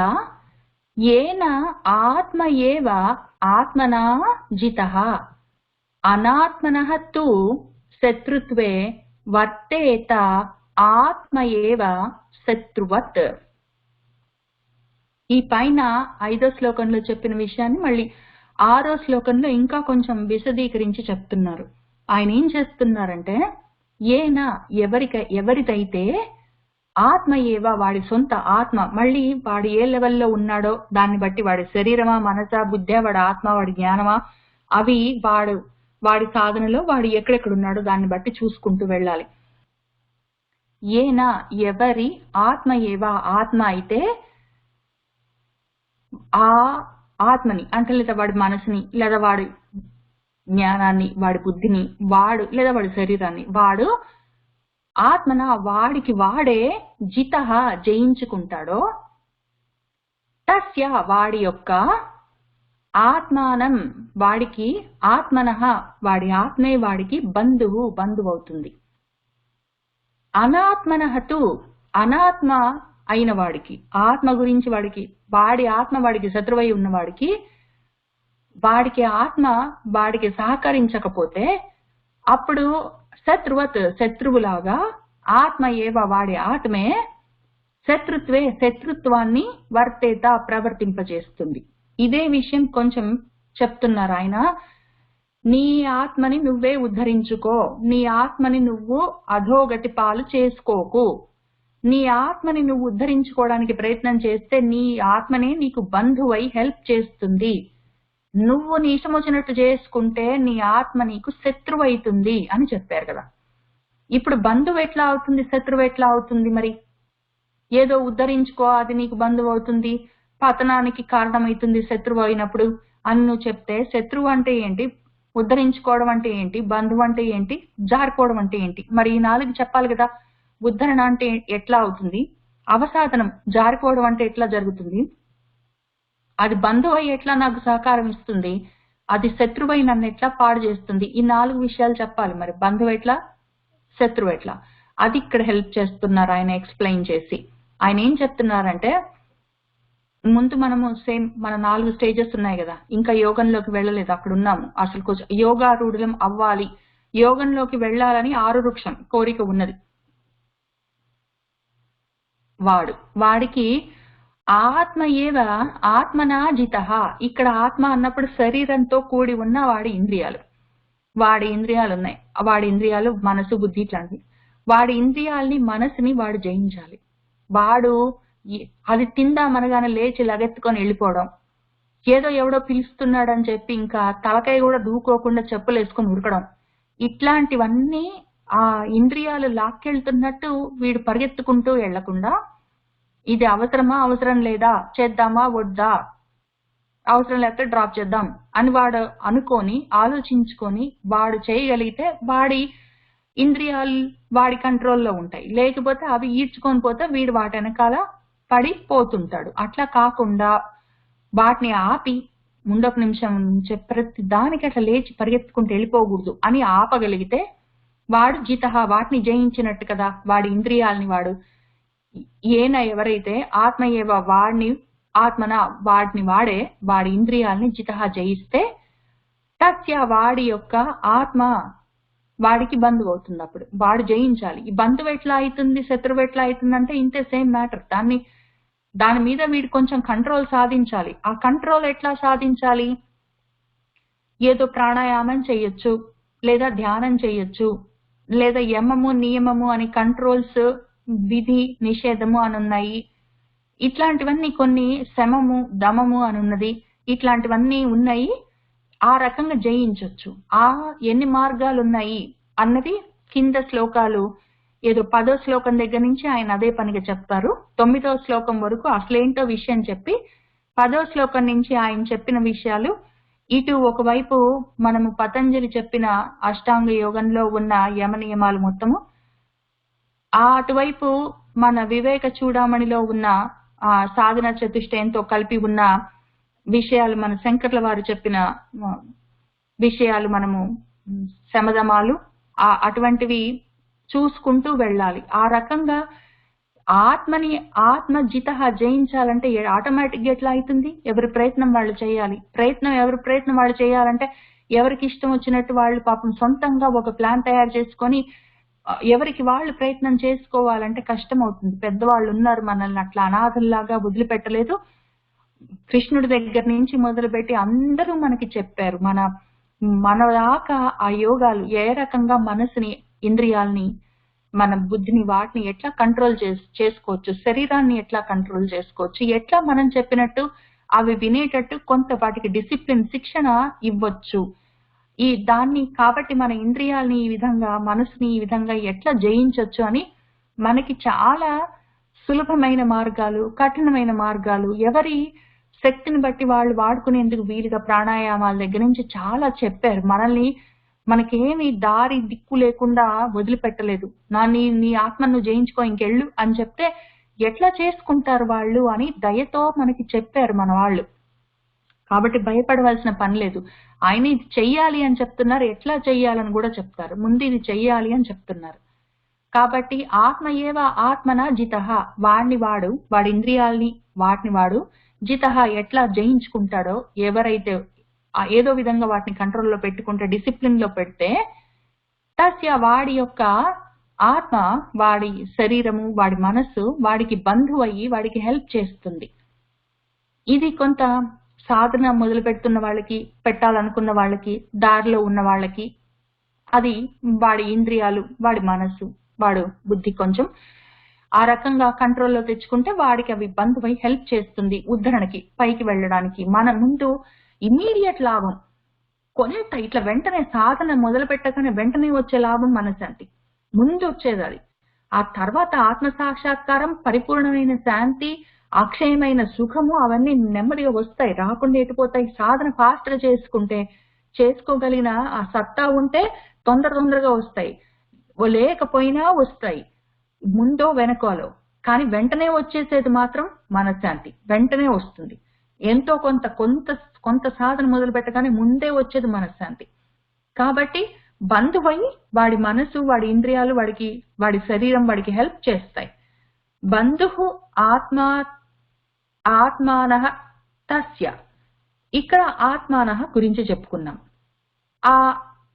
ఏన ఆత్మ ఏవ ఆత్మనా జితః అనాత్మనః తు శత్రుత్వే వర్తేత ఆత్మ ఏవ శత్రువత్. ఈ పైన 5వ శ్లోకంలో చెప్పిన విషయాన్ని మళ్ళీ 6వ శ్లోకంలో ఇంకా కొంచెం విశదీకరించి చెప్తున్నారు. ఆయన ఏం చేస్తున్నారంటే, ఎవరిదైతే ఆత్మ ఏవ వాడి సొంత ఆత్మ, మళ్ళీ వాడు ఏ లెవెల్లో ఉన్నాడో దాన్ని బట్టి, వాడి శరీరమా, మనసా, బుద్ధా, వాడి ఆత్మ, వాడి జ్ఞానమా, అవి వాడి సాధనలో వాడు ఎక్కడెక్కడున్నాడో దాన్ని బట్టి చూసుకుంటూ వెళ్ళాలి. ఏనా ఎవరి ఆత్మ ఏవ ఆత్మ అయితే ఆ ఆత్మని అంటే లేదా వాడి మనసుని లేదా వాడి జ్ఞానాన్ని, వాడి బుద్ధిని, వాడు లేదా వాడి శరీరాన్ని వాడు ఆత్మన వాడికి వాడే జితః జయించుకుంటాడో, తస్య వాడి యొక్క ఆత్మానం వాడికి ఆత్మనః వాడి ఆత్మే వాడికి బంధువవుతుంది. అనాత్మనఃతు అనాత్మ అయిన వాడికి, ఆత్మ గురించి వాడి ఆత్మ వాడికి శత్రువై ఉన్నవాడికి, వాడికి ఆత్మ వాడికి సహకరించకపోతే అప్పుడు శత్రువులాగా ఆత్మ ఏవ వాడి ఆత్మే శత్రుత్వాన్ని ప్రవర్తింపజేస్తుంది. ఇదే విషయం కొంచెం చెప్తున్నారు ఆయన. నీ ఆత్మని నువ్వే ఉద్ధరించుకో, నీ ఆత్మని నువ్వు అధోగతి పాలు చేసుకోకు. నీ ఆత్మని నువ్వు ఉద్ధరించుకోవడానికి ప్రయత్నం చేస్తే నీ ఆత్మనే నీకు బంధువై హెల్ప్ చేస్తుంది. నువ్వు నీ ఇష్టం వచ్చినట్టు చేసుకుంటే నీ ఆత్మ నీకు శత్రువు అవుతుంది అని చెప్పారు కదా. ఇప్పుడు బంధువు ఎట్లా అవుతుంది, శత్రువు ఎట్లా అవుతుంది? మరి ఏదో ఉద్ధరించుకో అది నీకు బంధువు అవుతుంది, పతనానికి కారణమవుతుంది శత్రువు అయినప్పుడు అని నువ్వు చెప్తే, శత్రువు అంటే ఏంటి, ఉద్ధరించుకోవడం అంటే ఏంటి, బంధువు అంటే ఏంటి, జారిపోవడం అంటే ఏంటి? మరి ఈ 4 చెప్పాలి కదా. ఉద్ధరణ అంటే ఎట్లా అవుతుంది, అవసాదనం జారిపోవడం అంటే ఎట్లా జరుగుతుంది, అది బంధువై ఎట్లా నాకు సహకారం ఇస్తుంది, అది శత్రువై నన్ను ఎట్లా పాడు చేస్తుంది, ఈ 4 విషయాలు చెప్పాలి. మరి బంధువు ఎట్లా, శత్రువు ఎట్లా, అది ఇక్కడ హెల్ప్ చేస్తున్నారు ఆయన ఎక్స్ప్లెయిన్ చేసి. ఆయన ఏం చెప్తున్నారంటే, ముందు మనము మన 4 స్టేజెస్ ఉన్నాయి కదా, ఇంకా యోగంలోకి వెళ్ళలేదు, అక్కడ ఉన్నాము. అసలు కొంచెం యోగారూఢులం అవ్వాలి, యోగంలోకి వెళ్ళాలని ఆరురుక్షం కోరిక ఉన్నది. వాడికి ఆత్మ ఏవ ఆత్మనా జితః. ఇక్కడ ఆత్మ అన్నప్పుడు శరీరంతో కూడి ఉన్న వాడి ఇంద్రియాలు ఉన్నాయి. వాడి ఇంద్రియాలు మనసు, బుద్ధి ఇట్లాంటివి. వాడి ఇంద్రియాల్ని, మనసుని వాడు జయించాలి. వాడు అది తిందామనగానే లేచి లగెత్తుకొని వెళ్ళిపోవడం, ఏదో ఎవడో పిలుస్తున్నాడని చెప్పి ఇంకా తలకాయ కూడా దూకోకుండా చెప్పులు వేసుకొని ఉరకడం, ఇట్లాంటివన్నీ ఆ ఇంద్రియాలు లాక్కెళ్తున్నట్టు వీడు పరిగెత్తుకుంటూ వెళ్లకుండా, ఇది అవసరమా, అవసరం లేదా, చేద్దామా వద్దా, అవసరం లేకపోతే డ్రాప్ చేద్దాం అని వాడు అనుకొని ఆలోచించుకొని వాడు చేయగలిగితే వాడి ఇంద్రియాలు వాడి కంట్రోల్లో ఉంటాయి. లేకపోతే అవి ఈడ్చుకొని పోతే వీడు వాటి వెనకాల పడిపోతుంటాడు. అట్లా కాకుండా వాటిని ఆపి ముందొక నిమిషం నుంచి ప్రతి దానికి అట్లా లేచి పరిగెత్తుకుంటూ వెళ్ళిపోకూడదు అని ఆపగలిగితే వాడు జితః వాటిని జయించినట్టు కదా. వాడి ఇంద్రియాలని వాడు ఎవరైతే ఆత్మ ఏవ వాడిని వాడి ఇంద్రియాలని జితః జయిస్తే, తస్య వాడి యొక్క ఆత్మ వాడికి బంధువు అవుతుంది. అప్పుడు వాడు జయించాలి. ఈ బంధువు ఎట్లా అవుతుంది, శత్రువు ఎట్లా అవుతుంది అంటే ఇంతే, సేమ్ మ్యాటర్. దాని మీద వీడు కొంచెం కంట్రోల్ సాధించాలి. ఆ కంట్రోల్ ఎట్లా సాధించాలి, ఏదో ప్రాణాయామం చెయ్యొచ్చు, లేదా ధ్యానం చెయ్యొచ్చు, లేదా యమము నియమము అని కంట్రోల్స్, విధి నిషేధము అని ఉన్నాయి. ఇట్లాంటివన్నీ కొన్ని, శమము దమము అని ఉన్నది, ఇట్లాంటివన్నీ ఉన్నాయి. ఆ రకంగా జయించవచ్చు. ఎన్ని మార్గాలు ఉన్నాయి అన్నది కింద శ్లోకాలు, ఏదో 10వ శ్లోకం దగ్గర నుంచి ఆయన అదే పనిగా చెప్తారు. 9వ శ్లోకం వరకు అసలేంటో విషయం చెప్పి 10వ శ్లోకం నుంచి ఆయన చెప్పిన విషయాలు, ఇటు ఒకవైపు మనము పతంజలి చెప్పిన అష్టాంగ యోగంలో ఉన్న యమ నియమాలు మొత్తము, అటువైపు మన వివేక చూడామణిలో ఉన్న సాధన చతుష్టయంతో కలిపి ఉన్న విషయాలు, మన శంకర్ల వారు చెప్పిన విషయాలు, మనము శమదమాలు అటువంటివి చూసుకుంటూ వెళ్ళాలి. ఆ రకంగా ఆత్మ జితః జయించాలంటే ఆటోమేటిక్ గా ఎట్లా అవుతుంది, ఎవరి ప్రయత్నం వాళ్ళు చేయాలి. ఎవరి ప్రయత్నం వాళ్ళు చేయాలంటే ఎవరికి ఇష్టం వచ్చినట్టు వాళ్ళు పాపం సొంతంగా ఒక ప్లాన్ తయారు చేసుకొని ఎవరికి వాళ్ళు ప్రయత్నం చేసుకోవాలంటే కష్టం అవుతుంది. పెద్దవాళ్ళు ఉన్నారు, మనల్ని అట్లా అనాథల్లాగా వదిలిపెట్టలేదు. కృష్ణుడి దగ్గర నుంచి మొదలుపెట్టి అందరూ మనకి చెప్పారు. మన దాకా ఆ యోగాలు ఏ రకంగా మనసుని, ఇంద్రియాలని మన బుద్ధిని వాటిని ఎట్లా కంట్రోల్ చేసుకోవచ్చు, శరీరాన్ని ఎట్లా కంట్రోల్ చేసుకోవచ్చు, ఎట్లా మనం చెప్పినట్టు అవి వినేటట్టు కొంత వాటికి డిసిప్లిన్ శిక్షణ ఇవ్వచ్చు. దాన్ని కాబట్టి మన ఇంద్రియాలని ఈ విధంగా, మనసుని ఈ విధంగా ఎట్లా జయించవచ్చు అని మనకి చాలా సులభమైన మార్గాలు, కఠినమైన మార్గాలు, ఎవరి శక్తిని బట్టి వాళ్ళు వాడుకునేందుకు వీలుగా ప్రాణాయామాల దగ్గర నుంచి చాలా చెప్పారు. మనకేమి దారి దిక్కు లేకుండా వదిలిపెట్టలేదు. నీ ఆత్మను జయించుకో, ఇంకెళ్ళు అని చెప్తే ఎట్లా చేసుకుంటారు వాళ్ళు అని దయతో మనకి చెప్పారు మన వాళ్ళు. కాబట్టి భయపడవలసిన పని లేదు. ఆయన ఇది చెయ్యాలి అని చెప్తున్నారు, ఎట్లా చెయ్యాలని కూడా చెప్తారు. ముందు ఇది చెయ్యాలి అని చెప్తున్నారు. కాబట్టి ఆత్మ ఏవ ఆత్మన జితః, వాడి ఇంద్రియాల్ని వాటిని వాడు జితః ఎట్లా జయించుకుంటాడో, ఎవరైతే ఏదో విధంగా వాటిని కంట్రోల్లో పెట్టుకుంటే, డిసిప్లిన్ లో పెడితే, తస్య వాడి యొక్క ఆత్మ, వాడి శరీరము, వాడి మనస్సు వాడికి బంధువు అయ్యి వాడికి హెల్ప్ చేస్తుంది. ఇది కొంత సాధన మొదలు పెడుతున్న వాళ్ళకి, పెట్టాలనుకున్న వాళ్ళకి, దారిలో ఉన్న వాళ్ళకి, అది వాడి ఇంద్రియాలు, వాడి మనస్సు, వాడు బుద్ధి కొంచెం ఆ రకంగా కంట్రోల్లో తెచ్చుకుంటే వాడికి అవి బంధువై హెల్ప్ చేస్తుంది ఉద్ధరణకి, పైకి వెళ్ళడానికి. మన ముందు ఇమీడియట్ లాభం కొంత, ఇట్లా వెంటనే సాధన మొదలు పెట్టగానే వెంటనే వచ్చే లాభం మనశ్శాంతి ముందు వచ్చేది. అది ఆ తర్వాత ఆత్మ సాక్షాత్కారం, పరిపూర్ణమైన శాంతి, అక్షయమైన సుఖము, అవన్నీ నెమ్మదిగా వస్తాయి, రాకుండా ఎటుపోతాయి. సాధన ఫాస్ట్ గా చేసుకోగలిగిన ఆ సత్తా ఉంటే తొందరగా వస్తాయి, లేకపోయినా వస్తాయి, ముందో వెనకాలో. కానీ వెంటనే వచ్చేసేది మాత్రం మనశ్శాంతి, వెంటనే వస్తుంది. ఎంతో కొంత సాధన మొదలు పెట్టగానే ముందే వచ్చేది మనశ్శాంతి. కాబట్టి బంధువై వాడి మనసు, వాడి ఇంద్రియాలు, వాడి శరీరం వాడికి హెల్ప్ చేస్తాయి. బంధు ఆత్మానః తస్య, ఇక్కడ ఆత్మానః గురించి చెప్పుకున్నాం. ఆ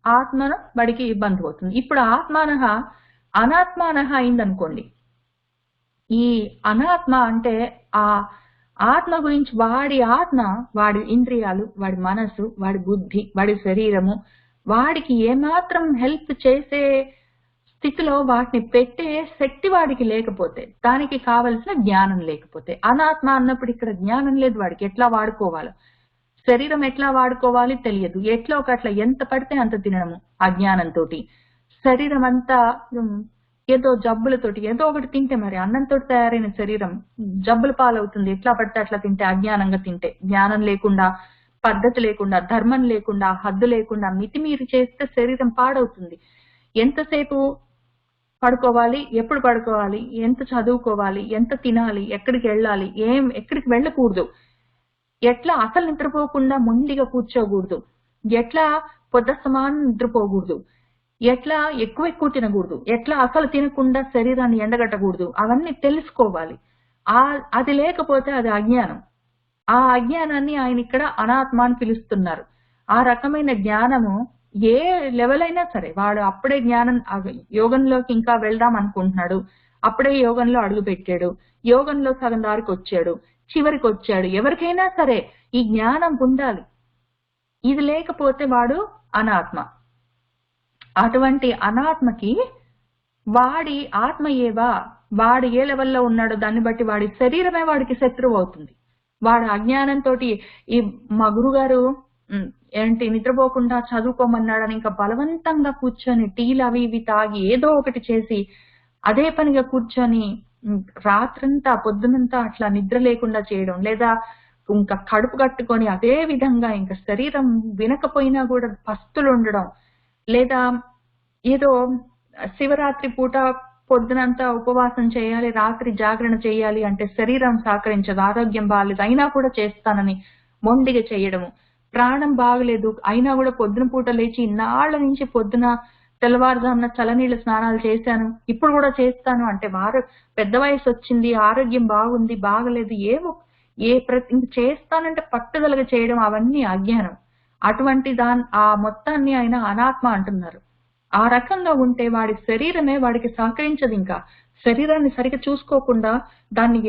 ఆత్మ వాడికి బంధువు అవుతుంది. ఇప్పుడు ఆత్మానః అనాత్మానః అయిందనుకోండి. ఈ అనాత్మ అంటే ఆ ఆత్మ గురించి, వాడి ఆత్మ, వాడి ఇంద్రియాలు, వాడి మనసు, వాడి బుద్ధి, వాడి శరీరము వాడికి ఏమాత్రం హెల్ప్ చేసే స్థితిలో వాటిని పెట్టే శక్తి వాడికి లేకపోతే, దానికి కావలసిన జ్ఞానం లేకపోతే, అనాత్మ అన్నప్పుడు ఇక్కడ జ్ఞానం లేదు వాడికి, ఎట్లా వాడుకోవాలో, శరీరం ఎట్లా వాడుకోవాలి తెలియదు, ఎట్లా ఒకట్లా ఎంత పడితే అంత తినడము అజ్ఞానంతో, శరీరం అంతా ఏదో జబ్బులతోటి, ఏదో ఒకటి తింటే, మరి అన్నంతో తయారైన శరీరం జబ్బుల పాలవుతుంది ఎట్లా పడితే అట్లా తింటే, అజ్ఞానంగా తింటే. జ్ఞానం లేకుండా, పద్ధతి లేకుండా, ధర్మం లేకుండా, హద్దు లేకుండా మితిమీరి చేస్తే శరీరం పాడవుతుంది. ఎంతసేపు పడుకోవాలి, ఎప్పుడు పడుకోవాలి, ఎంత చదువుకోవాలి, ఎంత తినాలి, ఎక్కడికి వెళ్ళాలి, ఎక్కడికి వెళ్ళకూడదు, ఎట్లా అసలు నిద్రపోకుండా మొండిగా కూర్చోకూడదు, ఎట్లా పొద్దస్తమానం నిద్రపోకూడదు, ఎట్లా ఎక్కువ తినకూడదు, ఎట్లా అసలు తినకుండా శరీరాన్ని ఎండగట్టకూడదు, అవన్నీ తెలుసుకోవాలి. అది లేకపోతే అది అజ్ఞానం. ఆ అజ్ఞానాన్ని ఆయన ఇక్కడ అనాత్మ అని పిలుస్తున్నారు. ఆ రకమైన జ్ఞానము ఏ లెవెల్ అయినా సరే, వాడు అప్పుడే యోగంలోకి ఇంకా వెళ్దాం అనుకుంటున్నాడు, అప్పుడే యోగంలో అడుగు పెట్టాడు, యోగంలో సగం దారికి వచ్చాడు, చివరికి వచ్చాడు, ఎవరికైనా సరే ఈ జ్ఞానం ఉండాలి. ఇది లేకపోతే వాడు అనాత్మ. అటువంటి అనాత్మకి వాడి ఆత్మ వాడు ఏ లెవెల్లో ఉన్నాడో దాన్ని బట్టి వాడి శరీరమే వాడికి శత్రువు అవుతుంది. వాడు అజ్ఞానంతో, మా గురుగారు నిద్రపోకుండా చదువుకోమన్నాడని ఇంకా బలవంతంగా కూర్చొని టీలు అవి ఇవి తాగి ఏదో ఒకటి చేసి అదే పనిగా కూర్చొని రాత్రంతా పొద్దునంతా అట్లా నిద్ర లేకుండా చేయడం, లేదా ఇంకా కడుపు కట్టుకొని అదే విధంగా ఇంకా శరీరం వినకపోయినా కూడా పస్తులు ఉండడం, లేదా ఏదో శివరాత్రి పూట పొద్దునంతా ఉపవాసం చేయాలి, రాత్రి జాగరణ చేయాలి అంటే శరీరం సహకరించదు, ఆరోగ్యం బాగాలేదు అయినా కూడా చేస్తానని మొండిగా చేయడము, ప్రాణం బాగలేదు అయినా కూడా పొద్దున పూట లేచి ఇన్నాళ్ల నుంచి పొద్దున తెల్లవారుజామున చల్లనీళ్ళ స్నానాలు చేశాను, ఇప్పుడు కూడా చేస్తాను అంటే, పెద్ద వయసు వచ్చింది, ఆరోగ్యం బాగుంది, బాగలేదు, చేస్తానంటే పట్టుదలగా చేయడం, అవన్నీ అజ్ఞానం. అటువంటి ఆ మొత్తాన్ని ఆయన అనాత్మ అంటున్నారు. ఆ రకంగా ఉంటే వాడి శరీరమే వాడికి సహకరించదు. ఇంకా శరీరాన్ని సరిగ్గా చూసుకోకుండా దాన్ని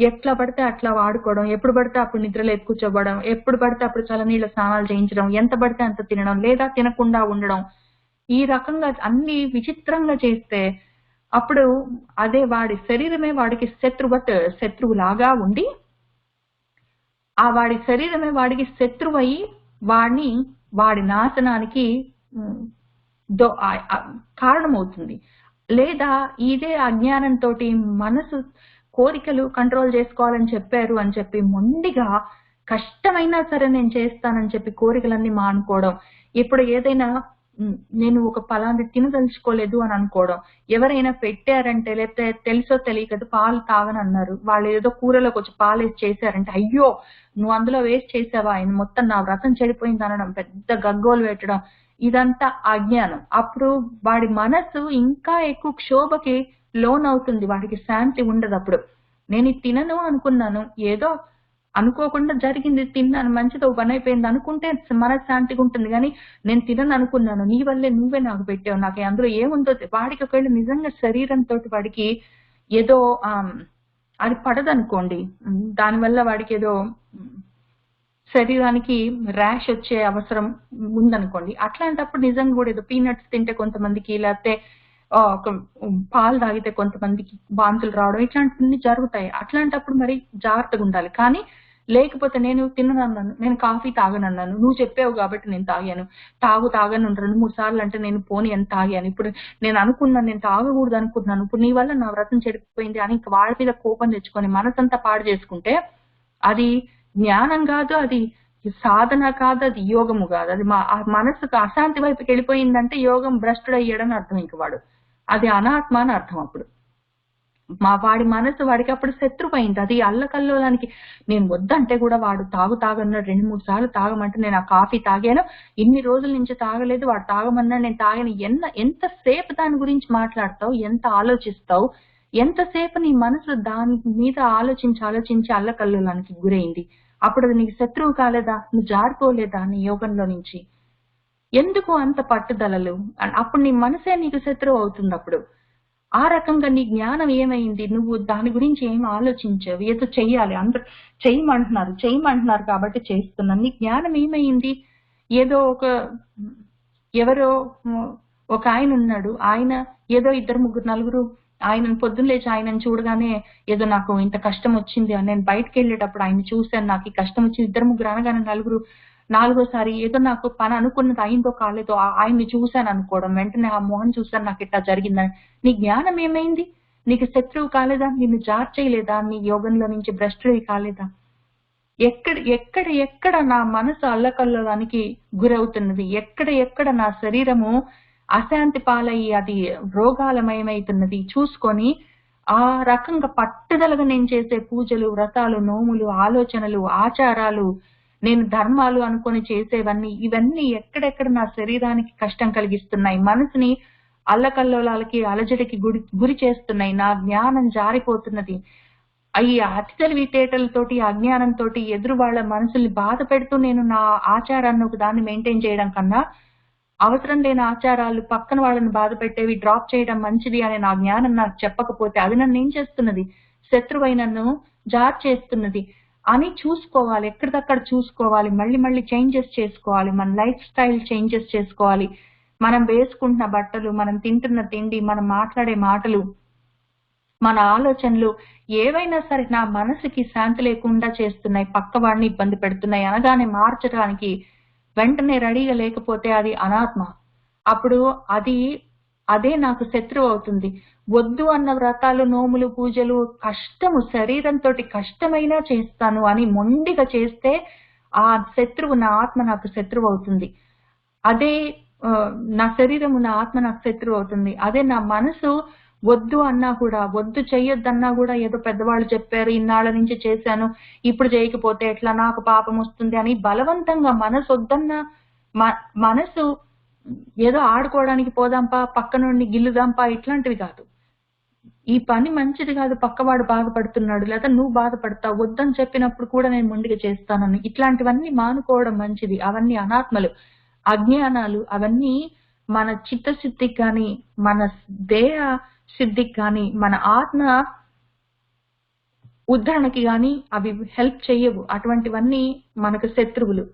ఎట్లా పడితే అట్లా వాడుకోవడం, ఎప్పుడు పడితే అప్పుడు నిద్రలో కూర్చోవడం, ఎప్పుడు పడితే అప్పుడు చల్లనీళ్ళ స్నానాలు చేయించడం, ఎంత పడితే అంత తినడం, లేదా తినకుండా ఉండడం, ఈ రకంగా అన్ని విచిత్రంగా చేస్తే అప్పుడు అదే వాడి శరీరమే వాడికి శత్రువులాగా ఉండి, ఆ వాడి శరీరమే వాడికి శత్రువయి వాడి నాశనానికి కారణమవుతుంది. లేదా ఇదే అజ్ఞానంతో మనసు కోరికలు కంట్రోల్ చేసుకోవాలని చెప్పారు అని చెప్పి మొండిగా కష్టమైనా సరే నేను చేస్తానని చెప్పి కోరికలన్నీ మానుకోవడం. ఇప్పుడు ఏదైనా నేను ఒక పలాంటి తినదలుచుకోలేదు అని అనుకోవడం. ఎవరైనా పెట్టారంటే, లేకపోతే తెలుసో తెలియకదో పాలు తాగనన్నారు, వాళ్ళు ఏదో కూరలో కొంచెం పాలేసి చేశారంటే, అయ్యో నువ్వు అందులో వేసి చేసావా, మొత్తం నా వ్రతం చెడిపోయింది అనడం, పెద్ద గగ్గోలు పెట్టడం, ఇదంతా అజ్ఞానం. అప్పుడు వాడి మనసు ఇంకా ఎక్కువ క్షోభకి లోనవుతుంది, వాడికి శాంతి ఉండదు. అప్పుడు నేను ఇది తినను అనుకున్నాను, ఏదో అనుకోకుండా జరిగింది, తిన్నాను, మంచిది, ఒక పని అయిపోయింది అనుకుంటే మనశ్శాంతిగా ఉంటుంది. కానీ నేను తినను అనుకున్నాను, నీ వల్లే నువ్వే నాకు పెట్టావు, నాకు అందులో ఏముందో. వాడికి ఒకవేళ నిజంగా శరీరంతో వాడికి ఏదో అది పడదనుకోండి, దానివల్ల వాడికి ఏదో శరీరానికి ర్యాష్ వచ్చే అవసరం ఉందనుకోండి, అట్లాంటప్పుడు నిజంగా కూడా ఏదో పీనట్స్ తింటే కొంతమందికి, లేకపోతే పాలు తాగితే కొంతమందికి వాంతులు రావడం, ఇట్లాంటివన్నీ జరుగుతాయి. అట్లాంటప్పుడు మరి జాగ్రత్తగా ఉండాలి. కానీ లేకపోతే నేను తిననన్నాను, నేను కాఫీ తాగనన్నాను, నువ్వు చెప్పావు కాబట్టి నేను తాగాను, తాగను 2-3 సార్లు అంటే నేను పోనీ అని తాగాను, ఇప్పుడు నేను అనుకున్నాను నేను తాగకూడదు అనుకున్నాను, ఇప్పుడు నీ వల్ల నా వ్రతం చెడిపోయింది అని ఇంక వాళ్ళ మీద కోపం తెచ్చుకొని మనసంతా పాడు చేసుకుంటే అది జ్ఞానం కాదు, అది సాధన కాదు, అది యోగము కాదు. అది మనసుకు అశాంతి వైపుకి వెళ్ళిపోయిందంటే యోగం భ్రష్టుడయ్యాడని అర్థం. ఇంక వాడు అది అనాత్మ అని అర్థం. అప్పుడు వాడి మనసు వాడికి అప్పుడు శత్రువైంది. అది అల్లకల్లోలానికి నేను వద్దంటే కూడా వాడు తాగన్నాడు, 2-3 సార్లు తాగమంటే నేను ఆ కాఫీ తాగాను, ఇన్ని రోజుల నుంచి తాగలేదు, వాడు తాగమన్నాడు, నేను తాగాను. ఎంతసేపు దాని గురించి మాట్లాడతావు, ఎంత ఆలోచిస్తావు, ఎంతసేపు నీ మనసు దాని మీద ఆలోచించి అల్లకల్లోలానికి గురైంది. అప్పుడు అది నీకు శత్రువు కాలేదా, నువ్వు జారిపోలేదా నీ యోగంలో నుంచి? ఎందుకు అంత పట్టుదలలు? అప్పుడు నీ మనసే నీకు శత్రువు అవుతుంది. అప్పుడు ఆ రకంగా నీ జ్ఞానం ఏమైంది? నువ్వు దాని గురించి ఏం ఆలోచించావు? ఏదో చెయ్యాలి, అందరూ చేయమంటున్నారు కాబట్టి చేస్తున్నాను. నీ జ్ఞానం ఏమైంది? ఏదో ఎవరో ఒక ఆయన ఉన్నాడు, ఆయన ఏదో 2-3 నలుగురు ఆయనను పొద్దున్న లేచి ఆయనను చూడగానే ఏదో నాకు ఇంత కష్టం వచ్చింది అని, నేను బయటకు వెళ్ళేటప్పుడు ఆయన చూశాను, నాకు ఈ కష్టం వచ్చింది, 2-3 అనగానే నలుగురు, నాలుగోసారి ఏదో నాకు పని అనుకున్నది అయిందో కాలేదో ఆయన్ని చూశాను అనుకోవడం, వెంటనే ఆ మొహం చూశాను, నాకు ఇట్లా జరిగిందని. నీ జ్ఞానం ఏమైంది? నీకు శత్రువు కాలేదా? నిన్ను చేయలేదా? నీ యోగంలో నుంచి భ్రష్టుడివి కాలేదా? ఎక్కడ నా మనసు అల్లకల్లోలానికి గురవుతున్నది, ఎక్కడ నా శరీరము అశాంతి పాలయ్యి అది రోగాలమయమైతున్నది చూసుకొని, ఆ రకంగా పట్టుదలగా నేను చేసే పూజలు, వ్రతాలు, నోములు, ఆలోచనలు, ఆచారాలు, నేను ధర్మాలు అనుకొని చేసేవన్నీ, ఇవన్నీ ఎక్కడెక్కడ నా శరీరానికి కష్టం కలిగిస్తున్నాయి, మనసుని అల్లకల్లోలాలకి అలజడికి గురి చేస్తున్నాయి, నా జ్ఞానం జారిపోతున్నది, ఈ అతి తెలివితేటలతోటి అజ్ఞానంతో ఎదురు వాళ్ళ మనసుల్ని బాధ పెడుతూ నేను నా ఆచారాన్ని ఒక దాన్ని మెయింటైన్ చేయడం కన్నా, అవసరం లేని ఆచారాలు, పక్కన వాళ్ళని బాధ పెట్టేవి డ్రాప్ చేయడం మంచిది అనే నా జ్ఞానం నాకు చెప్పకపోతే అది నన్ను ఏం చేస్తున్నది? శత్రువై నన్ను జార్ చేస్తున్నది అని చూసుకోవాలి. ఎక్కడిదక్కడ చూసుకోవాలి. మళ్ళీ చేంజెస్ చేసుకోవాలి. మన లైఫ్ స్టైల్ చేంజెస్ చేసుకోవాలి. మనం వేసుకుంటున్న బట్టలు, మనం తింటున్న తిండి, మనం మాట్లాడే మాటలు, మన ఆలోచనలు ఏవైనా సరే నా మనసుకి శాంతి లేకుండా చేస్తున్నాయి, పక్క వాడిని ఇబ్బంది పెడుతున్నాయి అనగానే మార్చడానికి వెంటనే రెడీగా లేకపోతే అది అనాత్మ. అప్పుడు అదే నాకు శత్రువు అవుతుంది. వద్దు అన్న వ్రతాలు, నోములు, పూజలు కష్టము, శరీరంతో కష్టమైనా చేస్తాను అని మొండిగా చేస్తే ఆ శత్రువు, నా ఆత్మ నాకు శత్రువు అవుతుంది. అదే నా శరీరము, నా ఆత్మ నాకు శత్రువు అవుతుంది. అదే నా మనసు వద్దు అన్నా కూడా, వద్దు చెయ్యొద్దన్నా కూడా, ఏదో పెద్దవాళ్ళు చెప్పారు, ఇన్నాళ్ళ నుంచి చేశాను, ఇప్పుడు చేయకపోతే ఎట్లా, నాకు పాపం వస్తుంది అని బలవంతంగా మనసు వద్దన్నా, మనసు ఏదో ఆడుకోవడానికి పోదాంపా, పక్కనుండి గిల్లుదాంపా, ఇట్లాంటివి కాదు. ఈ పని మంచిది కాదు, పక్కవాడు బాధపడుతున్నాడు, లేదా నువ్వు బాధపడతావు, వద్దని చెప్పినప్పుడు కూడా నేను మొండిగా చేస్తానని, ఇట్లాంటివన్నీ మానుకోవడం మంచిది. అవన్నీ అనాత్మలు, అజ్ఞానాలు. అవన్నీ మన చిత్తశుద్ధికి కానీ, మన దేహ సిద్ధికి కానీ, మన ఆత్మ ఉద్ధరణకి కానీ అవి హెల్ప్ చెయ్యవు. అటువంటివన్నీ మనకు శత్రువులు.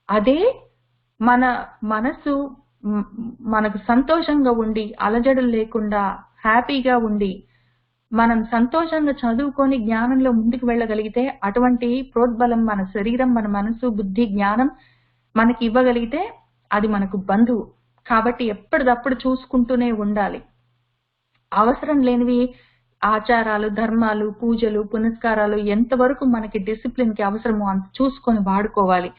అదే మన మనసు మనకు సంతోషంగా ఉండి, అలజడులు లేకుండా హ్యాపీగా ఉండి మనం సంతోషంగా చదువుకొని జ్ఞానంలో ముందుకు వెళ్ళగలిగితే, అటువంటి ప్రోద్బలం మన శరీరం, మన మనసు, బుద్ధి, జ్ఞానం మనకి ఇవ్వగలిగితే అది మనకు బంధువు. కాబట్టి ఎప్పటిదప్పుడు చూసుకుంటూనే ఉండాలి. అవసరం లేనివి ఆచారాలు, ధర్మాలు, పూజలు, పునస్కారాలు ఎంతవరకు మనకి డిసిప్లిన్ కి అవసరమో అంత చూసుకొని వాడుకోవాలి.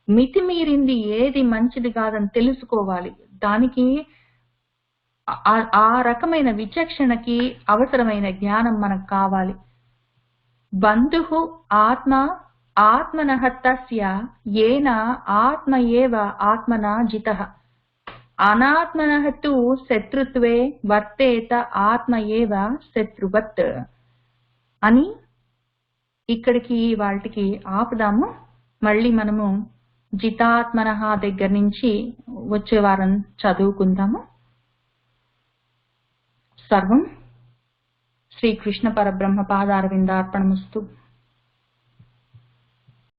మితిమీరింది ఏది మంచిది కాదని తెలుసుకోవాలి. దానికి ఆ రకమైన విచక్షణకి అవసరమైన జ్ఞానం మనకు కావాలి. బంధుః ఆత్మ ఆత్మనః తస్య ఏన ఆత్మ ఏవ ఆత్మనా జితః అనాత్మనః తు శత్రుత్వే వర్తేత ఆత్మ ఏవ శత్రువత్ అని ఇక్కడికి వాటికి ఆపుదాము. మళ్ళీ మనము జితాత్మనః దగ్గర నుంచి వచ్చే వారం చదువుకుందాము. సర్వం శ్రీకృష్ణ పరబ్రహ్మ పాదారవిందార్పణమస్తు.